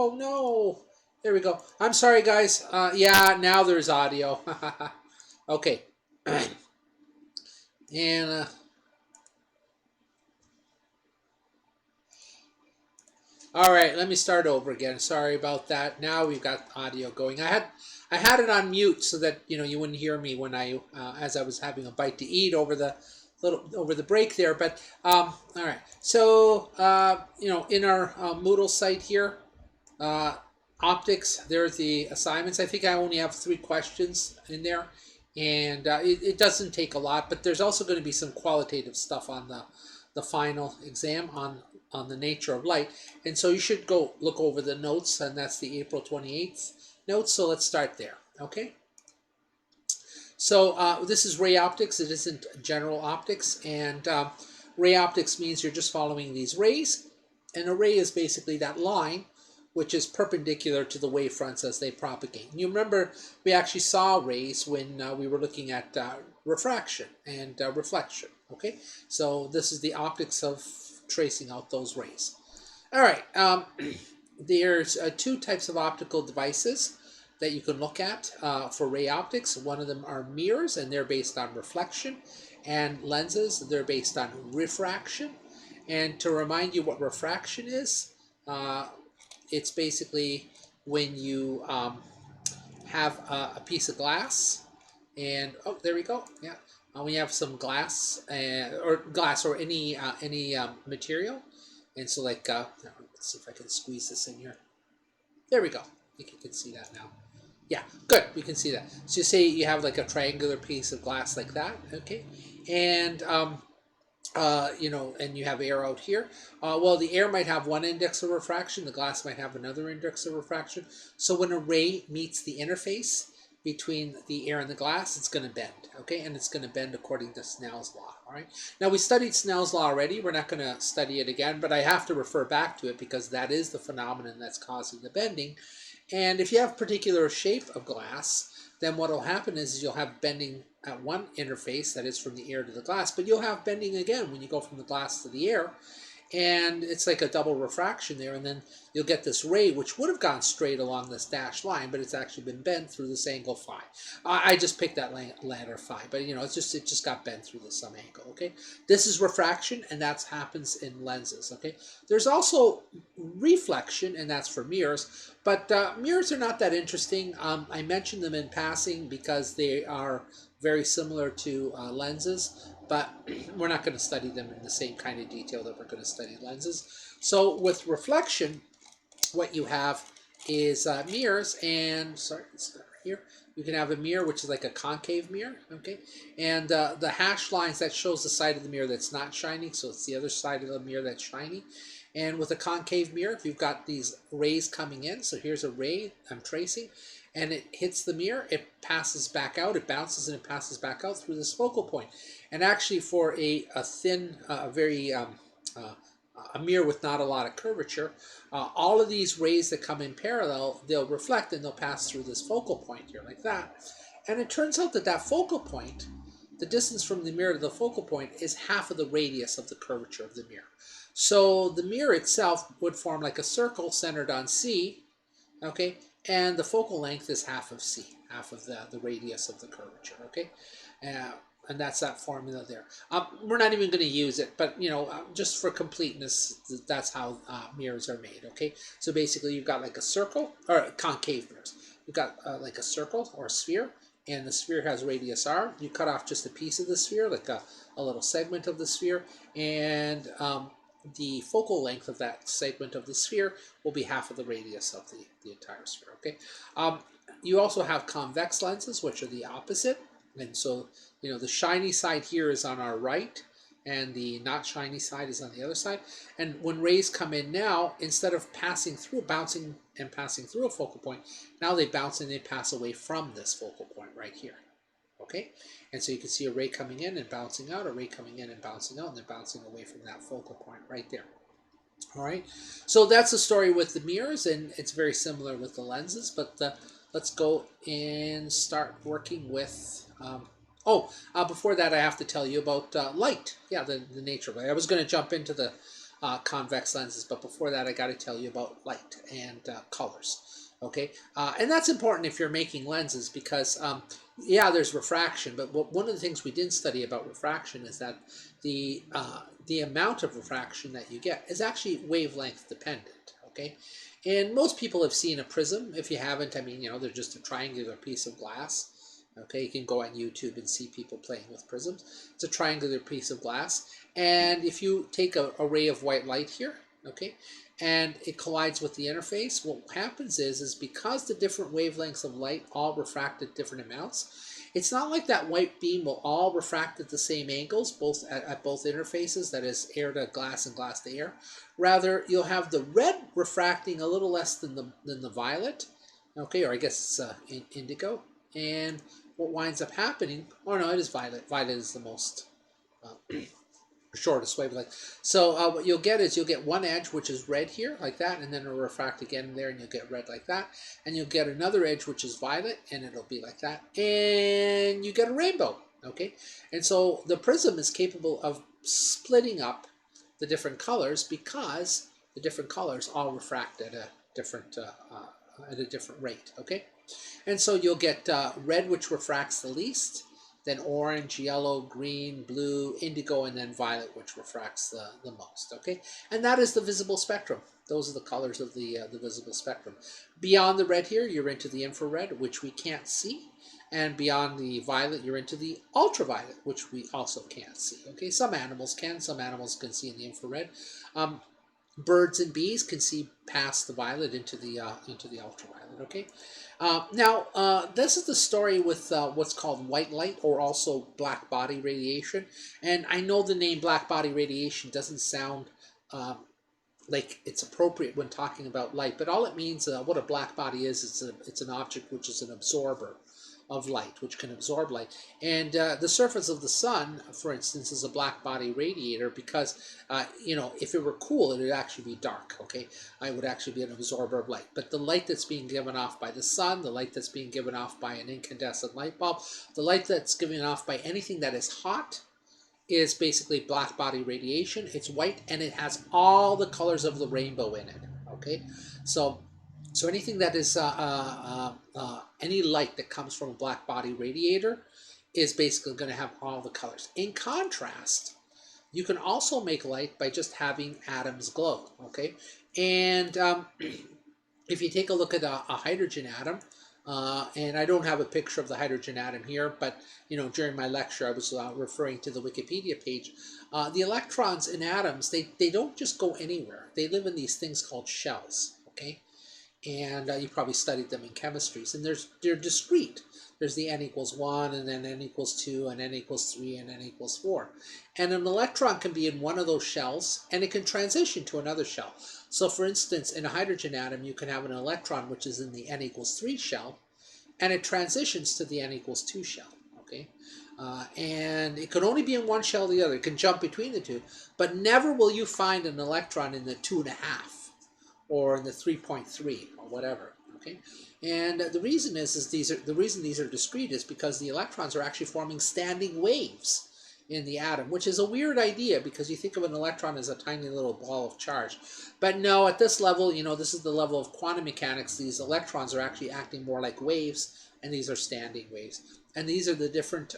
Oh no! There we go. I'm sorry, guys. Yeah, now there's audio. Okay. And all right, let me start over again. Sorry about that. Now we've got audio going. I had it on mute so that you wouldn't hear me when I as I was having a bite to eat over the break there. But all right. So in our Moodle site here, uh, optics. There's the assignments. I think I only have 3 questions in there, and it doesn't take a lot. But there's also going to be some qualitative stuff on the final exam on the nature of light, and so you should go look over the notes, and that's the April 28th notes. So let's start there. Okay. So this is ray optics. It isn't general optics, and ray optics means you're just following these rays. And a ray is basically that line which is perpendicular to the wavefronts as they propagate. And you remember we actually saw rays when we were looking at refraction and reflection. Okay, so this is the optics of tracing out those rays. All right, there's 2 types of optical devices that you can look at for ray optics. One of them are mirrors, and they're based on reflection, and lenses, they're based on refraction. And to remind you what refraction is, it's basically when you have a piece of glass, and oh, there we go. Yeah, we have some glass or any material, and so like let's see if I can squeeze this in here. There we go. I think you can see that now. Yeah, good. We can see that. So you say you have like a triangular piece of glass like that, okay, and and you have air out here. Well, the air might have one index of refraction, the glass might have another index of refraction. So when a ray meets the interface between the air and the glass, it's going to bend, okay? And it's going to bend according to Snell's law, all right? Now, we studied Snell's law already. We're not going to study it again, but I have to refer back to it because that is the phenomenon that's causing the bending. And if you have particular shape of glass, then what will happen is you'll have bending at one interface, that is from the air to the glass, but you'll have bending again when you go from the glass to the air. And it's like a double refraction there, and then you'll get this ray, which would have gone straight along this dashed line, but it's actually been bent through this angle phi. I just picked that letter phi, but it just got bent through some angle. Okay, this is refraction, and that happens in lenses. Okay, there's also reflection, and that's for mirrors, but mirrors are not that interesting. I mentioned them in passing because they are very similar to lenses, but we're not going to study them in the same kind of detail that we're going to study lenses. So with reflection, what you have is mirrors, and sorry, it's right here. You can have a mirror which is like a concave mirror, okay? And the hash lines, that shows the side of the mirror that's not shining, so it's the other side of the mirror that's shiny. And with a concave mirror, if you've got these rays coming in, so here's a ray I'm tracing, and it hits the mirror, it passes back out, it bounces and it passes back out through this focal point. And actually for a thin, a mirror with not a lot of curvature, all of these rays that come in parallel, they'll reflect and they'll pass through this focal point here like that. And it turns out that that focal point, the distance from the mirror to the focal point, is half of the radius of the curvature of the mirror. So the mirror itself would form like a circle centered on C, okay? And the focal length is half of C, half of the radius of the curvature, okay? And that's that formula there. We're not even going to use it, but, just for completeness, that's how mirrors are made, okay? So basically you've got like a circle, or concave mirrors. You've got like a circle or a sphere, and the sphere has radius r. You cut off just a piece of the sphere, like a little segment of the sphere, and the focal length of that segment of the sphere will be half of the radius of the entire sphere, okay? You also have convex lenses, which are the opposite. And so, the shiny side here is on our right, and the not shiny side is on the other side. And when rays come in now, instead of passing through, bouncing and passing through a focal point, now they bounce and they pass away from this focal point right here, okay? And so you can see a ray coming in and bouncing out, a ray coming in and bouncing out, and they're bouncing away from that focal point right there. All right, so that's the story with the mirrors, and it's very similar with the lenses, but let's go and start working with, before that I have to tell you about light. Yeah, the nature of light. I was going to jump into the convex lenses. But before that, I got to tell you about light and colors. Okay, and that's important if you're making lenses because, yeah, there's refraction, but one of the things we didn't study about refraction is that the amount of refraction that you get is actually wavelength dependent. Okay, and most people have seen a prism. If you haven't, I mean, they're just a triangular piece of glass. Okay, you can go on YouTube and see people playing with prisms. It's a triangular piece of glass, and if you take a ray of white light here, okay, and it collides with the interface, what happens is because the different wavelengths of light all refract at different amounts, it's not like that white beam will all refract at the same angles, both at both interfaces, that is air to glass and glass to air. Rather, you'll have the red refracting a little less than the violet, okay, or I guess it's indigo. And what winds up happening, no, it is violet. Violet is the most shortest wavelength. So what you'll get is you'll get one edge, which is red here, like that, and then it'll refract again there, and you'll get red like that. And you'll get another edge, which is violet, and it'll be like that. And you get a rainbow, okay? And so the prism is capable of splitting up the different colors because the different colors all refract at a different rate, okay? And so you'll get red, which refracts the least, then orange, yellow, green, blue, indigo, and then violet, which refracts the most, okay? And that is the visible spectrum. Those are the colors of the visible spectrum. Beyond the red here, you're into the infrared, which we can't see. And beyond the violet, you're into the ultraviolet, which we also can't see, okay? Some animals can see in the infrared. Birds and bees can see past the violet into the ultraviolet, okay? Now, this is the story with what's called white light, or also black body radiation. And I know the name black body radiation doesn't sound like it's appropriate when talking about light, but all it means, what a black body is, it's an object which is an absorber of light, which can absorb light. And the surface of the sun, for instance, is a black body radiator because, if it were cool, it would actually be dark, okay? It would actually be an absorber of light. But the light that's being given off by the sun, the light that's being given off by an incandescent light bulb, the light that's given off by anything that is hot is basically black body radiation. It's white, and it has all the colors of the rainbow in it, okay? So anything that is, any light that comes from a black body radiator is basically going to have all the colors. In contrast, you can also make light by just having atoms glow, okay? And if you take a look at a hydrogen atom, and I don't have a picture of the hydrogen atom here, but during my lecture I was referring to the Wikipedia page. The electrons in atoms, they don't just go anywhere. They live in these things called shells, okay? And you probably studied them in chemistries, and they're discrete. There's the n equals 1, and then n equals 2, and n equals 3, and n equals 4. And an electron can be in one of those shells, and it can transition to another shell. So for instance, in a hydrogen atom, you can have an electron which is in the n equals 3 shell, and it transitions to the n equals 2 shell, okay? And it could only be in one shell or the other. It can jump between the two, but never will you find an electron in the 2.5. or in the 3.3 or whatever, okay? And the reason the reason these are discrete is because the electrons are actually forming standing waves in the atom, which is a weird idea because you think of an electron as a tiny little ball of charge. But no, at this level, this is the level of quantum mechanics. These electrons are actually acting more like waves, and these are standing waves. And these are the different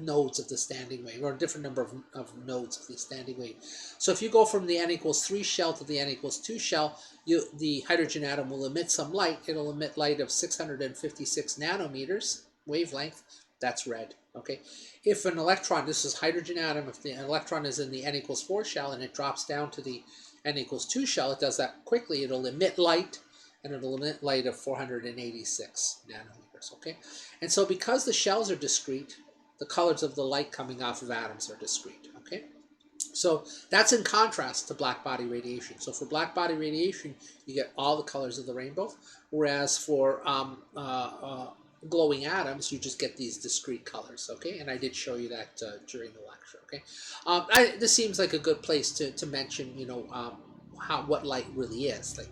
nodes of the standing wave, or a different number of nodes of the standing wave. So if you go from the n equals 3 shell to the n equals 2 shell, the hydrogen atom will emit some light. It'll emit light of 656 nanometers wavelength. That's red, okay? If an electron, this is hydrogen atom, if the electron is in the n equals 4 shell and it drops down to the n equals 2 shell, it does that quickly. It'll emit light, and it'll emit light of 486 nanometers, okay? And so because the shells are discrete, the colors of the light coming off of atoms are discrete, okay? So that's in contrast to black body radiation. So for black body radiation, you get all the colors of the rainbow, whereas for glowing atoms, you just get these discrete colors, okay? And I did show you that during the lecture, okay? This seems like a good place to mention, what light really is, like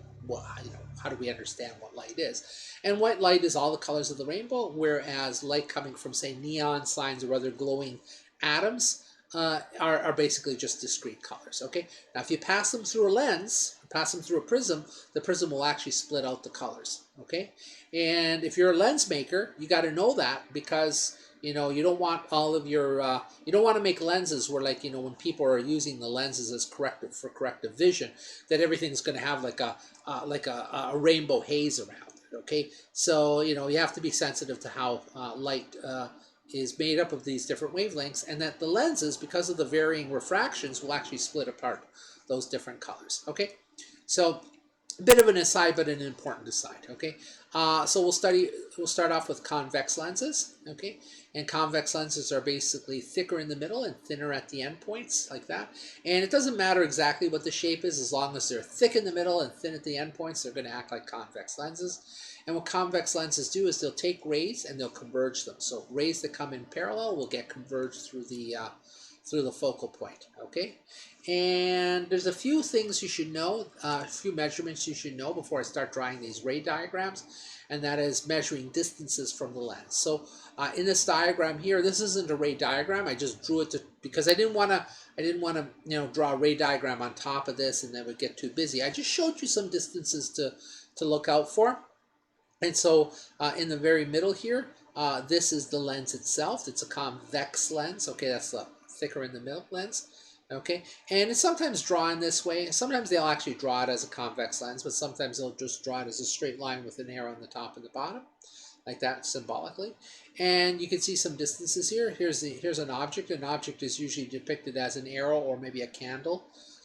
how do we understand what light is? And white light is all the colors of the rainbow, whereas light coming from, say, neon signs or other glowing atoms are basically just discrete colors. Okay. Now, if you pass them through a lens, pass them through a prism, the prism will actually split out the colors. Okay. And if you're a lens maker, you got to know that, because you don't want all of your you don't want to make lenses where, like, when people are using the lenses as corrective vision, that everything's going to have like a rainbow haze around it. Okay. So you have to be sensitive to how light is made up of these different wavelengths, and that the lenses, because of the varying refractions, will actually split apart those different colors. Okay, so a bit of an aside, but an important aside. Okay, so we'll start off with convex lenses. Okay, and convex lenses are basically thicker in the middle and thinner at the end points, like that. And it doesn't matter exactly what the shape is, as long as they're thick in the middle and thin at the end points, they're going to act like convex lenses. And what convex lenses do is they'll take rays and they'll converge them. So rays that come in parallel will get converged through the focal point. Okay, and there's a few things you should know, a few measurements you should know before I start drawing these ray diagrams, and that is measuring distances from the lens. So in this diagram here, this isn't a ray diagram. I just drew it because I didn't want to draw a ray diagram on top of this, and that would get too busy. I just showed you some distances to look out for. And so in the very middle here, this is the lens itself. It's a convex lens. Okay, that's the thicker in the middle lens. Okay, and it's sometimes drawn this way. Sometimes they'll actually draw it as a convex lens, but sometimes they'll just draw it as a straight line with an arrow on the top and the bottom, like that, symbolically. And you can see some distances here. Here's an object. An object is usually depicted as an arrow or maybe a candle.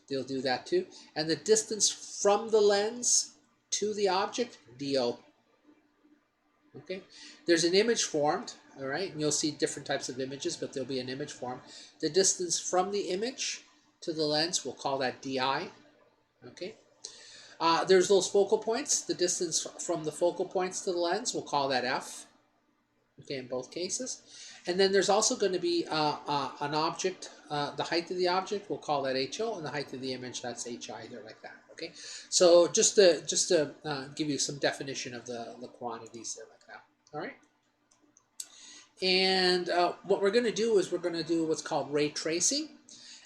They'll do that too. And the distance from the lens to the object, DO. Okay, there's an image formed, all right, and you'll see different types of images, but there'll be an image formed. The distance from the image to the lens, we'll call that DI. Okay, there's those focal points. The distance from the focal points to the lens, we'll call that F. Okay, in both cases. And then there's also going to be an object, the height of the object, we'll call that HO, and the height of the image, that's HI, they're like that. Okay, so just to give you some definition of the quantities there, like that. All right, and what we're going to do is we're going to do what's called ray tracing,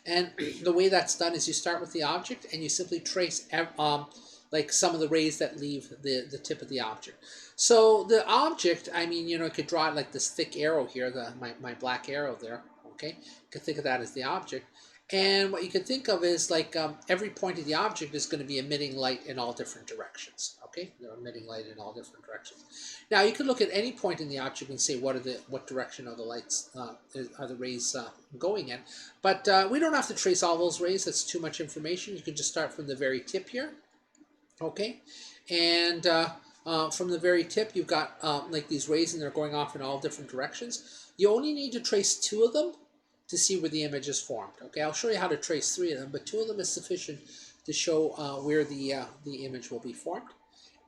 and the way that's done is you start with the object and you simply trace like some of the rays that leave the tip of the object. So the object, I mean, you could draw it like this thick arrow here, my black arrow there. Okay, you could think of that as the object. And what you can think of is like every point of the object is going to be emitting light in all different directions. Okay, they're emitting light in all different directions. Now you can look at any point in the object and say what direction are the lights, are the rays going in. But we don't have to trace all those rays. That's too much information. You can just start from the very tip here. Okay, and from the very tip you've got like these rays, and they're going off in all different directions. You only need to trace 2 of them to see where the image is formed. Okay, I'll show you how to trace 3 of them, but 2 of them is sufficient to show where the image will be formed.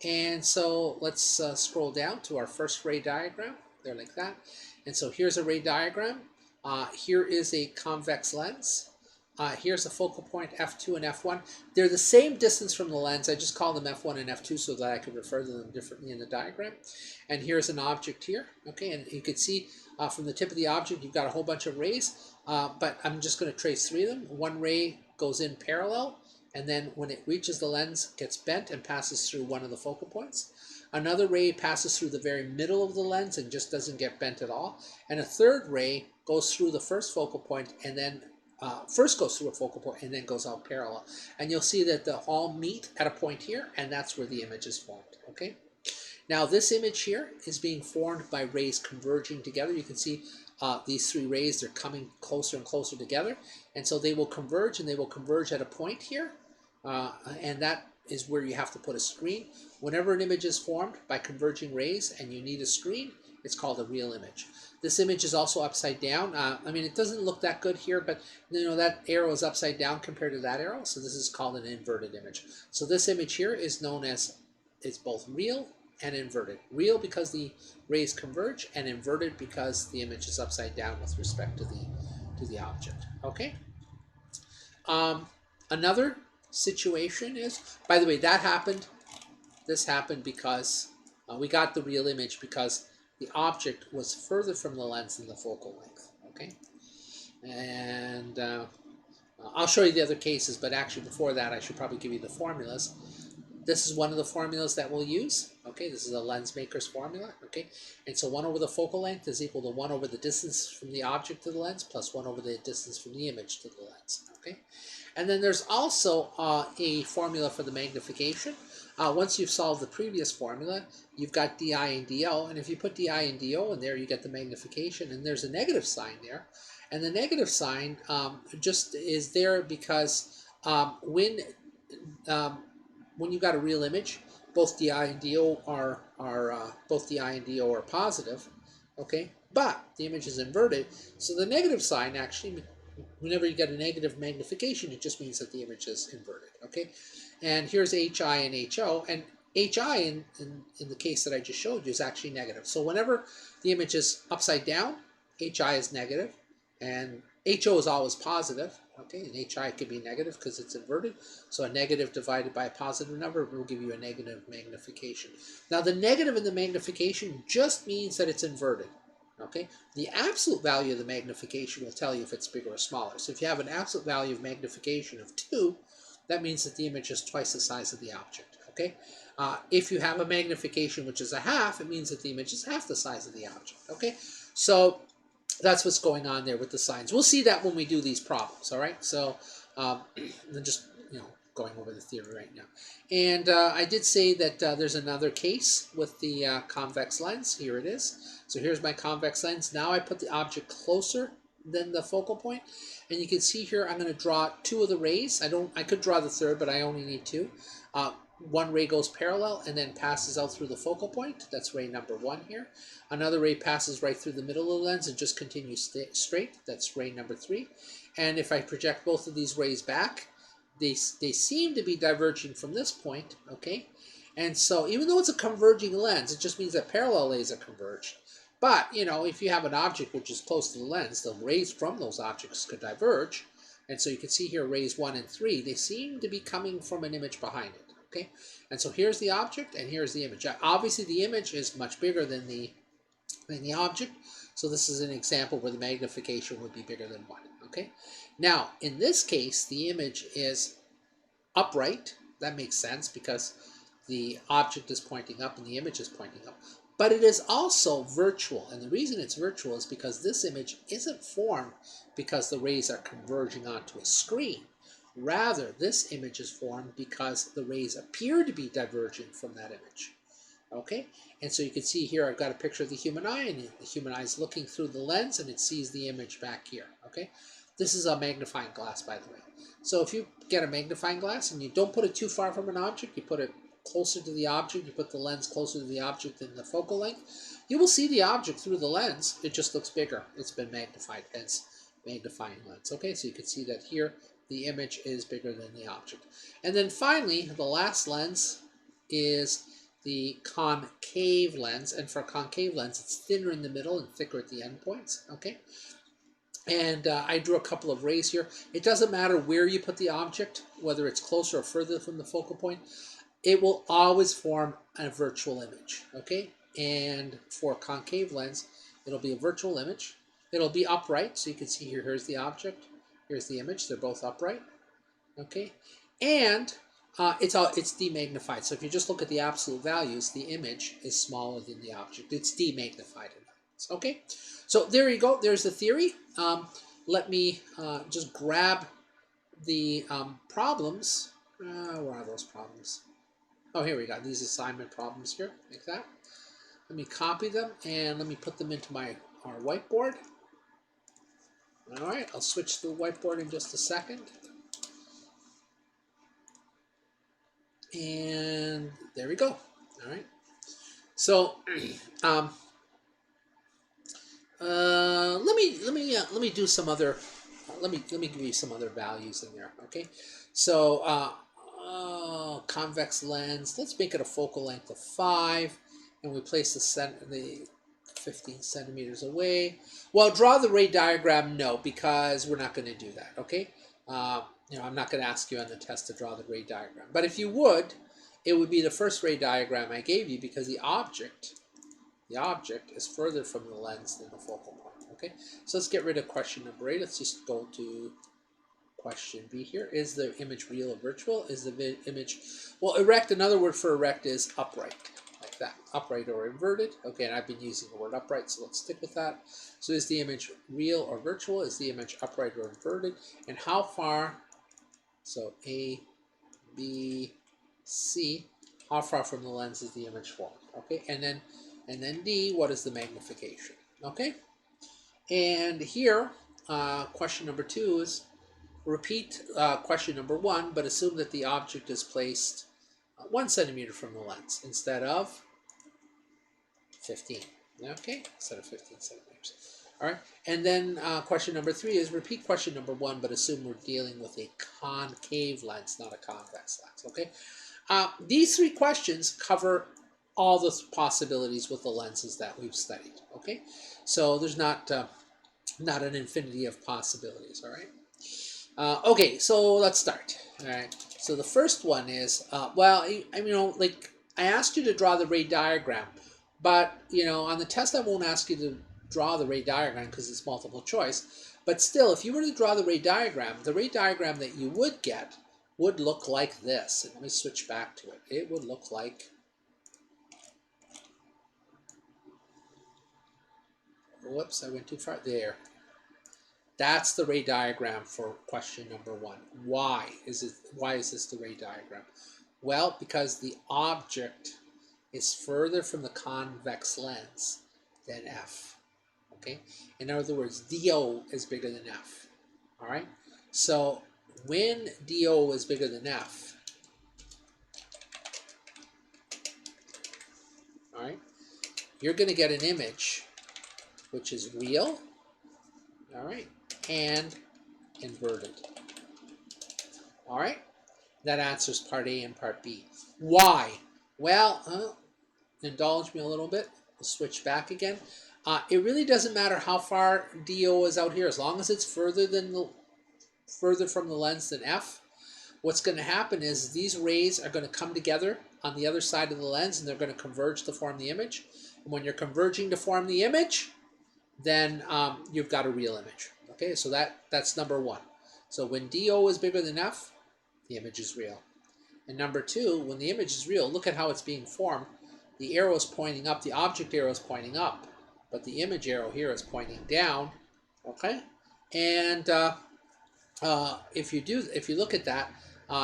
And so let's scroll down to our first ray diagram. There, like that. And so here's a ray diagram. Here is a convex lens. Here's a focal point F2 and F1. They're the same distance from the lens. I just call them F1 and F2 so that I can refer to them differently in the diagram. And here's an object here. Okay, and you can see from the tip of the object you've got a whole bunch of rays, but I'm just going to trace 3 of them. One ray goes in parallel, and then when it reaches the lens, gets bent and passes through one of the focal points. Another ray passes through the very middle of the lens and just doesn't get bent at all. And a third ray goes through the first focal point, and then first goes through a focal point and then goes out parallel. And you'll see that they'll all meet at a point here, and that's where the image is formed. Okay. Now this image here is being formed by rays converging together. You can see these 3 rays, they're coming closer and closer together. And so they will converge, and they will converge at a point here. And that is where you have to put a screen. Whenever an image is formed by converging rays and you need a screen, it's called a real image. This image is also upside down. I mean, it doesn't look that good here, but that arrow is upside down compared to that arrow. So this is called an inverted image. So this image here is known as, it's both real and inverted. Real because the rays converge, and inverted because the image is upside down with respect to the object. Okay. Another situation is, by the way, this happened because we got the real image because the object was further from the lens than the focal length. Okay. And I'll show you the other cases, but actually before that I should probably give you the formulas. This is one of the formulas that we'll use. Okay, this is a lens maker's formula. Okay, and so 1 over the focal length is equal to 1 over the distance from the object to the lens plus 1 over the distance from the image to the lens. Okay, and then there's also a formula for the magnification. Once you've solved the previous formula, you've got di and do, and if you put di and do in there, you get the magnification, and there's a negative sign there. And the negative sign just is there because when you've got a real image, both di and do are positive, okay? But the image is inverted, so the negative sign actually, whenever you get a negative magnification, it just means that the image is inverted, okay? And here's hi and ho, and hi in the case that I just showed you is actually negative. So whenever the image is upside down, hi is negative, and ho is always positive. Okay, and hi could be negative because it's inverted. So a negative divided by a positive number will give you a negative magnification. Now the negative in the magnification just means that it's inverted. Okay, the absolute value of the magnification will tell you if it's bigger or smaller. So if you have an absolute value of magnification of 2, that means that the image is twice the size of the object. Okay, if you have a magnification which is a half, it means that the image is half the size of the object. Okay, so that's what's going on there with the signs. We'll see that when we do these problems, all right? So I'm just, going over the theory right now. And I did say that there's another case with the convex lens. Here it is. So here's my convex lens. Now I put the object closer than the focal point. And you can see here I'm going to draw 2 of the rays. I could draw the third, but I only need 2. One ray goes parallel and then passes out through the focal point. That's ray number 1 here. Another ray passes right through the middle of the lens and just continues straight. That's ray number 3. And if I project both of these rays back, they seem to be diverging from this point, okay? And so even though it's a converging lens, it just means that parallel rays are converged. But, if you have an object which is close to the lens, the rays from those objects could diverge. And so you can see here rays 1 and 3, they seem to be coming from an image behind it. Okay, and so here's the object and here's the image. Obviously the image is much bigger than the object, so this is an example where the magnification would be bigger than 1. Okay, now in this case the image is upright. That makes sense because the object is pointing up and the image is pointing up. But it is also virtual, and the reason it's virtual is because this image isn't formed because the rays are converging onto a screen. Rather, this image is formed because the rays appear to be diverging from that image. Okay, and so you can see here I've got a picture of the human eye, and the human eye is looking through the lens and it sees the image back here. Okay, this is a magnifying glass, by the way. So if you get a magnifying glass and you don't put it too far from an object, you put it closer to the object, you put the lens closer to the object than the focal length, you will see the object through the lens. It just looks bigger. It's been magnified, hence magnifying lens. Okay, so you can see that here the image is bigger than the object. And then finally, the last lens is the concave lens. And for a concave lens, it's thinner in the middle and thicker at the endpoints. Okay, and I drew a couple of rays here. It doesn't matter where you put the object, whether it's closer or further from the focal point, it will always form a virtual image. Okay, and for a concave lens, it'll be a virtual image. It'll be upright, so you can see here, here's the object, here's the image, they're both upright, okay? And it's demagnified, so if you just look at the absolute values, the image is smaller than the object. It's demagnified, okay? So there you go, there's the theory. Let me just grab the problems. Where are those problems? Oh, here we go, these assignment problems here, like that. Let me copy them and let me put them into our whiteboard. All right, I'll switch to the whiteboard in just a second. And there we go. All right. So let me do some other. Let me give you some other values in there. Okay. So convex lens. Let's make it a focal length of 5, and we place the 15 centimeters away. Well, draw the ray diagram, no, because we're not going to do that, okay? I'm not going to ask you on the test to draw the ray diagram. But if you would, it would be the first ray diagram I gave you because the object is further from the lens than the focal point, Okay, so let's get rid of question number 8. Let's just go to question B here. Is the image real or virtual? Is the image, well, erect, another word for erect is upright, like that, upright or inverted. Okay, and I've been using the word upright, so let's stick with that. So is the image real or virtual? Is the image upright or inverted? And how far, so A, B, C, how far from the lens is the image formed? Okay, and then D, what is the magnification? Okay, and here, question number 2 is, repeat question number 1, but assume that the object is placed 1 centimeter from the lens instead of 15. Okay, instead of 15 centimeters. All right, and then question number 3 is repeat question number 1, but assume we're dealing with a concave lens, not a convex lens. Okay, these 3 questions cover all the possibilities with the lenses that we've studied. Okay, so there's not an infinity of possibilities. All right. Okay, so let's start. All right. So the first one is, well, like I asked you to draw the ray diagram, but on the test I won't ask you to draw the ray diagram because it's multiple choice. But still, if you were to draw the ray diagram that you would get would look like this. And let me switch back to it. It would look like, whoops, I went too far there. That's the ray diagram for question number 1. Why is this the ray diagram? Well, because the object is further from the convex lens than F. Okay? In other words, DO is bigger than F. All right? So when DO is bigger than F, all right, you're going to get an image which is real, all right, and inverted. All right, that answers part A and part B. Why? Well, indulge me a little bit. We'll switch back again. It really doesn't matter how far DO is out here, as long as it's further from the lens than F. What's going to happen is these rays are going to come together on the other side of the lens, and they're going to converge to form the image. And when you're converging to form the image, then you've got a real image. Okay, so that's number 1. So when DO is bigger than F, the image is real. And number 2, when the image is real, look at how it's being formed. The arrow is pointing up, the object arrow is pointing up, but the image arrow here is pointing down. Okay, and if you look at that,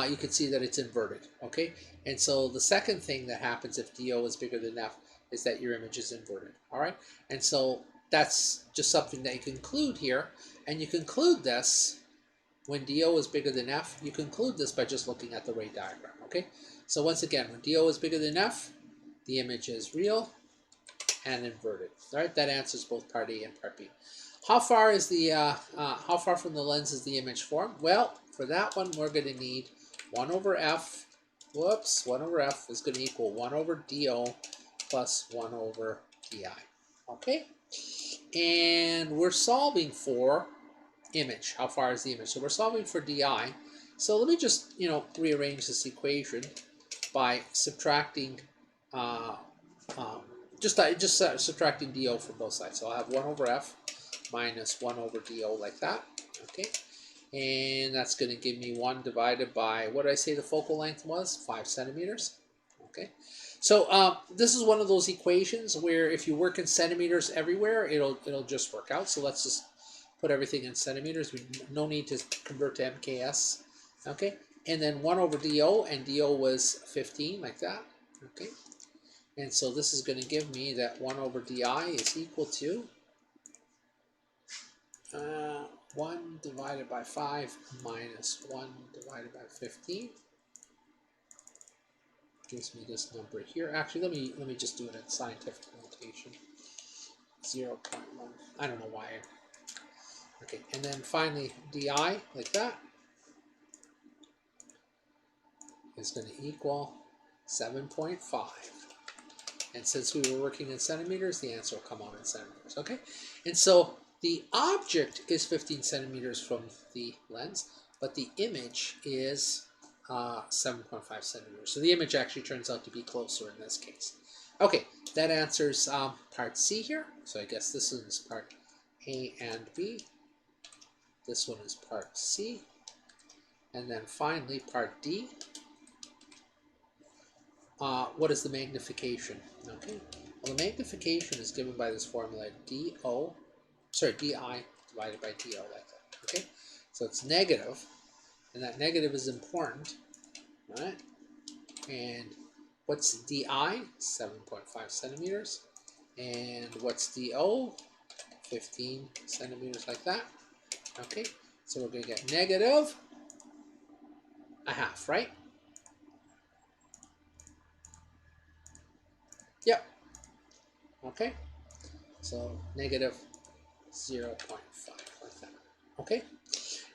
you can see that it's inverted. Okay, and so the second thing that happens if DO is bigger than F is that your image is inverted. All right, and so that's just something that you conclude here, and you conclude this when DO is bigger than F. You conclude this by just looking at the ray diagram. Okay, so once again, when DO is bigger than F, the image is real and inverted. All right, that answers both part A and part B. How far is how far from the lens is the image formed? Well, for that one, we're going to need 1 over F. Whoops, 1 over F is going to equal 1 over DO plus 1 over DI. Okay, and we're solving for image. How far is the image? So we're solving for DI. So let me just rearrange this equation by subtracting subtracting DO from both sides. So I'll have 1 over F minus 1 over DO like that. Okay, and that's going to give me 1 divided by, what did I say the focal length was? 5 centimeters. Okay, so this is one of those equations where if you work in centimeters everywhere, it'll just work out. So let's just put everything in centimeters. No need to convert to MKS. Okay, and then 1 over DO, and DO was 15 like that. Okay, and so this is going to give me that 1 over DI is equal to 1 divided by 5 minus 1 divided by 15. Gives me this number here. Actually, let me just do it in scientific notation. 0.1. I don't know why. Okay, and then finally DI like that is going to equal 7.5. And since we were working in centimeters, the answer will come out in centimeters. Okay, and so the object is 15 centimeters from the lens, but the image is 7.5 centimeters. So the image actually turns out to be closer in this case. Okay, that answers part C here. So I guess this is part A and B. This one is part C. And then finally, part D. What is the magnification? Okay. Well, the magnification is given by this formula di divided by do, like that. Okay. So it's negative, and that negative is important, right? And what's di? 7.5 centimeters. And what's do? 15 centimeters, like that. Okay. So we're going to get negative a half, right? Yep. Okay. So negative 0.5, like that. Okay.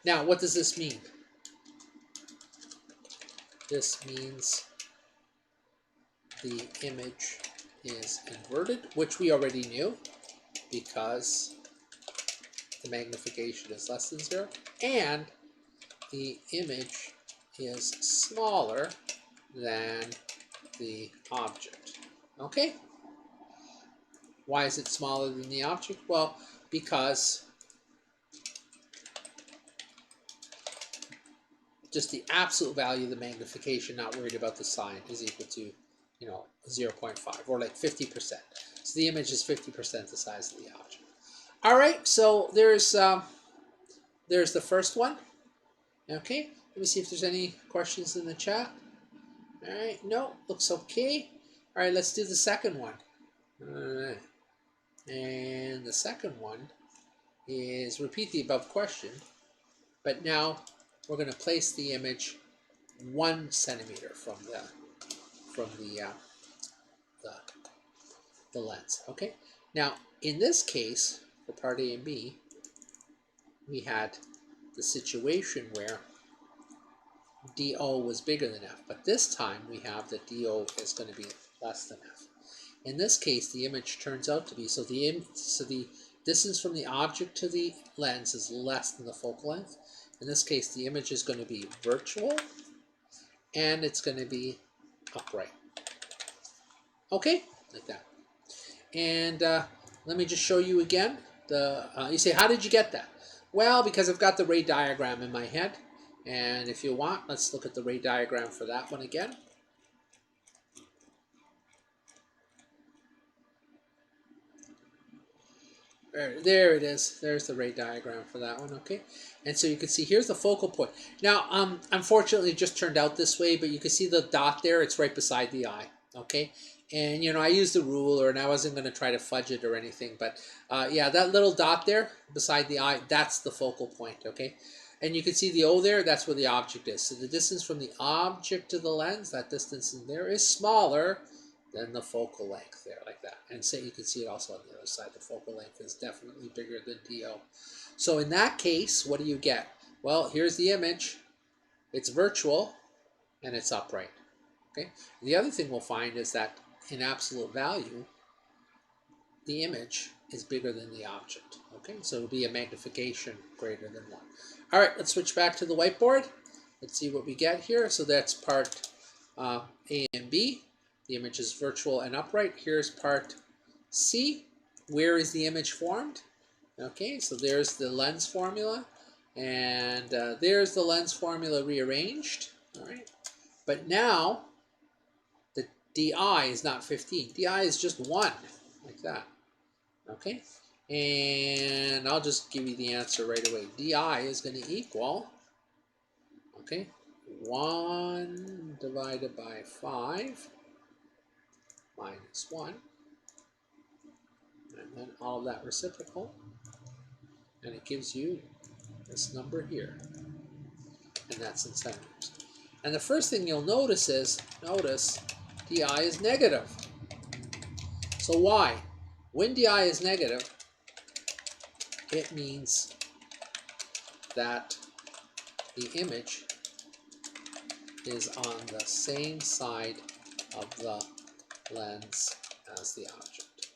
Now, what does this mean? This means the image is inverted, which we already knew because the magnification is less than 0, and the image is smaller than the object. Okay? Why is it smaller than the object? Well, because just the absolute value of the magnification, not worried about the sign, is equal to, 0.5, or like 50%. So the image is 50% the size of the object. All right, so there's the first one. Okay, let me see if there's any questions in the chat. All right, no, looks okay. All right, let's do the second one. All right, and the second one is repeat the above question, but now we're going to place the image 1 centimeter from the lens. Okay, now in this case, for part A and B, we had the situation where DO was bigger than F, but this time we have that DO is going to be less than F. In this case, the image turns out to be, so the distance from the object to the lens is less than the focal length. In this case, the image is going to be virtual, and it's going to be upright. Okay, like that. And let me just show you again. You say, how did you get that? Well, because I've got the ray diagram in my head. And if you want, let's look at the ray diagram for that one again. There it is. There's the ray diagram for that one, okay? And so you can see here's the focal point. Now, unfortunately, it just turned out this way, but you can see the dot there. It's right beside the eye, okay? And, I used the ruler, and I wasn't going to try to fudge it or anything. But, yeah, that little dot there beside the eye, that's the focal point, okay? And you can see the O there, that's where the object is. So the distance from the object to the lens, that distance in there is smaller than the focal length there, like that. And so you can see it also on the other side. The focal length is definitely bigger than DO. So in that case, what do you get? Well, here's the image. It's virtual, and it's upright. Okay. The other thing we'll find is that in absolute value, the image is bigger than the object. Okay, so it'll be a magnification greater than 1. All right, let's switch back to the whiteboard. Let's see what we get here. So that's part A and B. The image is virtual and upright. Here's part C. Where is the image formed? Okay, so there's the lens formula. And there's the lens formula rearranged. All right, but now the DI is not 15. DI is just 1, like that. Okay, and I'll just give you the answer right away. DI is going to equal, okay, 1 divided by 5 minus 1, and then all of that reciprocal, and it gives you this number here, and that's in centimeters. And the first thing you'll notice is, DI is negative. So why? When DI is negative, it means that the image is on the same side of the lens as the object.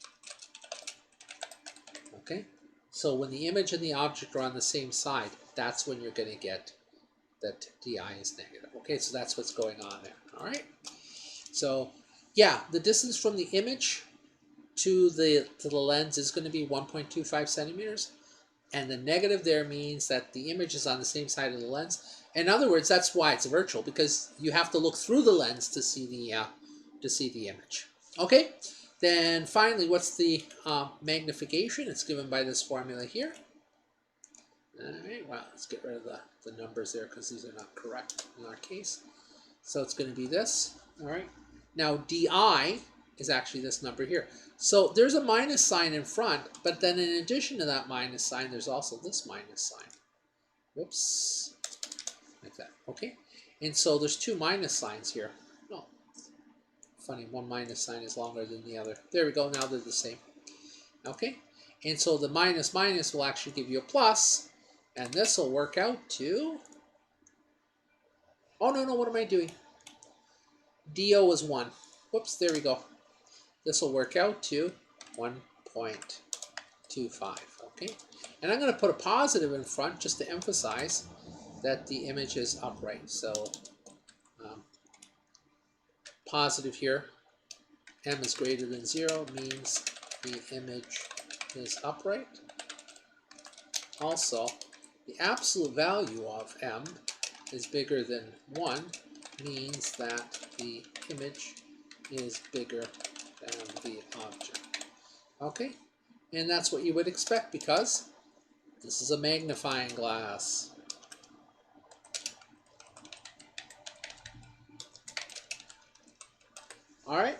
Okay? So when the image and the object are on the same side, that's when you're going to get that DI is negative. Okay, so that's what's going on there. All right? So, yeah, the distance from the image to the lens is going to be 1.25 centimeters. and the negative there means that the image is on the same side of the lens. In other words, that's why it's virtual, because you have to look through the lens to see the image. Okay, then finally, what's the magnification? It's given by this formula here. All right, well, let's get rid of the numbers there because these are not correct in our case. So it's going to be this. All right, now di is actually this number here. So there's a minus sign in front, but then in addition to that minus sign, there's also this minus sign. Whoops, like that. Okay, and so there's two minus signs here. Oh, funny, one minus sign is longer than the other. There we go, now they're the same. Okay, and so the minus minus will actually give you a plus, and this will work out to, oh no, what am I doing? DO is 1. Whoops, there we go. This will work out to 1.25, okay? And I'm going to put a positive in front just to emphasize that the image is upright. So positive here, m is greater than 0 means the image is upright. Also, the absolute value of m is bigger than 1 means that the image is bigger than the object. Okay, and that's what you would expect because this is a magnifying glass. All right,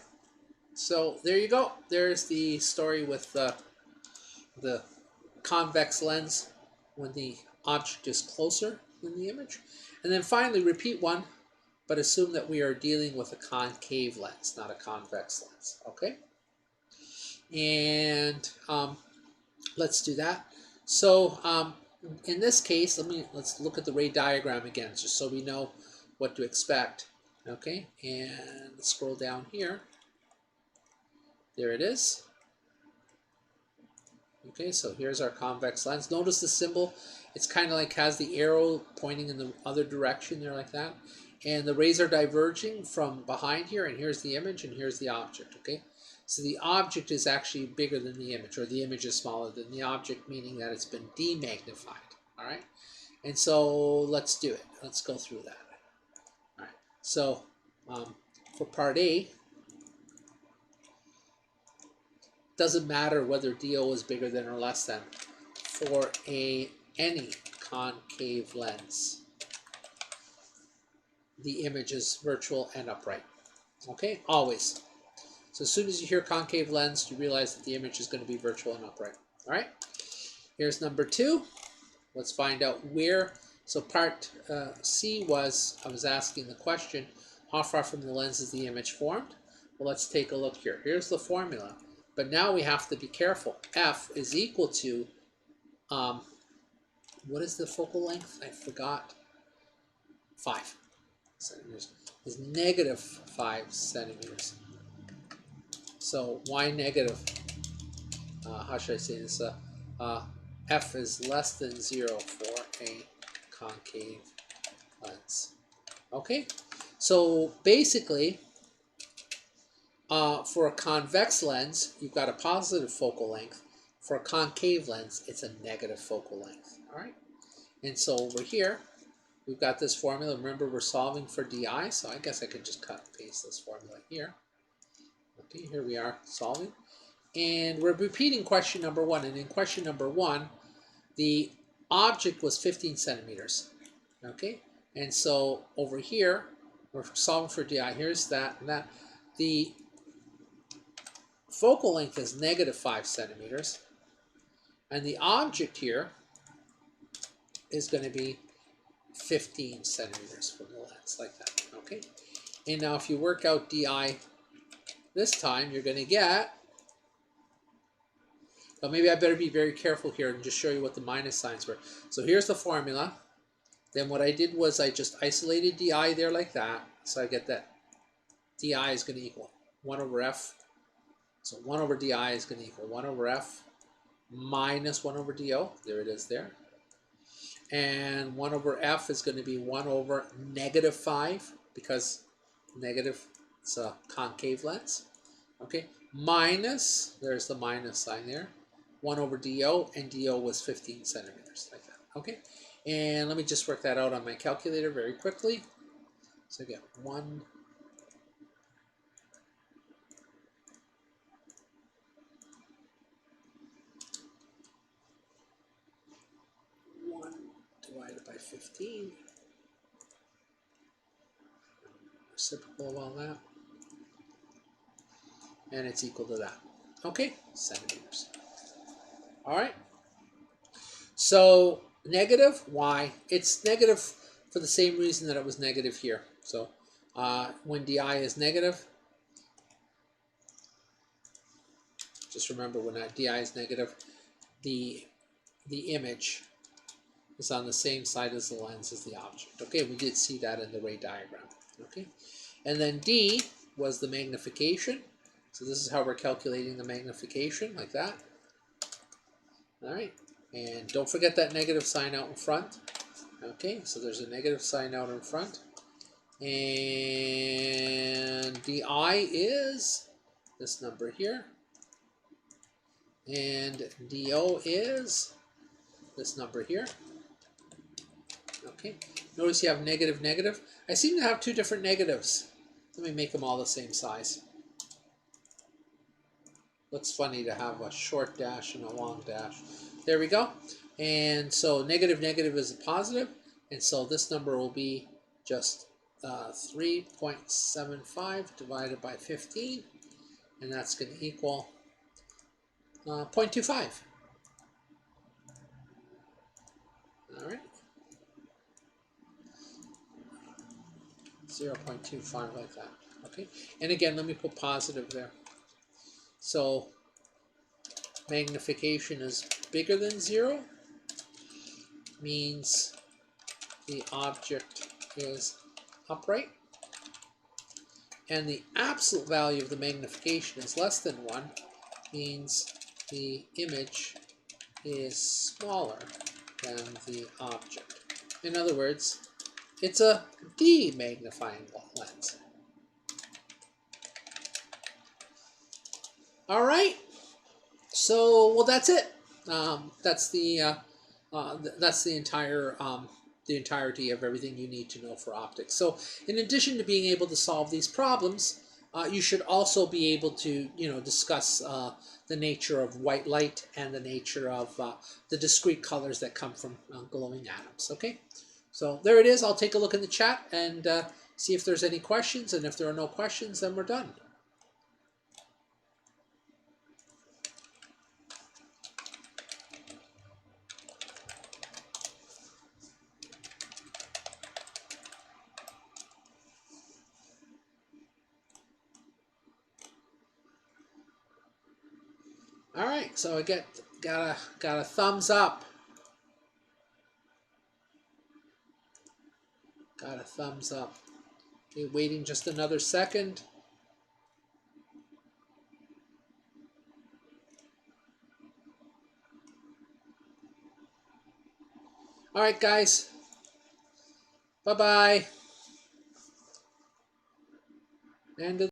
so there you go. There's the story with the convex lens when the object is closer than the image. And then finally, repeat one, but assume that we are dealing with a concave lens, not a convex lens, okay? And let's do that. So in this case, let's look at the ray diagram again, just so we know what to expect, okay? And let's scroll down here. There it is. Okay, so here's our convex lens. Notice the symbol. It's kind of like has the arrow pointing in the other direction there like that. And the rays are diverging from behind here, and here's the image, and here's the object, okay? So the object is actually bigger than the image, or the image is smaller than the object, meaning that it's been demagnified, all right? And so let's do it. Let's go through that. All right, so for part A, doesn't matter whether DO is bigger than or less than. For any concave lens, the image is virtual and upright. Okay, always. So as soon as you hear concave lens, you realize that the image is going to be virtual and upright. All right, here's number 2. Let's find out where. So part C was, I was asking the question, how far from the lens is the image formed? Well, let's take a look here. Here's the formula. But now we have to be careful. F is equal to, what is the focal length? I forgot. 5 centimeters. Is negative 5 centimeters. So why negative? How should I say this? F is less than 0 for a concave lens. Okay, so basically, for a convex lens, you've got a positive focal length. For a concave lens, it's a negative focal length. All right, and so over here, we've got this formula. Remember, we're solving for DI, so I guess I could just cut and paste this formula here. Okay, here we are solving. And we're repeating question number 1. And in question number 1, the object was 15 centimeters. Okay, and so over here, we're solving for DI. Here's that and that. The focal length is negative 5 centimeters. And the object here is going to be 15 centimeters from the lens, like that. Okay, and now if you work out DI this time, you're going to get, but maybe I better be very careful here and just show you what the minus signs were. So here's the formula. Then what I did was I just isolated DI there like that. So I get that DI is going to equal 1 over F. So 1 over DI is going to equal 1 over F minus 1 over DO. There it is there. And 1 over F is going to be 1 over negative 5 because negative, it's a concave lens. Okay, minus, there's the minus sign there, 1 over DO, and DO was 15 centimeters, like that. Okay, and let me just work that out on my calculator very quickly. So I get 1 divided by 15, reciprocal of all that, and it's equal to that. Okay, centimeters. All right. So negative, why? It's negative for the same reason that it was negative here. So when DI is negative, just remember when that DI is negative, the image is on the same side as the lens as the object. Okay, we did see that in the ray diagram. Okay, and then D was the magnification. So this is how we're calculating the magnification, like that. All right, and don't forget that negative sign out in front. Okay, so there's a negative sign out in front. And DI is this number here. And DO is this number here. Okay, notice you have negative, negative. I seem to have two different negatives. Let me make them all the same size. Looks funny to have a short dash and a long dash. There we go. And so negative, negative is a positive. And so this number will be just 3.75 divided by 15. And that's going to equal 0.25. All right. 0.25 like that. Okay. And again, let me put positive there. So magnification is bigger than 0, means the object is upright, and the absolute value of the magnification is less than 1, means the image is smaller than the object. In other words, it's a demagnifying lens. All right. So, well, that's it. That's the entirety of everything you need to know for optics. So, in addition to being able to solve these problems, you should also be able to, discuss the nature of white light and the nature of the discrete colors that come from glowing atoms. Okay. So there it is. I'll take a look in the chat and see if there's any questions. And if there are no questions, then we're done. All right, so I got a thumbs up. Got a thumbs up. Okay, waiting just another second. All right, guys. Bye-bye. And